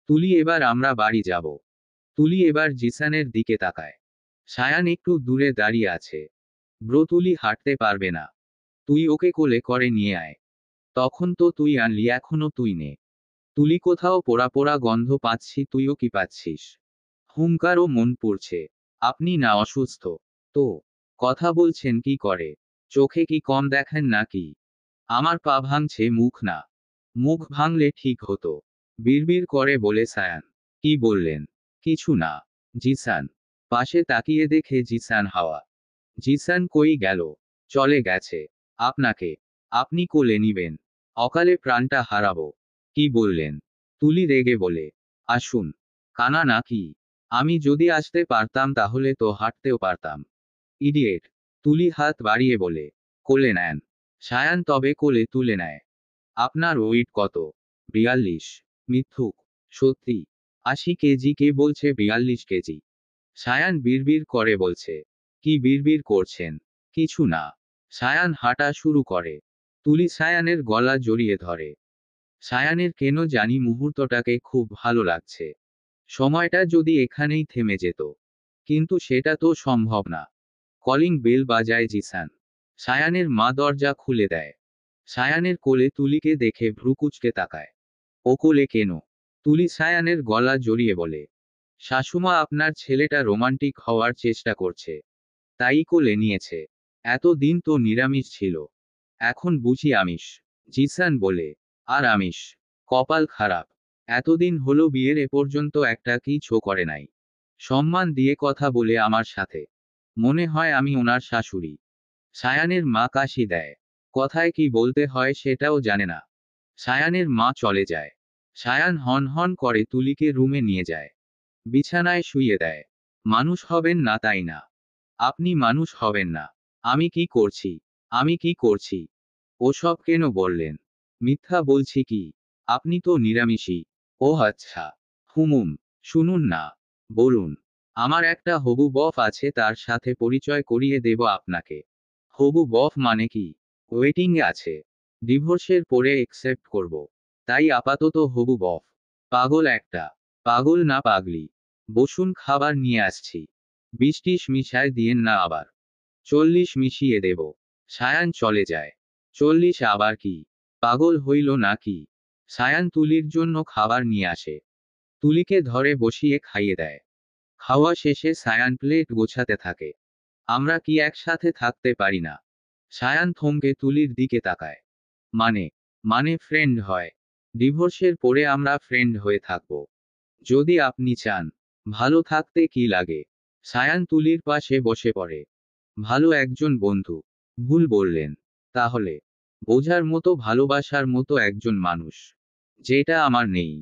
তুলি এবার আমরা বাড়ি যাব। তুলি এবার জিসানের দিকে তাকায়। সায়ান একটু দূরে দাঁড়িয়ে আছে। ব্রো তুলি হাঁটতে পারবে না। তুই ওকে কোলে করে নিয়ে আয়। তখন তো তুই আনলি, এখনো তুই নে। তুলি কোথাও পোড়া পোড়া গন্ধ পাচ্ছি, তুইও কি পাচ্ছিস? হুঙ্কারও মন পুড়ছে। আপনি না অসুস্থ? তো কথা বলছেন কি করে? চোখে কি কম দেখেন নাকি? আমার পা ভাঙছে, মুখ না। মুখ ভাঙলে ঠিক হতো। বিড়বিড় করে বলে সায়ান। কি বললেন? কিছু না। জিসান পাশে তাকিয়ে দেখে জিসান হাওয়া। জিসান কই গেল? চলে গেছে। আপনাকে আপনি কোলে নিবেন? অকালে প্রাণটা হারাবো। কি বললেন? তুলি রেগে বলে। আসুন। কানা নাকি? আমি যদি আসতে পারতাম তাহলে তো হাঁটতেও পারতাম। ইডিয়েট। তুলি হাত বাড়িয়ে বলে। কোলে নেন। সায়ান তবে কোলে তুলে নেয়। আপনার ওয়েট কত? 42। মিথ্যুক। সত্যি? 80 কেজি। কে বলছে 42 কেজি? সায়ান বিড়বিড় করে বলছে। কি বিড়বিড় করছেন? কিছু না। সায়ান হাঁটা শুরু করে। তুলি সায়ানের গলা জড়িয়ে ধরে। সায়ানের কেন জানি মুহূর্তটাকে খুব ভালো লাগছে। সময়টা যদি এখানেই থেমে যেত। কিন্তু সেটা তো সম্ভব না। কলিং বেল বাজায় জিসান। সায়ানের মা দরজা খুলে দেয়। সায়ানের কোলে তুলিকে দেখে ভ্রুকুচকে তাকায়। ও কোলে কেন? তুলি সায়ানের গলা জড়িয়ে বলে। শাশুমা আপনার ছেলেটা রোমান্টিক হওয়ার চেষ্টা করছে, তাই কোলে নিয়েছে। এত দিন তো নিরামিষ ছিল, এখন বুঝি আমিষ। জিসান বলে। আর আমিষ? কপাল খারাপ। এতদিন হলো বিয়ের এ পর্যন্ত একটা কিছু করে নাই। সম্মান দিয়ে কথা বলে আমার সাথে। মনে হয় আমি ওনার শাশুড়ি। সায়ানের মা কাশি দেয়। কথায় কি বলতে হয় সেটাও জানে না। সায়ানের মা চলে যায়। সায়ান হন হন করে তুলিকে রুমে নিয়ে যায়। বিছানায় শুইয়ে দেয়। মানুষ হবেন না তাই না? আপনি মানুষ হবেন না। আমি কি করছি? আমি কি করছি? ওসব কেন বললেন? মিথ্যা বলছি কি? আপনি তো নিরামিষই। ও আচ্ছা। হুমুম। শুনুন না। বলুন। আমার একটা হবু বফ আছে, তার সাথে পরিচয় করিয়ে দেব আপনাকে। হবু বফ মানে কি? ওয়েটিংয়ে আছে। ডিভোর্সের পরে একসেপ্ট করব। তাই আপাতত হবু বফ। পাগল একটা। পাগল না পাগলি। বসুন, খাবার নিয়ে আসছি। 20-30 মিশায় দিয়েন না আবার। 40 মিশিয়ে দেব। সায়ান চলে যায়। 40 আবার কি? পাগল হইল নাকি? সায়ান তুলির জন্য খাবার নিয়ে আসে। তুলিকে ধরে বসিয়ে খাইয়ে দেয়। খাওয়া শেষে সায়ান প্লেট গোছাতে থাকে। আমরা কি একসাথে থাকতে পারি না? সায়ান থমকে তুলির দিকে তাকায়। মানে? মানে ফ্রেন্ড হয়। ডিভোর্সের পরে আমরা ফ্রেন্ড হয়ে থাকব। যদি আপনি চান। ভালো থাকতে কি লাগে? সায়ান তুলির পাশে বসে পড়ে। ভালো একজন বন্ধু। ভুল বললেন। তাহলে? বোঝার মতো, ভালোবাসার মতো একজন মানুষ। যেটা আমার নেই।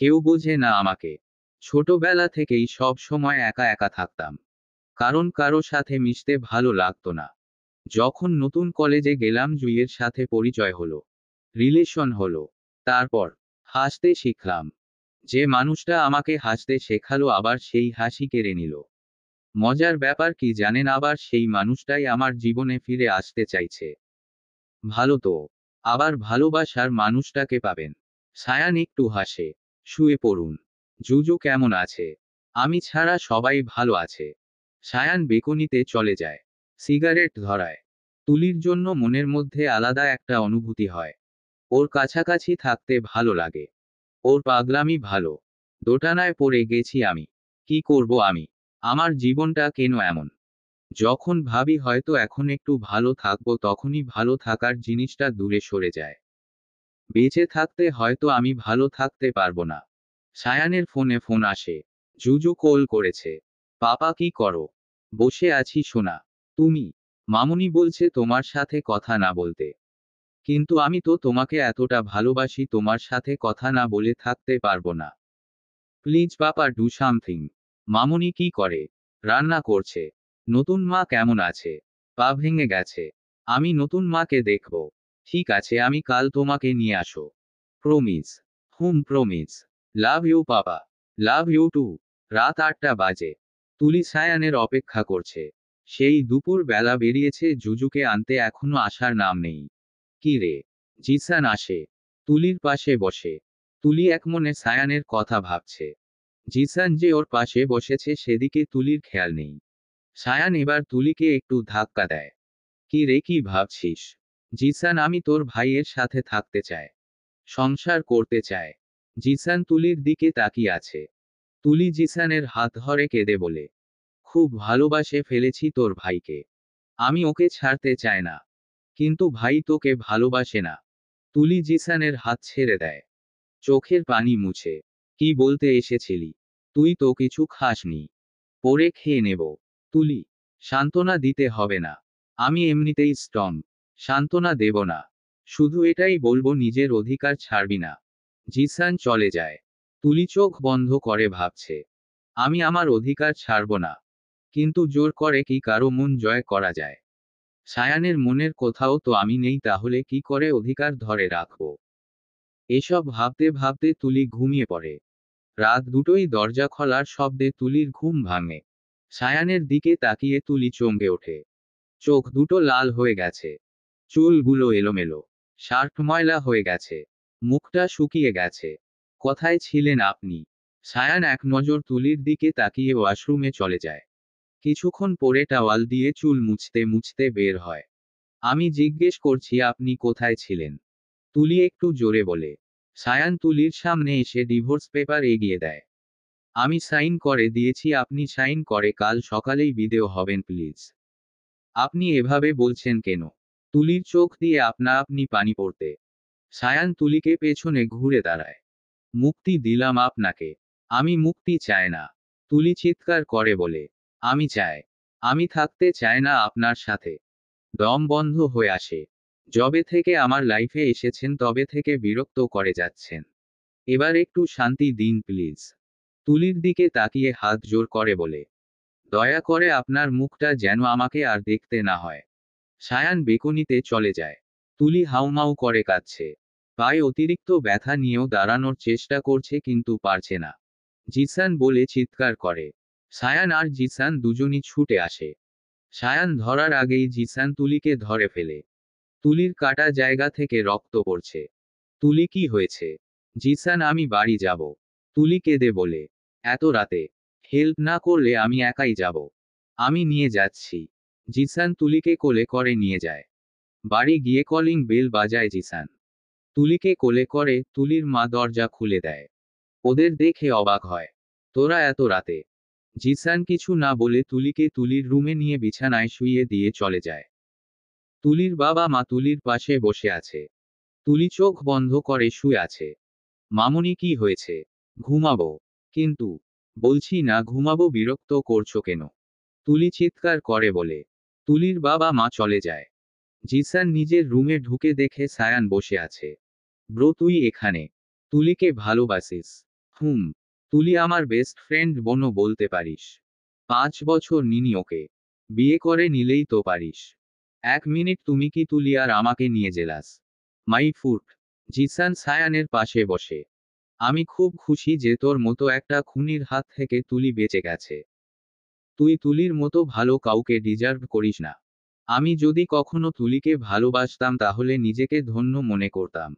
কেউ বোঝে না আমাকে। ছোটবেলা থেকেই সব সময় একা একা থাকতাম। কারণ কারো সাথে মিশতে ভালো লাগতো না। যখন নতুন কলেজে গেলাম জুইয়ের সাথে পরিচয় হলো। রিলেশন হলো। তারপর হাসতে শিখলাম। যে মানুষটা আমাকে হাসতে শেখালো আবার সেই হাসি কেড়ে নিল। মজার ব্যাপার কি জানেন, আবার সেই মানুষটাই আমার জীবনে ফিরে আসতে চাইছে। ভালো তো। আবার ভালোবাসার মানুষটাকে পাবেন। সায়ান একটু হাসে। শুয়ে পড়ুন। জুজু কেমন আছে? আমি ছাড়া সবাই ভালো আছে। সায়ান বেকনিতে চলে যায়। সিগারেট ধরায়। তুলির জন্য মনের মধ্যে আলাদা একটা অনুভূতি হয়। ওর কাছাকাছি থাকতে ভালো লাগে। ওর পাগলামি ভালো। দোটানায় পড়ে গেছি আমি। কি করব আমি? আমার জীবনটা কেন এমন? যখন ভাবি হয়তো এখন একটু ভালো থাকবো, তখনই ভালো থাকার জিনিসটা দূরে সরে যায়। বেঁচে থাকতে হয়তো আমি ভালো থাকতে পারবো না। সায়ানের ফোনে ফোন আসে। জুজু কল করেছে। পাপা কি করো? বসে আছি সোনা। তুমি? মামুনি বলছে তোমার সাথে কথা না বলতে। কিন্তু আমি তো তোমাকে এতটা ভালোবাসি, তোমার সাথে কথা না বলে থাকতে পারবো না। Please papa do something. মামুনি কি করে? রান্না করছে। নতুন মা কেমন আছে? পা ভেঙে গেছে। আমি নতুন মাকে দেখব। ঠিক আছে, আমি কাল তোমাকে নিয়ে আসো। Promise. Promise. Love you papa. Love you too. রাত 8টা বাজে। তুলি সায়ানের অপেক্ষা করছে। সেই দুপুর বেলা বেরিয়েছে জুজুকে আনতে, এখনো আসার নাম নেই। কি রে? জিসান আসে। তুলির পাশে বসে। তুলি একমনে সায়ানের কথা ভাবছে। জিসান যে ওর পাশে বসেছে সেদিকে তুলির খেয়াল নেই। সায়ান এবার তুলিকে একটু ধাক্কা দেয়। কি রে, কি ভাবছিস? জিসান, আমি তোর ভাইয়ের সাথে থাকতে চাই। সংসার করতে চায়। জিসান তুলির দিকে তাকিয়ে আছে। তুলি জিসানের হাত ধরে কেঁদে বলে, খুব ভালোবাসে ফেলেছি তোর ভাইকে। আমি ওকে ছাড়তে চাই না। কিন্তু ভাই তোকে ভালোবাসে না। তুলি জিসানের হাত ছেড়ে দেয়। চোখের পানি মুছে। কি বলতে এসেছিলি? তুই তো কিছু খাসনি। পরে খেয়ে নেব। তুলি, সান্ত্বনা দিতে হবে না। আমি এমনিতেই স্ট্রং। সান্ত্বনা দেব না। শুধু এটাই বলবো, নিজের অধিকার ছাড়বি না। জিসান চলে যায়। তুলি চোখ বন্ধ করে ভাবছে, আমি আমার অধিকার ছাড়ব না। কিন্তু জোর করে কি কারো মন জয় করা যায়? সায়ানের মনের কোথাও তো আমি নেই, তাহলে কি করে অধিকার ধরে রাখব? এসব ভাবতে ভাবতে তুলি ঘুমিয়ে পড়ে। রাত 2টোই দরজা খোলার শব্দে তুলির ঘুম ভাঙে। সায়ানের দিকে তাকিয়ে তুলি চমকে ওঠে। চোখ দুটো লাল হয়ে গেছে। চুলগুলো এলোমেলো। শার্ট ময়লা হয়ে গেছে। মুখটা শুকিয়ে গেছে। কোথায় ছিলেন আপনি? সায়ান এক নজর তুলির দিকে তাকিয়ে ওয়াশরুমে চলে যায়। কিছুক্ষণ পরে টাওয়াল দিয়ে চুল মুছতে মুছতে বের হয়। আমি জিজ্ঞেস করছি আপনি কোথায় ছিলেন? তুলি একটু জোরে বলে। সায়ান তুলির সামনে এসে ডিভোর্স পেপার এগিয়ে দেয়। আমি সাইন করে দিয়েছি, আপনি সাইন করে কাল সকালেই বিদেয় হবেন প্লিজ। আপনি এভাবে বলছেন কেন? তুলির চোখ দিয়ে আপনা আপনি পানি পড়তে। সায়ান তুলিকে পেছনে ঘুরে দাঁড়ায়। মুক্তি দিলাম আপনাকে। আমি মুক্তি চাই না। তুলি চিৎকার করে বলে, আমি চাই। আমি থাকতে চাই না আপনার সাথে। দম বন্ধ হয়ে আসে। যবে থেকে আমার লাইফে এসেছেন তবে থেকে বিরক্ত করে যাচ্ছেন। এবার একটু শান্তি দিন প্লিজ। তুলির দিকে তাকিয়ে হাত জোর করে বলে, দয়া করে আপনার মুখটা যেন আমাকে আর দেখতে না হয়। সায়ান বেকনিতে চলে যায়। তুলি হাউমাউ করে কাঁদছে। পায়ে অতিরিক্ত ব্যথা নিয়েও দাঁড়ানোর চেষ্টা করছে কিন্তু পারছে না। জিসান বলে চিৎকার করে। সায়ান আর জিসান দুজনই ছুটে আসে। সায়ান ধরার আগেই জিসান তুলিকে ধরে ফেলে। তুলির কাটা জায়গা থেকে রক্ত পড়ছে। তুলি, কি হয়েছে? জিসান, আমি বাড়ি যাব। তুলি কেঁদে বলে, এত রাতে? হেল্প না করলে আমি একাই যাব। আমি নিয়ে যাচ্ছি। জিসান তুলিকে কোলে করে নিয়ে যায়। বাড়ি গিয়ে কলিং বেল বাজায় জিসান। তুলিকে কোলে করে তুলির মা দরজা খুলে দেয়। ওদের দেখে অবাক হয়। তোরা এত রাতে? জিসান কিছু না বলে তুলিকে তুলির রুমে নিয়ে বিছানায় শুইয়ে দিয়ে চলে যায়। তুলির বাবা মা তুলির পাশে বসে আছে। তুলি চোখ বন্ধ করে শুয়ে আছে। মামুনি, কি হয়েছে? ঘুমাবো। কিন্তু, বলছি না ঘুমাবো, বিরক্ত করছো কেন? তুলি চিৎকার করে বলে। তুলির বাবা মা চলে যায়। জিসান নিজের রুমে ঢুকে দেখে সায়ান বসে আছে। ব্রো, তুই এখানে? তুলিকে ভালোবাসিস? হুম। তুলি আমার বেস্ট ফ্রেন্ড বোনও বলতে পারিস। 5 বছর নিনি ওকে। বিয়ে করে নিলেই তো পারিস। 1 মিনিট, তুমি কি তুলি আর আমাকে নিয়ে জেলাস? My foot. জিসান সায়ানের পাশে বসে। আমি খুব খুশি যে তোর মতো একটা খুনির হাত থেকে তুলি বেঁচে গেছে। তুই তুলির মতো ভালো কাউকে ডিজার্ভ করিস না। আমি যদি কখনো তুলিকে ভালোবাসতাম তাহলে নিজেকে ধন্য মনে করতাম।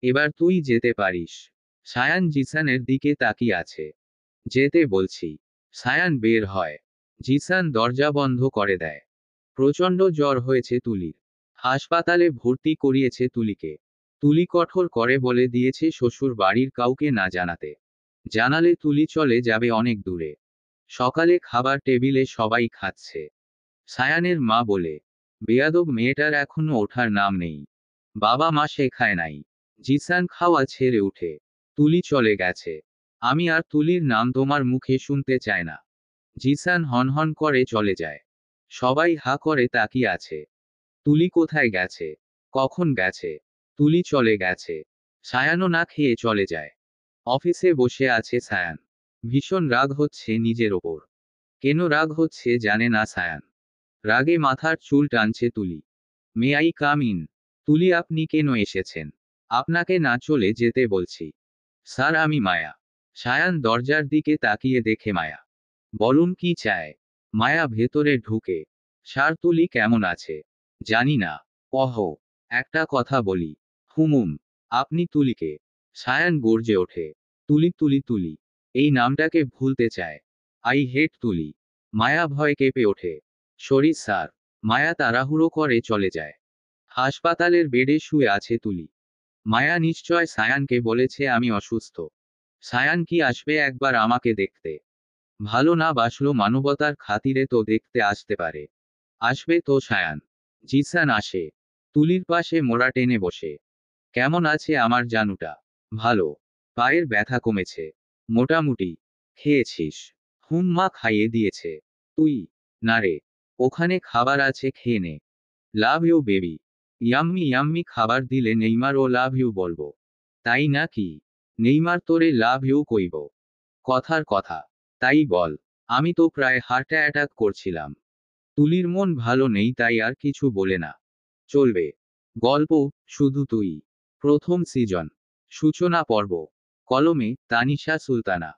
এবার তুই যেতে পারিস। সায়ান জিসানের দিকে তাকিয়ে আছে। যেতে বলছি। সায়ান বের হয়। জিসান দরজা বন্ধ করে দেয়। প্রচণ্ড জ্বর হয়েছে তুলির। হাসপাতালে ভর্তি করিয়েছে তুলিকে। তুলি কঠোর করে বলে দিয়েছে শ্বশুর বাড়ির কাউকে না জানাতে। জানালে তুলি চলে যাবে অনেক দূরে। সকালে খাবার টেবিলে সবাই খাচ্ছে। সায়ানের মা বলে, বেয়াদব মেয়েটার এখনো ওঠার নাম নেই। বাবা মা শেখায় নাই। জিসান খাওয়া ছেড়ে উঠে। তুলি চলে গেছে। আমি আর তুলির নাম তোমার মুখে শুনতে চাই না। জিসান হনহন করে চলে যায়। সবাই হা করে তাকিয়ে আছে। তুলি কোথায় গেছে? কখন গেছে? তুলি চলে গেছে। সায়ানও না খেয়ে চলে যায়। অফিসে বসে আছে সায়ান। ভীষণ রাগ হচ্ছে নিজের ওপর। কেন রাগ হচ্ছে জানে না সায়ান। রাগে মাথার চুল টানছে Tuli. May I come in? Tuli আপনি কেন এসেছেন? আপনাকে না চলে যেতে বলছি। স্যার আমি মায়া। সায়ান দরজার দিকে তাকিয়ে দেখে মায়া। বলুন কি চায়? মায়া ভেতরে ঢুকে। স্যার তুলি কেমন আছে? জানি না। অহ, একটা কথা বলি। হুমুম। আপনি তুলিকে। সায়ান গর্জে ওঠে। তুলি তুলি তুলি। এই নামটাকে ভুলতে চায়। আই হেট তুলি। মায়া ভয় কেঁপে ওঠে। Sorry sir. মায়া তাড়াহুড়ো করে চলে যায়। হাসপাতালের বেডে শুয়ে আছে তুলি। মায়া নিশ্চয় সায়ানকে বলেছে আমি অসুস্থ। সায়ান কি আসবে একবার আমাকে দেখতে? ভালো না বাসলো মানবতার খাতিরে তো দেখতে আসতে পারে। আসবে তো সায়ান। জিসান আসে। তুলির পাশে মোড়া টেনে বসে। কেমন আছে আমার জানুটা? ভালো। পায়ের ব্যথা কমেছে। মোটামুটি। খেয়েছিস? হুম মা খাইয়ে দিয়েছে। তুই? না রে। ওখানে খাবার আছে খেয়ে নে। Love you baby. Yummy yummy খাবার দিলে নেইমার ও লাভ ইউ বলবো। তাই না কি? নেইমার তোরে লাভ ইউ কইব। কথার কথা। তাই বল। আমি তো প্রায় হার্ট অ্যাটাক করছিলাম। তুলির মন ভালো নেই তাই আর কিছু বলে না। চলবে। গল্প শুধু তুই। প্রথম সিজন। সূচনা পর্ব। কলমে তানিশা সুলতানা।